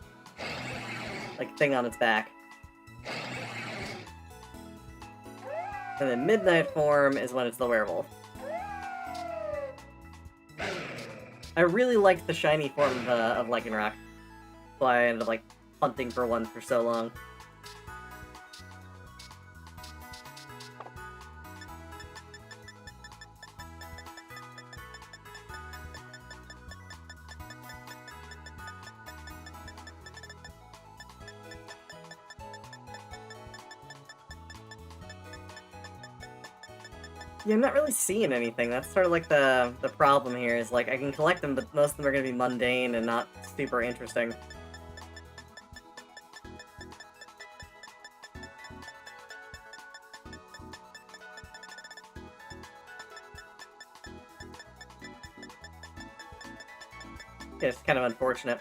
like thing on its back. And then midnight form is when it's the werewolf. I really liked the shiny form of Lycanroc. That's why I ended up like hunting for one for so long. Yeah, I'm not really seeing anything. That's sort of like the problem here, is like I can collect them, but most of them are going to be mundane and not super interesting. Yeah, it's kind of unfortunate.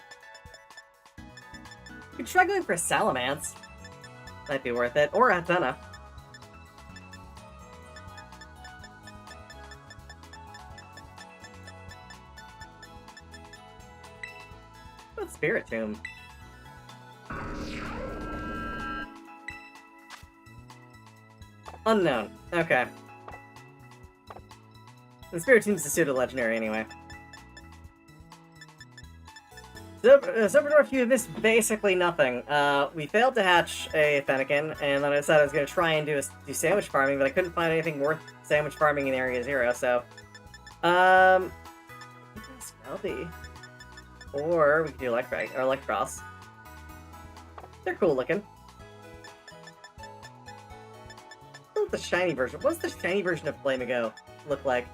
You could try going for a Salamence. Might be worth it. Or Atena. What's Spirit Tomb? Unknown. Okay. The Spirit Tomb's a pseudo-legendary anyway. Super Dwarf, you missed basically nothing. We failed to hatch a Fennekin, and then I decided I was going to try and do sandwich farming, but I couldn't find anything worth sandwich farming in Area 0, so... Smelby. Or we could do Electros. They're cool looking. What's the shiny version? What's the shiny version of Flamigo look like?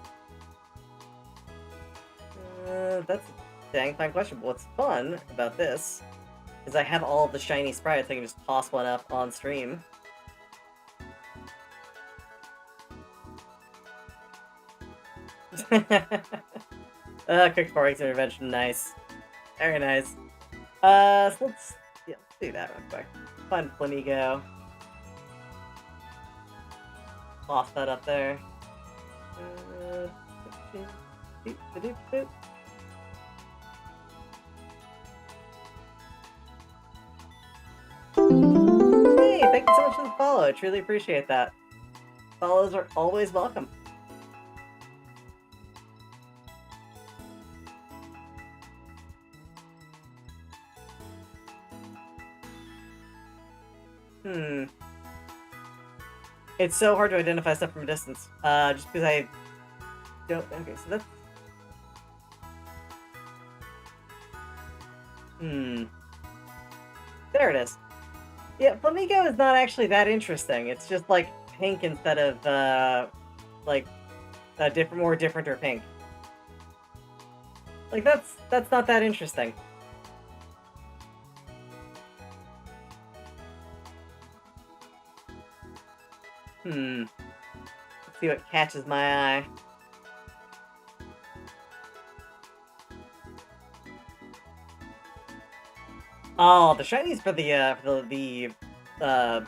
That's a dang fine question, but what's fun about this is I have all of the shiny sprites. I can just toss one up on stream. Quick 4x intervention, nice. Very nice. So let's do that real quick. Find Flamigo. Toss that up there. Hey, thank you so much for the follow. I truly appreciate that. Follows are always welcome. Hmm. It's so hard to identify stuff from a distance. Just because I don't... Okay, so that's... Hmm. There it is. Yeah, Flamingo is not actually that interesting. It's just, like, pink instead of, like, a different, more different or pink. Like, that's not that interesting. Hmm. Let's see what catches my eye. Oh, the shinies for the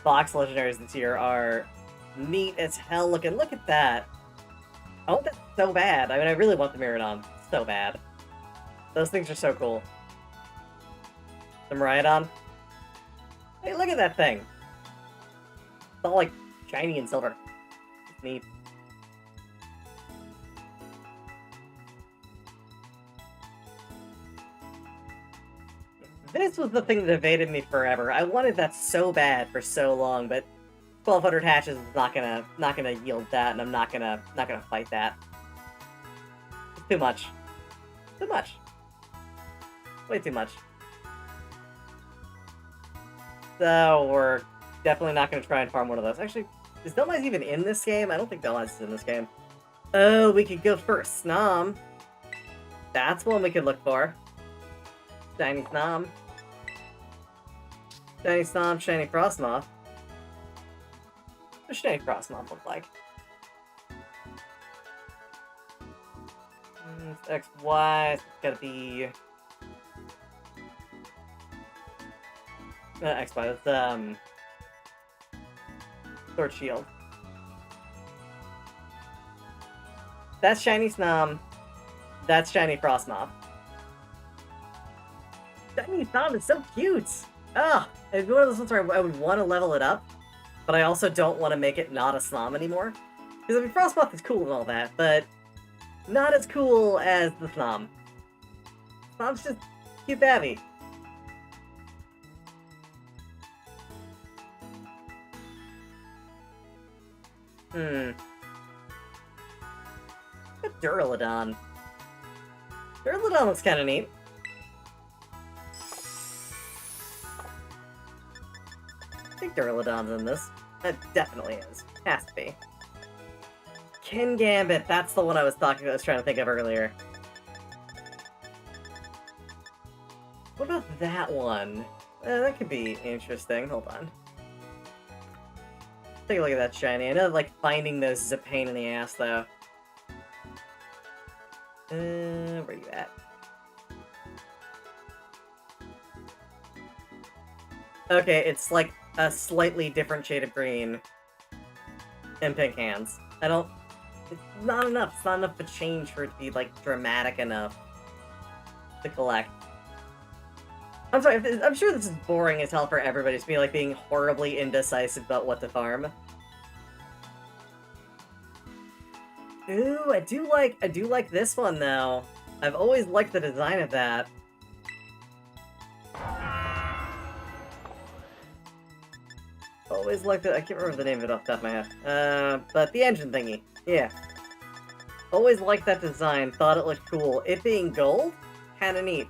box legendaries this year are neat as hell looking. Look at that. I want that so bad. I mean, I really want the Miradon so bad. Those things are so cool. The Miraidon. Hey, look at that thing. It's all like shiny and silver. It's neat. This was the thing that evaded me forever. I wanted that so bad for so long, but 1,200 hatches is not gonna yield that, and I'm not gonna fight that. It's too much. Too much. Way too much. So we're definitely not gonna try and farm one of those. Actually, is Delmise even in this game? I don't think Delmise is in this game. Oh, we could go for Snom. That's one we could look for. Shiny Snom. Shiny Snom, Shiny Frostmoth. What does Shiny Frostmoth look like? It's X, Y, it's gotta be... X, Y, that's, Sword Shield. That's Shiny Snom. That's Shiny Frostmoth. Shiny Snom is so cute! Ah! It's one of those ones where I would want to level it up, but I also don't want to make it not a Snom anymore. Because, I mean, Frostmoth is cool and all that, but not as cool as the Snom. Snom's just cute babby. A Duraludon. Duraludon looks kind of neat. I think Duraludon's in this. It definitely is. Has to be. Kingambit, that's the one I was trying to think of earlier. What about that one? That could be interesting. Hold on. Take a look at that shiny. I know, like, finding those is a pain in the ass, though. Where are you at? Okay, it's like a slightly different shade of green and pink hands. It's not enough. It's not enough of a change for it to be, like, dramatic enough to collect. I'm sorry, I'm sure this is boring as hell for everybody to be, like, being horribly indecisive about what to farm. Ooh, I do like this one, though. I've always liked the design of that. Always liked it. I can't remember the name of it off the top of my head. But the engine thingy. Yeah. Always liked that design. Thought it looked cool. It being gold? Kinda neat.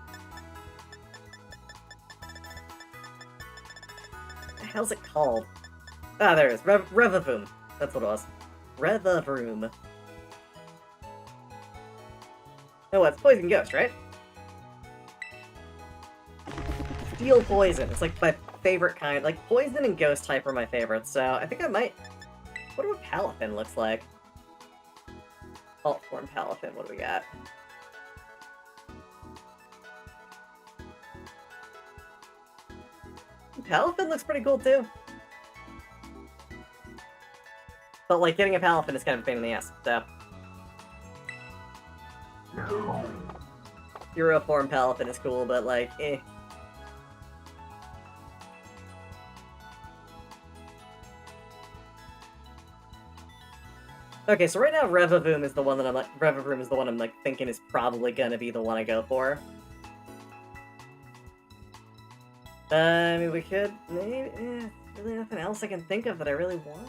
What the hell's it called? Ah, there it is. Revavoom. That's what it was. Revavoom. Oh, it's Poison Ghost, right? Steel Poison. It's like my favorite kind. Like, Poison and Ghost type are my favorites, so I think I might... I wonder what Palafin looks like. Alt form Palafin, what do we got? Palafin looks pretty cool, too. But, like, getting a Palafin is kind of a pain in the ass, so... Hero form Palafin is cool, but, like, eh. Okay, so right now Revavoom is the one that I'm like thinking is probably gonna be the one I go for. I mean, we could maybe really nothing else I can think of that I really want.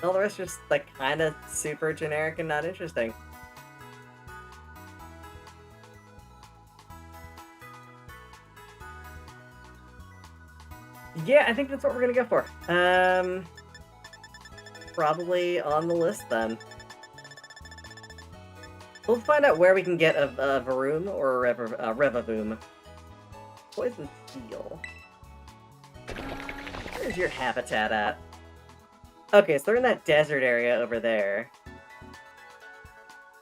All the rest are just, like, kind of super generic and not interesting. Yeah, I think that's what we're gonna go for. Probably on the list then. We'll find out where we can get a Varoom or a Revavoom. Poison Steel. Where's your habitat at? Okay, so they're in that desert area over there.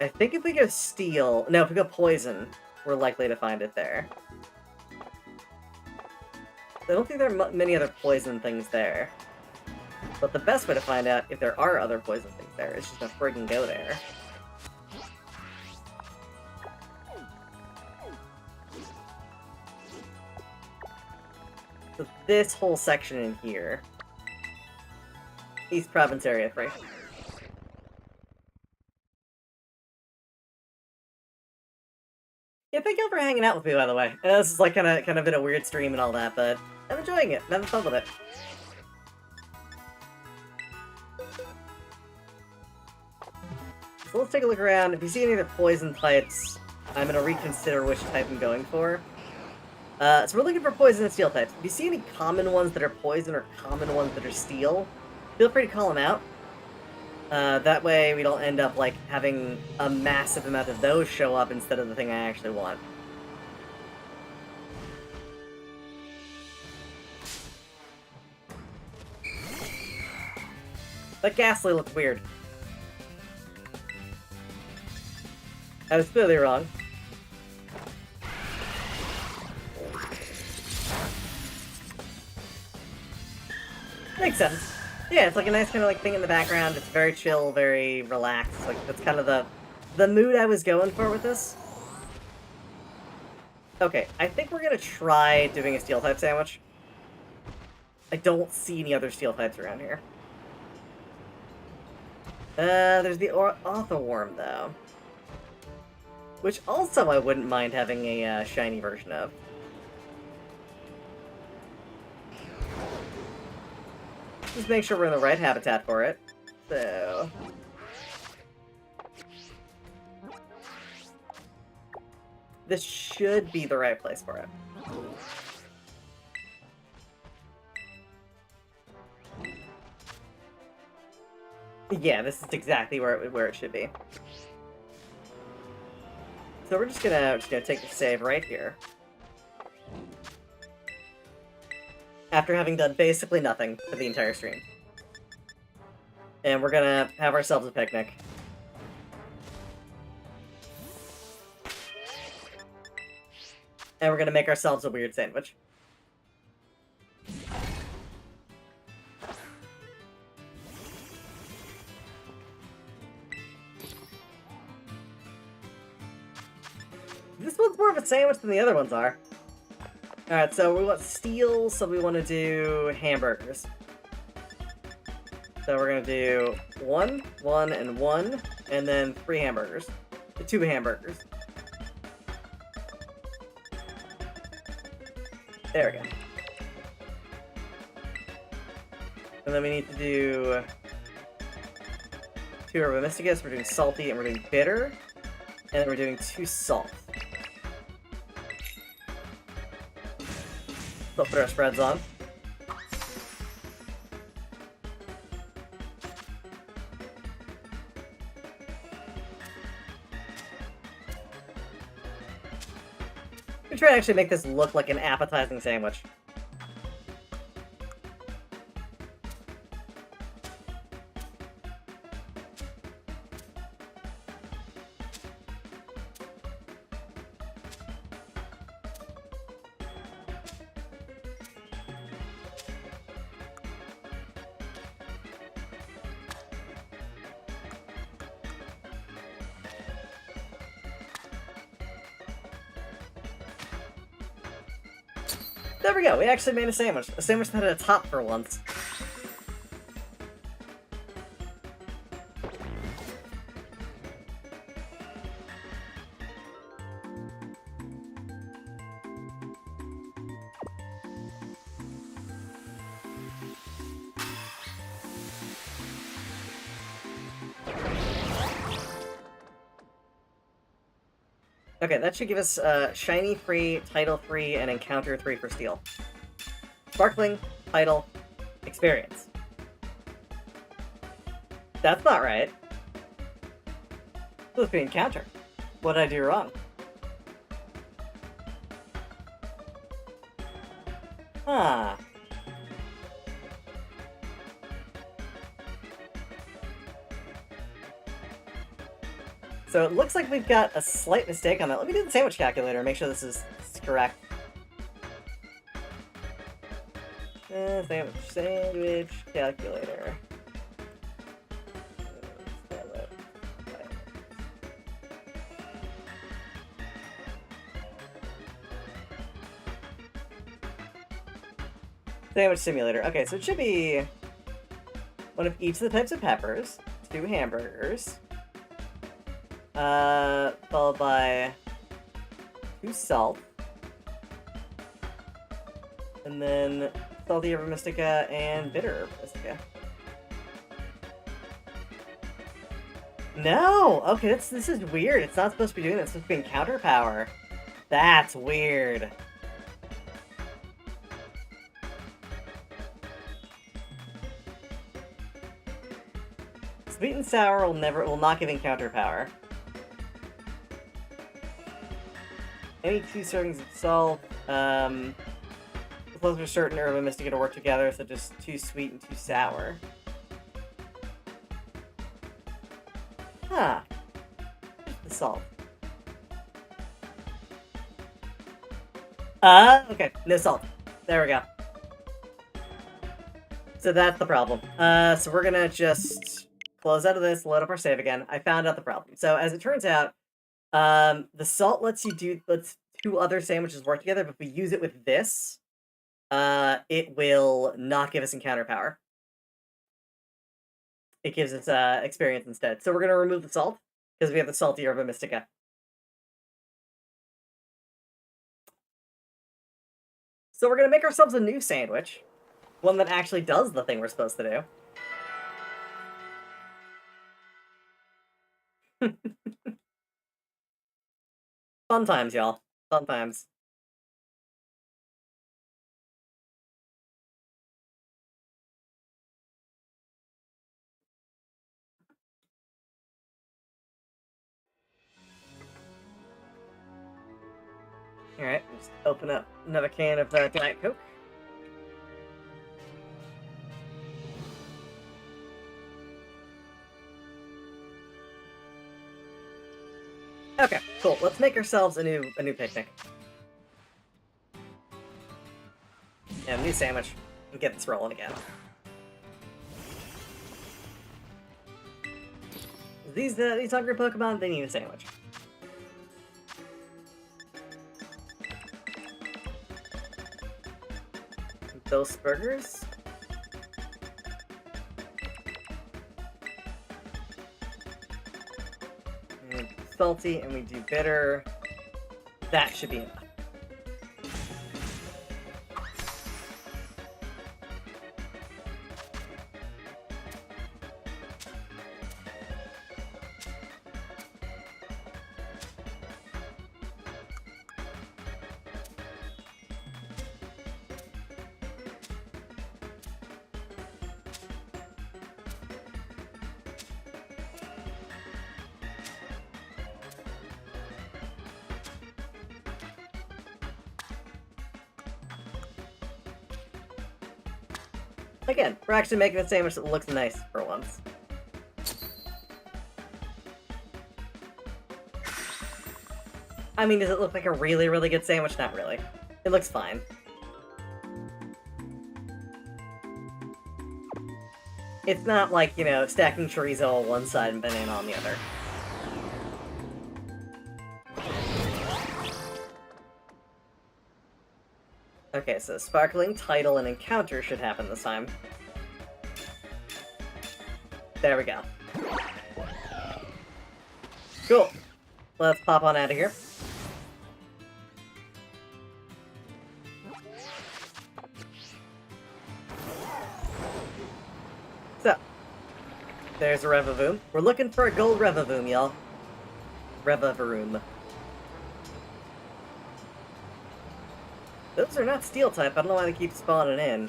I think if we go Steel... No, if we go Poison, we're likely to find it there. I don't think there are many other poison things there. But the best way to find out if there are other poison things there is just to friggin' go there. So this whole section in here. East Province Area 3. Yeah, thank y'all for hanging out with me, by the way. I know this is like kind of been a weird stream and all that, but I'm enjoying it. I'm having fun with it. So let's take a look around. If you see any other poison types, I'm gonna reconsider which type I'm going for. So we're looking for poison and steel types. If you see any common ones that are poison or common ones that are steel, feel free to call them out. That way we don't end up, like, having a massive amount of those show up instead of the thing I actually want. That Ghastly looked weird. I was clearly wrong. Makes sense. Yeah, it's like a nice kind of like thing in the background. It's very chill, very relaxed. Like that's kind of the mood I was going for with this. Okay, I think we're gonna try doing a steel type sandwich. I don't see any other steel types around here. There's the Orthoworm though, which also I wouldn't mind having a shiny version of. Just make sure we're in the right habitat for it. So... this should be the right place for it. Yeah, this is exactly where it should be. So we're just gonna take the save right here. After having done basically nothing for the entire stream. And we're gonna have ourselves a picnic. And we're gonna make ourselves a weird sandwich. This one's more of a sandwich than the other ones are. Alright, so we want steel, so we want to do hamburgers. So we're going to do 1, 1, and 1, and then 3 hamburgers. 2 hamburgers. There we go. And then we need to do 2 herba mysticus, we're doing salty, and we're doing bitter. And then we're doing 2 salt. So put our spreads on. We try to actually make this look like an appetizing sandwich. There we go, we actually made a sandwich. A sandwich that had a top for once. Okay, that should give us shiny free, title free, and encounter 3 for steel. Sparkling, title, experience. That's not right. Supposed to be encounter. What did I do wrong? Huh. So it looks like we've got a slight mistake on that. Let me do the sandwich calculator and make sure this is correct. Sandwich calculator. Sandwich simulator. Okay, so it should be one of each of the types of peppers, 2 hamburgers, followed by 2 salt, and then salty herba mystica and bitter herba mystica. No! Okay, this is weird. It's not supposed to be doing this. It's supposed to be encounter power. That's weird. Sweet and sour will not give encounter power. Any 2 servings of salt, close for certain herba mystica to work together, so just 2 sweet and 2 sour. Huh. The salt. Okay. No salt. There we go. So that's the problem. So we're gonna just close out of this, load up our save again. I found out the problem. So as it turns out, the salt lets 2 other sandwiches work together, but if we use it with this, it will not give us encounter power. It gives us experience instead. So we're gonna remove the salt because we have the salty herba mystica. So we're gonna make ourselves a new sandwich, one that actually does the thing we're supposed to do. Fun times, y'all. Fun times. Alright, just open up another can of Diet Coke. Okay, cool. Let's make ourselves a new picnic. Yeah, a new sandwich. And get this rolling again. These hungry Pokemon, they need a sandwich. Those burgers. And salty, and we do bitter. That should be enough. Again, we're actually making a sandwich that looks nice for once. I mean, does it look like a really, really good sandwich? Not really. It looks fine. It's not like, you know, stacking chorizo on one side and banana on the other. Okay, so sparkling, title, and encounter should happen this time. There we go. Cool. Let's pop on out of here. So, there's a Revavoom. We're looking for a gold Revavoom, y'all. Revavoom. Those are not steel type. I don't know why they keep spawning in.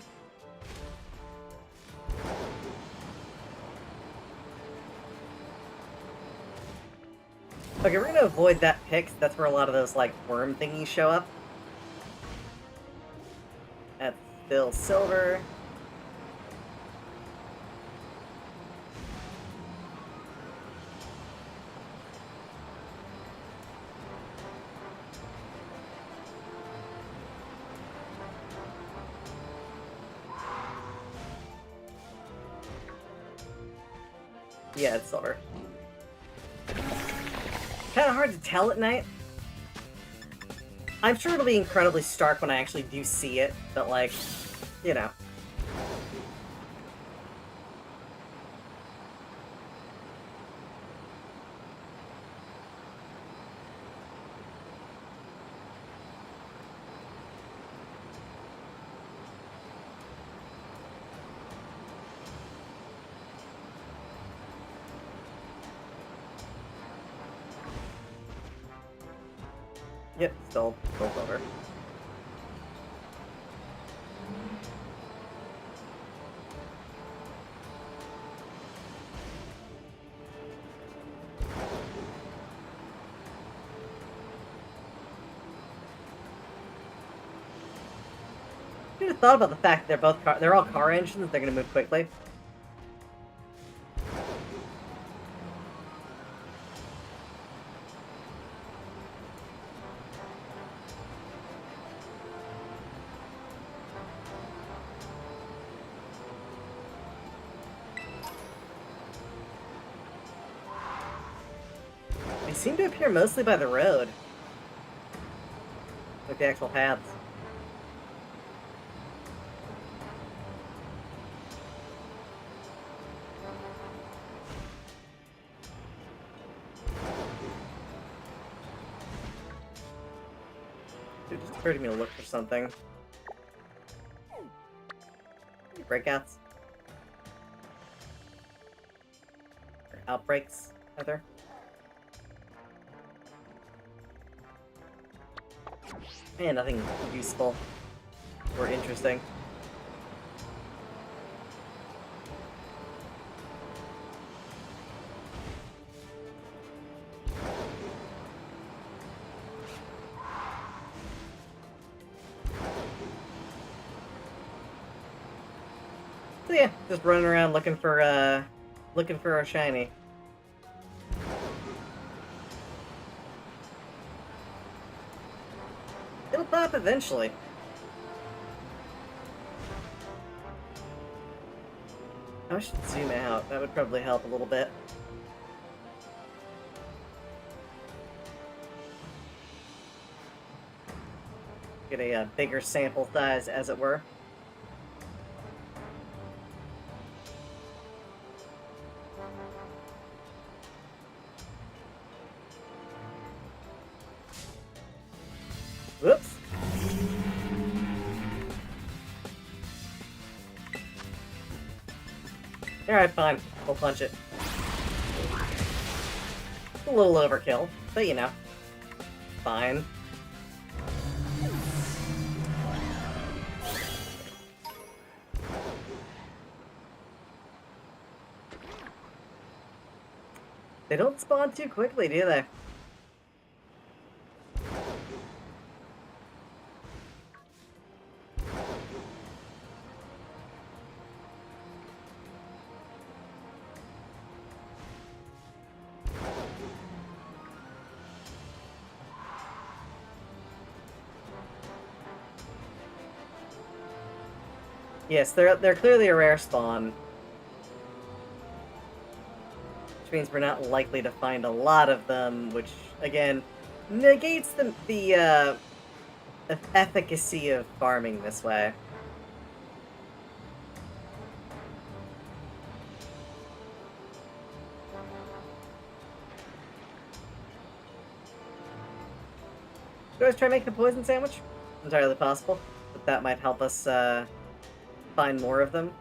Okay, we're gonna avoid that pick. That's where a lot of those, like, worm thingies show up. That's still silver. Yeah, it's silver. Kind of hard to tell at night. I'm sure it'll be incredibly stark when I actually do see it, but, like, you know. Yep, still silver. Should have thought about the fact that they're all car engines. They're gonna move quickly. They seem to appear mostly by the road, like the actual paths. It just occurred to me to look for something. Any breakouts? Or outbreaks, either? Man, nothing useful or interesting. So yeah, just running around looking for a shiny. It'll pop eventually. I should zoom out. That would probably help a little bit. Get a bigger sample size, as it were. Whoops. Alright, fine. We'll punch it. A little overkill, but you know. Fine. They don't spawn too quickly, do they? Yes, they're clearly a rare spawn. Which means we're not likely to find a lot of them, which, again, negates the efficacy of farming this way. Should I always try making a poison sandwich? Entirely possible, but that might help us find more of them.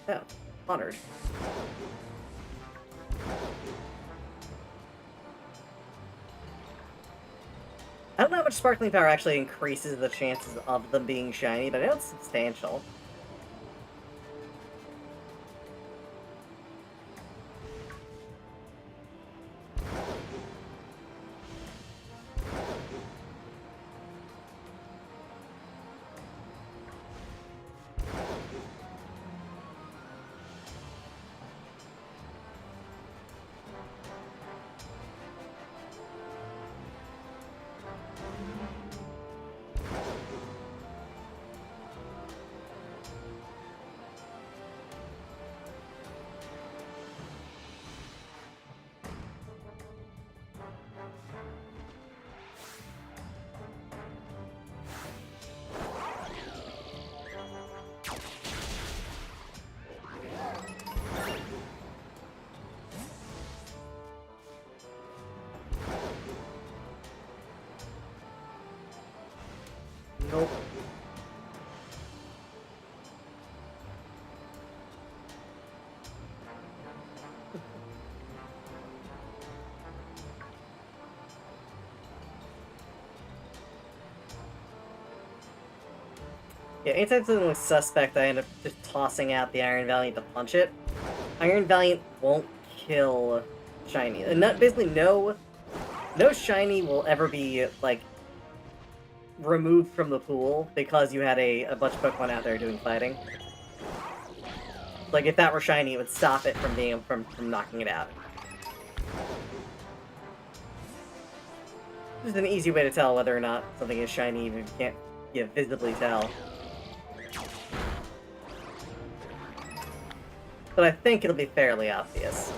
Oh, honored. much sparkling power actually increases the chances of them being shiny, but I know it's substantial. Nope. Yeah, anytime something looks suspect, I end up just tossing out the Iron Valiant to punch it. Iron Valiant won't kill Shiny. And basically no Shiny will ever be, like, removed from the pool because you had a bunch of Pokemon out there doing fighting. Like, if that were Shiny, it would stop it from being from knocking it out. Just an easy way to tell whether or not something is shiny, even if you can't visibly tell. But I think it'll be fairly obvious.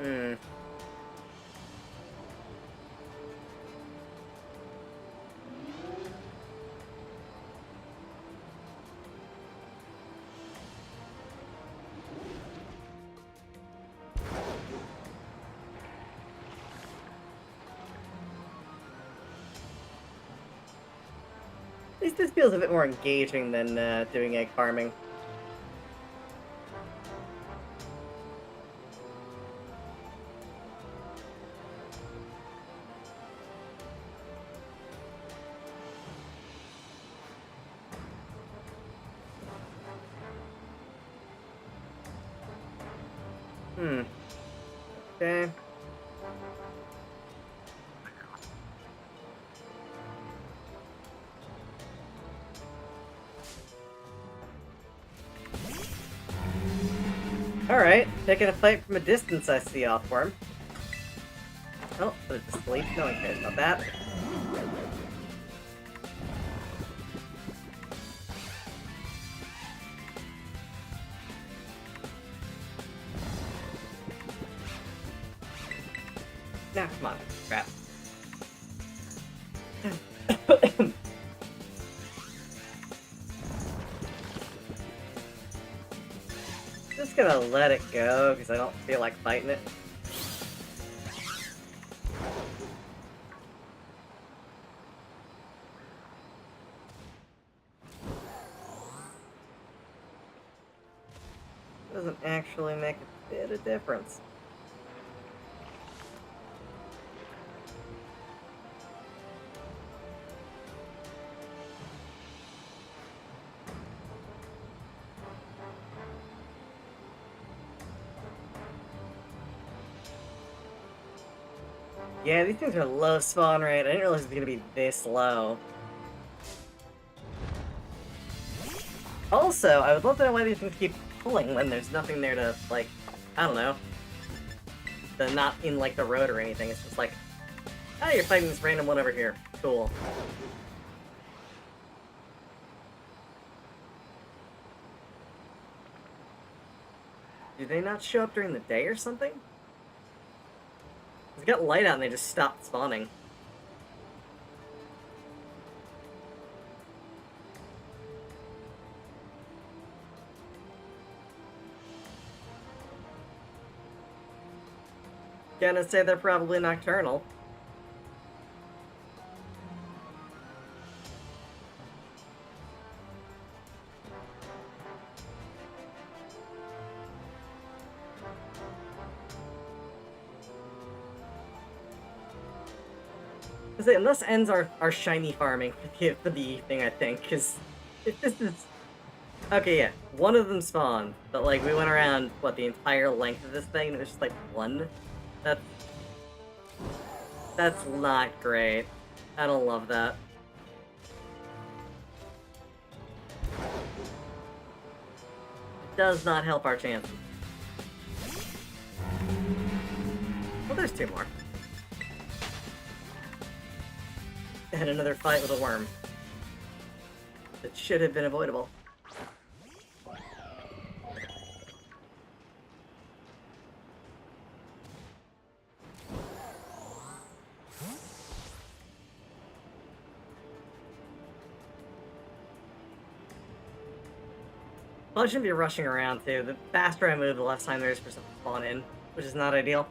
Hmm. At least this feels a bit more engaging than doing egg farming. Hmm. Okay. Alright, taking a fight from a distance, I see off-worm. Oh, put it to sleep. No one cares about that. Nah, come on. Crap. Just gonna let it go, because I don't feel like fighting it. Doesn't actually make a bit of difference. Yeah, these things are low spawn rate. I didn't realize it was gonna be this low. Also, I would love to know why these things keep pulling when there's nothing there to, like, I don't know. They're not in, like, the road or anything. It's just like, oh, you're fighting this random one over here. Cool. Do they not show up during the day or something? It got light out and they just stopped spawning. Gonna say they're probably nocturnal. And thus ends our shiny farming for the evening, I think, because if this is... Okay, yeah, one of them spawned, but, like, we went around, what, the entire length of this thing, and it was just, like, one? That's not great. I don't love that. Does not help our chances. Well, there's two more. And another fight with a worm. That should have been avoidable. Well, I shouldn't be rushing around, too. The faster I move, the less time there is for something to spawn in, which is not ideal.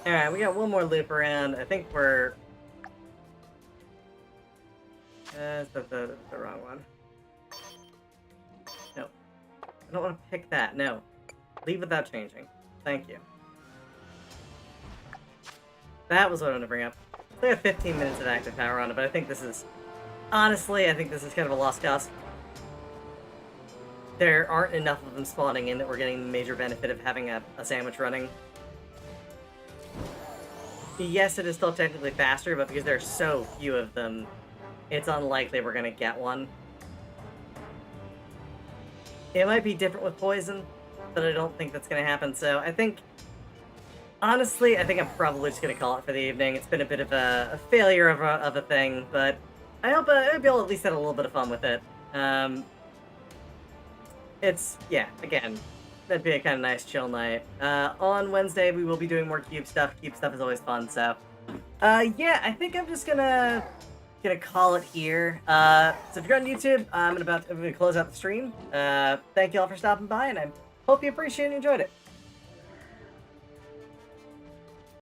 Alright, we got one more loop around. I think we're... That's the wrong one. No. I don't want to pick that. No. Leave without changing. Thank you. That was what I wanted to bring up. We have 15 minutes of active power on it, but I think this is... Honestly, I think this is kind of a lost cause. There aren't enough of them spawning in that we're getting the major benefit of having a sandwich running. Yes, it is still technically faster, but because there are so few of them, it's unlikely we're gonna get one. It might be different with poison, but I don't think that's gonna happen, so I think... Honestly, I think I'm probably just gonna call it for the evening. It's been a bit of a failure of a thing, but I hope you'll at least have a little bit of fun with it. It's, yeah, again, that'd be a kind of nice chill night. On Wednesday, we will be doing more cube stuff. Cube stuff is always fun, so... yeah, I think I'm just gonna call it here. So if you're on YouTube, I'm gonna close out the stream. Thank you all for stopping by, and I hope you appreciate and enjoyed it.